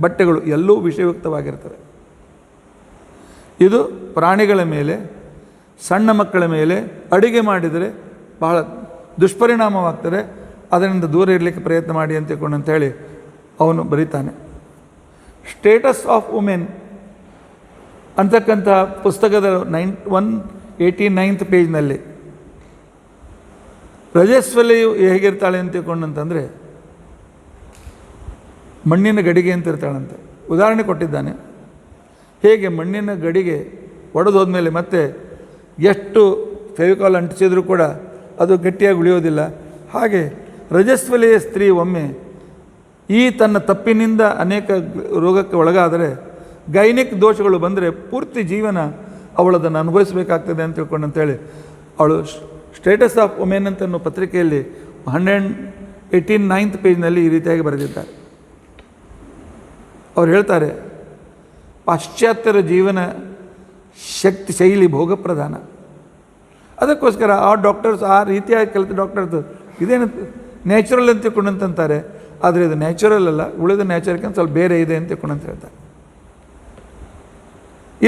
ಬಟ್ಟೆಗಳು ಎಲ್ಲವೂ ವಿಷಯುಕ್ತವಾಗಿರ್ತವೆ. ಇದು ಪ್ರಾಣಿಗಳ ಮೇಲೆ, ಸಣ್ಣ ಮಕ್ಕಳ ಮೇಲೆ ಅಡುಗೆ ಮಾಡಿದರೆ ಬಹಳ ದುಷ್ಪರಿಣಾಮವಾಗ್ತದೆ, ಅದರಿಂದ ದೂರ ಇರಲಿಕ್ಕೆ ಪ್ರಯತ್ನ ಮಾಡಿ ಅಂತೇಳಿ ಅವನು ಬರೀತಾನೆ. ಸ್ಟೇಟಸ್ ಆಫ್ ವುಮೆನ್ ಅಂತಕ್ಕಂಥ ಪುಸ್ತಕದ 189th ಪೇಜ್ನಲ್ಲಿ ರಜಸ್ವಲೆಯು ಹೇಗಿರ್ತಾಳೆ ಅಂತ ತಿಳ್ಕೊಂಡಂತಂದರೆ ಮಣ್ಣಿನ ಗಡಿಗೆ ಅಂತ ಇರ್ತಾಳಂತೆ. ಉದಾಹರಣೆ ಕೊಟ್ಟಿದ್ದಾನೆ, ಹೇಗೆ ಮಣ್ಣಿನ ಗಡಿಗೆ ಒಡೆದು ಹೋದ್ಮೇಲೆ ಮತ್ತೆ ಎಷ್ಟು ಫೆವಿಕಾಲ್ ಅಂಟಿಸಿದ್ರೂ ಕೂಡ ಅದು ಗಟ್ಟಿಯಾಗಿ ಉಳಿಯೋದಿಲ್ಲ, ಹಾಗೆ ರಜಸ್ವಲೆಯ ಸ್ತ್ರೀ ಒಮ್ಮೆ ಈ ತನ್ನ ತಪ್ಪಿನಿಂದ ಅನೇಕ ರೋಗಕ್ಕೆ ಒಳಗಾದರೆ, ಗೈನಿಕ್ ದೋಷಗಳು ಬಂದರೆ ಪೂರ್ತಿ ಜೀವನ ಅವಳದನ್ನು ಅನುಭವಿಸಬೇಕಾಗ್ತದೆ ಅಂತ ತಿಳ್ಕೊಂಡಂತೇಳಿ ಅವಳು ಸ್ಟೇಟಸ್ ಆಫ್ ವುಮೆನ್ ಅಂತ ಅನ್ನೋ ಪತ್ರಿಕೆಯಲ್ಲಿ 189th ಪೇಜ್ನಲ್ಲಿ ಈ ರೀತಿಯಾಗಿ ಬರೆದಿದ್ದಾರೆ. ಅವ್ರು ಹೇಳ್ತಾರೆ, ಪಾಶ್ಚಾತ್ಯರ ಜೀವನ ಶಕ್ತಿ ಶೈಲಿ ಭೋಗ ಪ್ರಧಾನ, ಅದಕ್ಕೋಸ್ಕರ ಆ ಡಾಕ್ಟರ್ಸ್ ಆ ರೀತಿಯಾಗಿ ಕಲಿತ ಡಾಕ್ಟರ್ಸ್ ಇದೇನು ನ್ಯಾಚುರಲ್ ಅಂತ ತಿಳ್ಕೊಂಡಂತಾರೆ, ಆದರೆ ಇದು ನ್ಯಾಚುರಲ್ ಅಲ್ಲ, ಉಳಿದ ನ್ಯಾಚುರಲ್ಗೆ ಸ್ವಲ್ಪ ಬೇರೆ ಇದೆ ಅಂತ ತಿಳ್ಕೊಂಡಂತ ಹೇಳ್ತಾರೆ.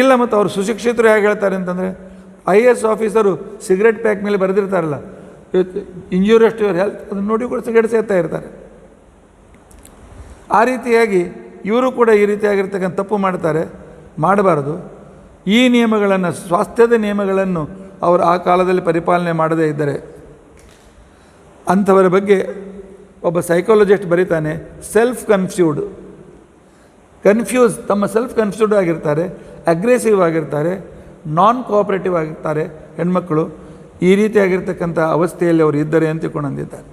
ಇಲ್ಲ, ಮತ್ತು ಅವರು ಸುಶಿಕ್ಷಿತರು ಹೇಗೆ ಹೇಳ್ತಾರೆ ಅಂತಂದರೆ, IAS ಆಫೀಸರು ಸಿಗರೆಟ್ ಪ್ಯಾಕ್ ಮೇಲೆ ಬರೆದಿರ್ತಾರಲ್ಲ, ಇಂಜೂರಿಯಸ್ ಟು ಯುವರ್ ಹೆಲ್ತ್, ಅದನ್ನು ನೋಡಿ ಕೂಡ ಸಿಗರೇಟ್ ಸೇರ್ತಾ ಇರ್ತಾರೆ. ಆ ರೀತಿಯಾಗಿ ಇವರು ಕೂಡ ಈ ರೀತಿಯಾಗಿರ್ತಕ್ಕಂಥ ತಪ್ಪು ಮಾಡ್ತಾರೆ, ಮಾಡಬಾರ್ದು. ಈ ನಿಯಮಗಳನ್ನು, ಸ್ವಾಸ್ಥ್ಯದ ನಿಯಮಗಳನ್ನು ಅವರು ಆ ಕಾಲದಲ್ಲಿ ಪರಿಪಾಲನೆ ಮಾಡದೇ ಇದ್ದರೆ ಅಂಥವರ ಬಗ್ಗೆ ಒಬ್ಬ ಸೈಕಾಲಜಿಸ್ಟ್ ಬರೀತಾನೆ, ತಮ್ಮ ಸೆಲ್ಫ್ ಕನ್ಫ್ಯೂಸ್ಡ್ ಆಗಿರ್ತಾರೆ, ಅಗ್ರೆಸಿವ್ ಆಗಿರ್ತಾರೆ, ನಾನ್ ಕೋಆಪರೇಟಿವ್ ಆಗಿರ್ತಾರೆ ಹೆಣ್ಮಕ್ಕಳು. ಈ ರೀತಿಯಾಗಿರ್ತಕ್ಕಂಥ ಅವಸ್ಥೆಯಲ್ಲಿ ಅವರು ಇದ್ದಾರೆ ಅಂತ ತಿಳ್ಕೊಂಡಂದಿದ್ದಾರೆ.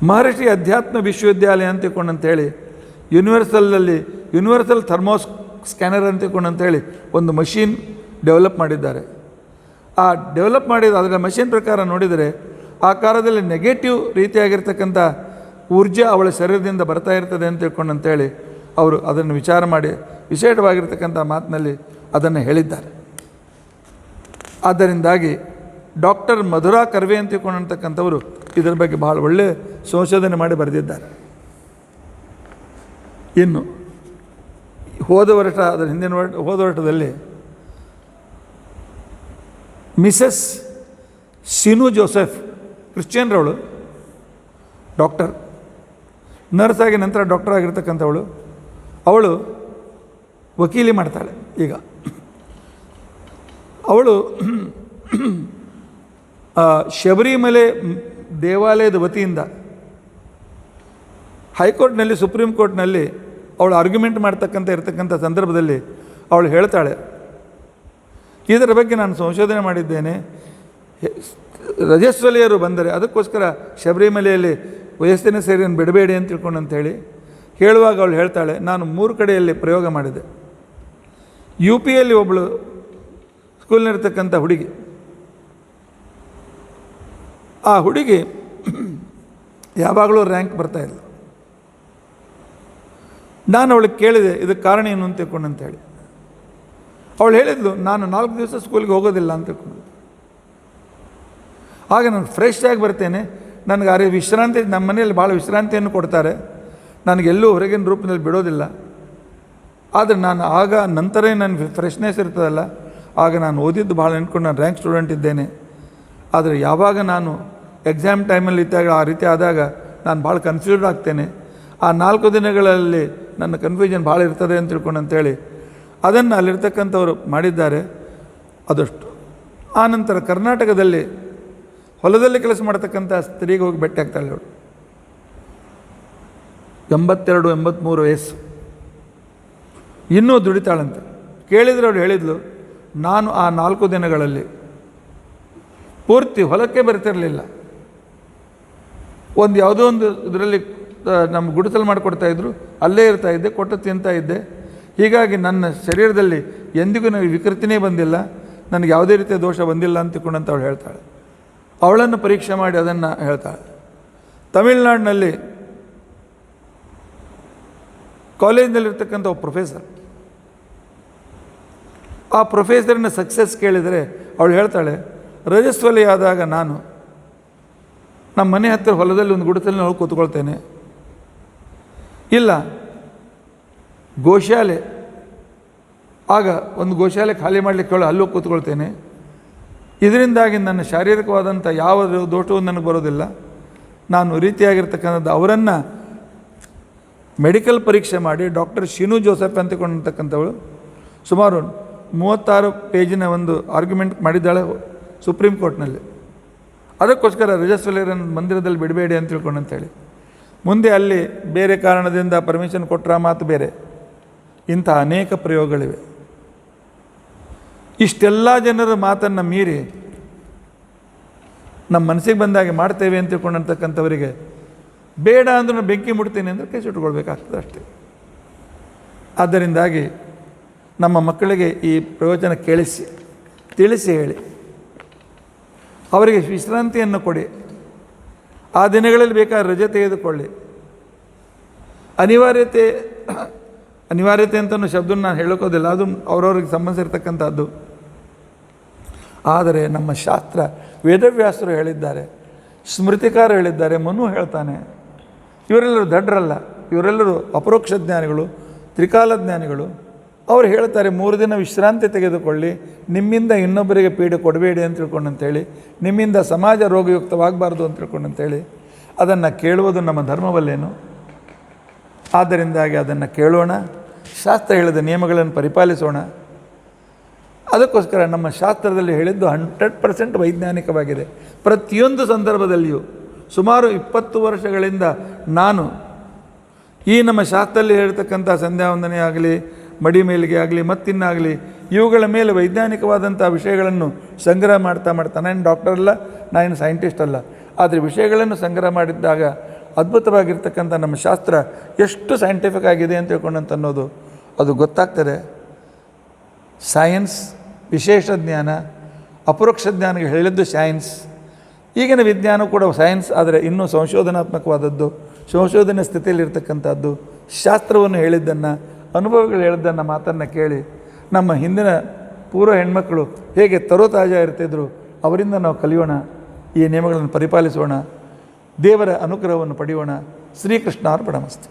ಮಹರ್ಷಿ ಅಧ್ಯಾತ್ಮ ವಿಶ್ವವಿದ್ಯಾಲಯ ಅಂತ ತಿಳ್ಕೊಂಡಂತೇಳಿ ಯೂನಿವರ್ಸಲ್ ಥರ್ಮೋ ಸ್ಕ್ಯಾನರ್ ಅಂತ ತಿಳ್ಕೊಂಡಂತೇಳಿ ಒಂದು ಮಷೀನ್ ಡೆವಲಪ್ ಮಾಡಿದ್ದಾರೆ. ಆ ಡೆವಲಪ್ ಮಾಡಿದ ಅದರ ಮಷೀನ್ ಪ್ರಕಾರ ನೋಡಿದರೆ ಆ ಕಾಲದಲ್ಲಿ ನೆಗೆಟಿವ್ ರೀತಿಯಾಗಿರ್ತಕ್ಕಂಥ ಊರ್ಜೆ ಅವಳ ಶರೀರದಿಂದ ಬರ್ತಾ ಇರ್ತದೆ ಅಂತ ತಿಳ್ಕೊಂಡಂತೇಳಿ ಅವರು ಅದನ್ನು ವಿಚಾರ ಮಾಡಿ ವಿಶೇಷವಾಗಿರ್ತಕ್ಕಂಥ ಮಾತಿನಲ್ಲಿ ಅದನ್ನು ಹೇಳಿದ್ದಾರೆ. ಆದ್ದರಿಂದಾಗಿ ಡಾಕ್ಟರ್ ಮಧುರಾ ಕರ್ವೆ ಅಂತ ತಿಳ್ಕೊಂಡಂತಕ್ಕಂಥವರು ಇದರ ಬಗ್ಗೆ ಭಾಳ ಒಳ್ಳೆಯ ಸಂಶೋಧನೆ ಮಾಡಿ ಬರೆದಿದ್ದಾರೆ. ಇನ್ನು ಹೋದ ವರ್ಷದಲ್ಲಿ ಮಿಸಸ್ ಸಿನು ಜೋಸೆಫ್, ಕ್ರಿಶ್ಚಿಯನ್ರವಳು, ಡಾಕ್ಟರ್, ನರ್ಸ್ ಆಗಿ ನಂತರ ಡಾಕ್ಟರ್ ಆಗಿರ್ತಕ್ಕಂಥವಳು, ಅವಳು ವಕೀಲಿ ಮಾಡ್ತಾಳೆ. ಈಗ ಅವಳು ಶಬರಿಮಲೆ ದೇವಾಲಯದ ವತಿಯಿಂದ ಹೈಕೋರ್ಟ್ನಲ್ಲಿ, ಸುಪ್ರೀಂ ಕೋರ್ಟ್ನಲ್ಲಿ ಅವಳು ಆರ್ಗ್ಯುಮೆಂಟ್ ಇರ್ತಕ್ಕಂಥ ಸಂದರ್ಭದಲ್ಲಿ ಅವಳು ಹೇಳ್ತಾಳೆ, ಇದರ ಬಗ್ಗೆ ನಾನು ಸಂಶೋಧನೆ ಮಾಡಿದ್ದೇನೆ, ರಜಸ್ವಲಿಯರು ಬಂದರೆ ಅದಕ್ಕೋಸ್ಕರ ಶಬರಿಮಲೆಯಲ್ಲಿ ವಯಸ್ಸಿನ ಸೇರಿಯನ್ನು ಬಿಡಬೇಡಿ ಅಂತ ತಿಳ್ಕೊಂಡು ಅಂತೇಳಿ ಹೇಳುವಾಗ ಅವಳು ಹೇಳ್ತಾಳೆ, ನಾನು 3 ಕಡೆಯಲ್ಲಿ ಪ್ರಯೋಗ ಮಾಡಿದೆ. ಯು ಪಿಯಲ್ಲಿ ಒಬ್ಬಳು ಸ್ಕೂಲ್ನಿರ್ತಕ್ಕಂಥ ಹುಡುಗಿ, ಆ ಹುಡುಗಿ ಯಾವಾಗಲೂ ರ್ಯಾಂಕ್ ಬರ್ತಾಯಿಲ್ಲ. ನಾನು ಅವಳಿಗೆ ಕೇಳಿದೆ, ಇದಕ್ಕೆ ಕಾರಣ ಏನು ಅಂತ ತಿಳ್ಕೊಂಡು ಅಂತೇಳಿ. ಅವಳು ಹೇಳಿದ್ಲು, ನಾನು 4 ದಿವಸ ಸ್ಕೂಲ್ಗೆ ಹೋಗೋದಿಲ್ಲ ಅಂತ ತಿಳ್ಕೊಂಡು. ಆಗ ನಾನು ಫ್ರೆಶ್ ಆಗಿ ಬರ್ತೇನೆ, ನನಗೆ ಅರೆ ವಿಶ್ರಾಂತಿ, ನಮ್ಮ ಮನೆಯಲ್ಲಿ ಭಾಳ ವಿಶ್ರಾಂತಿಯನ್ನು ಕೊಡ್ತಾರೆ, ನನಗೆಲ್ಲೂ ಹೊರಗಿನ ರೂಪದಲ್ಲಿ ಬಿಡೋದಿಲ್ಲ. ಆದರೆ ನಾನು ಆಗ ನಂತರ ನನ್ನ ಫ್ರೆಶ್ನೆಸ್ ಇರ್ತದಲ್ಲ, ಆಗ ನಾನು ಓದಿದ್ದು ಭಾಳ ನೆನ್ಕೊಂಡು ನಾನು ರ್ಯಾಂಕ್ ಸ್ಟೂಡೆಂಟ್ ಇದ್ದೇನೆ. ಆದರೆ ಯಾವಾಗ ನಾನು ಎಕ್ಸಾಮ್ ಟೈಮಲ್ಲಿ ಇದ್ದಾಗ ಆ ರೀತಿ ಆದಾಗ ನಾನು ಭಾಳ ಕನ್ಫ್ಯೂಸ್ಡ್ ಆಗ್ತೇನೆ. ಆ 4 ದಿನಗಳಲ್ಲಿ ನನ್ನ ಕನ್ಫ್ಯೂಷನ್ ಭಾಳ ಇರ್ತದೆ ಅಂತ ತಿಳ್ಕೊಂಡು ಅಂತೇಳಿ ಅದನ್ನು ಅಲ್ಲಿರ್ತಕ್ಕಂಥವ್ರು ಮಾಡಿದ್ದಾರೆ. ಅದಷ್ಟು ಆನಂತರ ಕರ್ನಾಟಕದಲ್ಲಿ ಹೊಲದಲ್ಲಿ ಕೆಲಸ ಮಾಡ್ತಕ್ಕಂಥ ಸ್ತ್ರೀಗೆ ಹೋಗಿ ಭೇಟಿ ಆಗ್ತಾಳೆ. ಅವಳು 82-83 ವಯಸ್ಸು, ಇನ್ನೂ ದುಡಿತಾಳಂತೆ. ಕೇಳಿದರೆ ಅವಳು ಹೇಳಿದ್ಲು, ನಾನು ಆ 4 ದಿನಗಳಲ್ಲಿ ಪೂರ್ತಿ ಹೊಲಕ್ಕೆ ಬರ್ತಿರಲಿಲ್ಲ. ಯಾವುದೋ ಒಂದು ಇದರಲ್ಲಿ ನಮ್ಮ ಗುಡಿಸಲು ಮಾಡಿಕೊಡ್ತಾಯಿದ್ರು, ಅಲ್ಲೇ ಇರ್ತಾಯಿದ್ದೆ, ಕೊಟ್ಟು ತಿಂತಾಯಿದ್ದೆ. ಹೀಗಾಗಿ ನನ್ನ ಶರೀರದಲ್ಲಿ ಎಂದಿಗೂ ನನಗೆ ವಿಕೃತಿನೇ ಬಂದಿಲ್ಲ, ನನಗೆ ಯಾವುದೇ ರೀತಿಯ ದೋಷ ಬಂದಿಲ್ಲ ಅಂತ ತಿಳ್ಕೊಂಡಂತ ಅವಳು ಹೇಳ್ತಾಳೆ. ಅವಳನ್ನು ಪರೀಕ್ಷೆ ಮಾಡಿ ಅದನ್ನು ಹೇಳ್ತಾಳೆ. ತಮಿಳ್ನಾಡಿನಲ್ಲಿ ಕಾಲೇಜಿನಲ್ಲಿರ್ತಕ್ಕಂಥ ಒಬ್ಬ ಪ್ರೊಫೆಸರ್, ಆ ಪ್ರೊಫೆಸರಿನ ಸಕ್ಸಸ್ ಕೇಳಿದರೆ ಅವಳು ಹೇಳ್ತಾಳೆ, ರಜಸ್ವಲಿ ಆದಾಗ ನಾನು ನಮ್ಮ ಮನೆ ಹತ್ತಿರ ಹೊಲದಲ್ಲಿ ಒಂದು ಗುಡಿಸಲಿನ ಹೋಗಿ ಕೂತ್ಕೊಳ್ತೇನೆ, ಇಲ್ಲ ಗೋಶಾಲೆ, ಆಗ ಒಂದು ಗೋಶಾಲೆ ಖಾಲಿ ಮಾಡಲಿಕ್ಕೆ ಹೇಳಿ ಅಲ್ಲೂ ಕೂತ್ಕೊಳ್ತೇನೆ. ಇದರಿಂದಾಗಿ ನನ್ನ ಶಾರೀರಿಕವಾದಂಥ ಯಾವ ದೋಷವೂ ನನಗೆ ಬರೋದಿಲ್ಲ. ನಾನು ರೀತಿಯಾಗಿರ್ತಕ್ಕಂಥದ್ದು ಅವರನ್ನು ಮೆಡಿಕಲ್ ಪರೀಕ್ಷೆ ಮಾಡಿ ಡಾಕ್ಟರ್ ಶಿನು ಜೋಸೆಫ್ ಅಂತಕೊಂಡಿರ್ತಕ್ಕಂಥವಳು ಸುಮಾರು 36 ಪೇಜಿನ ಒಂದು ಆರ್ಗ್ಯುಮೆಂಟ್ ಮಾಡಿದ್ದಾಳೆ ಸುಪ್ರೀಂ ಕೋರ್ಟ್ನಲ್ಲಿ. ಅದಕ್ಕೋಸ್ಕರ ರಜಸ್ವಲಿಯರನ್ನು ಮಂದಿರದಲ್ಲಿ ಬಿಡಬೇಡಿ ಅಂತ ತಿಳ್ಕೊಂಡು ಅಂತೇಳಿ. ಮುಂದೆ ಅಲ್ಲಿ ಬೇರೆ ಕಾರಣದಿಂದ ಪರ್ಮಿಷನ್ ಕೊಟ್ಟರ ಮಾತು ಬೇರೆ. ಇಂಥ ಅನೇಕ ಪ್ರಯೋಗಗಳಿವೆ. ಇಷ್ಟೆಲ್ಲ ಜನರ ಮಾತನ್ನು ಮೀರಿ ನಮ್ಮ ಮನಸ್ಸಿಗೆ ಬಂದಾಗೆ ಮಾಡ್ತೇವೆ ಅಂತ ತಿಳ್ಕೊಂಡಂತಕ್ಕಂಥವರಿಗೆ ಬೇಡ ಅಂದ್ರೂ ಬೆಂಕಿ ಮುಡ್ತೀನಿ ಅಂದರೆ ಕೈ ಸುಟ್ಕೊಳ್ಬೇಕಾಗ್ತದೆ ಅಷ್ಟೇ. ಆದ್ದರಿಂದಾಗಿ ನಮ್ಮ ಮಕ್ಕಳಿಗೆ ಈ ಪ್ರಯೋಜನ ಕೇಳಿಸಿ ತಿಳಿಸಿ ಹೇಳಿ, ಅವರಿಗೆ ವಿಶ್ರಾಂತಿಯನ್ನು ಕೊಡಿ. ಆ ದಿನಗಳಲ್ಲಿ ಬೇಕಾದ ರಜೆ ತೆಗೆದುಕೊಳ್ಳಿ. ಅನಿವಾರ್ಯತೆ ಅಂತಲೂ ಶಬ್ದನ ನಾನು ಹೇಳೋಕೋದಿಲ್ಲ, ಅದು ಅವರವ್ರಿಗೆ ಸಂಬಂಧಿಸಿರ್ತಕ್ಕಂಥದ್ದು. ಆದರೆ ನಮ್ಮ ಶಾಸ್ತ್ರ ವೇದವ್ಯಾಸರು ಹೇಳಿದ್ದಾರೆ, ಸ್ಮೃತಿಕಾರ ಹೇಳಿದ್ದಾರೆ, ಮನು ಹೇಳ್ತಾನೆ. ಇವರೆಲ್ಲರೂ ದಡ್ರಲ್ಲ, ಇವರೆಲ್ಲರೂ ಅಪರೋಕ್ಷ ಜ್ಞಾನಿಗಳು, ತ್ರಿಕಾಲ ಜ್ಞಾನಿಗಳು. ಅವ್ರು ಹೇಳ್ತಾರೆ 3 ದಿನ ವಿಶ್ರಾಂತಿ ತೆಗೆದುಕೊಳ್ಳಿ, ನಿಮ್ಮಿಂದ ಇನ್ನೊಬ್ಬರಿಗೆ ಪೀಡೆ ಕೊಡಬೇಡಿ ಅಂತ ತಿಳ್ಕೊಂಡಂತೇಳಿ, ನಿಮ್ಮಿಂದ ಸಮಾಜ ರೋಗಯುಕ್ತವಾಗಬಾರ್ದು ಅಂತ ತಿಳ್ಕೊಂಡಂತೇಳಿ. ಅದನ್ನು ಕೇಳುವುದು ನಮ್ಮ ಧರ್ಮವಲ್ಲೇನು? ಆದ್ದರಿಂದಾಗಿ ಅದನ್ನು ಕೇಳೋಣ, ಶಾಸ್ತ್ರ ಹೇಳಿದ ನಿಯಮಗಳನ್ನು ಪರಿಪಾಲಿಸೋಣ. ಅದಕ್ಕೋಸ್ಕರ ನಮ್ಮ ಶಾಸ್ತ್ರದಲ್ಲಿ ಹೇಳಿದ್ದು 100% ವೈಜ್ಞಾನಿಕವಾಗಿದೆ. ಪ್ರತಿಯೊಂದು ಸಂದರ್ಭದಲ್ಲಿಯೂ ಸುಮಾರು 20 ವರ್ಷಗಳಿಂದ ನಾನು ಈ ನಮ್ಮ ಶಾಸ್ತ್ರದಲ್ಲಿ ಹೇಳ್ತಕ್ಕಂಥ ಸಂಧ್ಯಾವಂದನೆ ಆಗಲಿ, ಮಡಿ ಮೇಲಿಗೆ ಆಗಲಿ, ಮತ್ತಿನ್ನಾಗಲಿ, ಇವುಗಳ ಮೇಲೆ ವೈಜ್ಞಾನಿಕವಾದಂಥ ವಿಷಯಗಳನ್ನು ಸಂಗ್ರಹ ಮಾಡ್ತಾ ನಾನು ಡಾಕ್ಟರ್ ಅಲ್ಲ, ನಾನು ಸೈಂಟಿಸ್ಟ್ ಅಲ್ಲ, ಆದರೆ ವಿಷಯಗಳನ್ನು ಸಂಗ್ರಹ ಮಾಡಿದ್ದಾಗ ಅದ್ಭುತವಾಗಿರ್ತಕ್ಕಂಥ ನಮ್ಮ ಶಾಸ್ತ್ರ ಎಷ್ಟು ಸೈಂಟಿಫಿಕ್ ಆಗಿದೆ ಅಂತ ತಿಳ್ಕೊಂಡಂತ ಅನ್ನೋದು ಅದು ಗೊತ್ತಾಗ್ತದೆ. ಸೈನ್ಸ್, ವಿಶೇಷ ಜ್ಞಾನ, ಅಪರೋಕ್ಷ ಜ್ಞಾನಗೆ ಹೇಳಿದ್ದು ಸೈನ್ಸ್. ಈಗಿನ ವಿಜ್ಞಾನ ಕೂಡ ಸೈನ್ಸ್, ಆದರೆ ಇನ್ನೂ ಸಂಶೋಧನಾತ್ಮಕವಾದದ್ದು, ಸಂಶೋಧನೆ ಸ್ಥಿತಿಯಲ್ಲಿರ್ತಕ್ಕಂಥದ್ದು. ಶಾಸ್ತ್ರವನ್ನು ಹೇಳಿದ್ದನ್ನು, ಅನುಭವಗಳು ಹೇಳಿದ್ದನ್ನು ಮಾತನ್ನು ಕೇಳಿ ನಮ್ಮ ಹಿಂದಿನ ಪೂರ್ವ ಹೆಣ್ಮಕ್ಕಳು ಹೇಗೆ ತರೋತಾಜಾ ಇರ್ತಿದ್ರು ಅವರಿಂದ ನಾವು ಕಲಿಯೋಣ, ಈ ನಿಯಮಗಳನ್ನು ಪರಿಪಾಲಿಸೋಣ, ದೇವರ ಅನುಗ್ರಹವನ್ನು ಪಡೆಯೋಣ. ಶ್ರೀಕೃಷ್ಣಾರ್ಪಣಮಸ್ತು.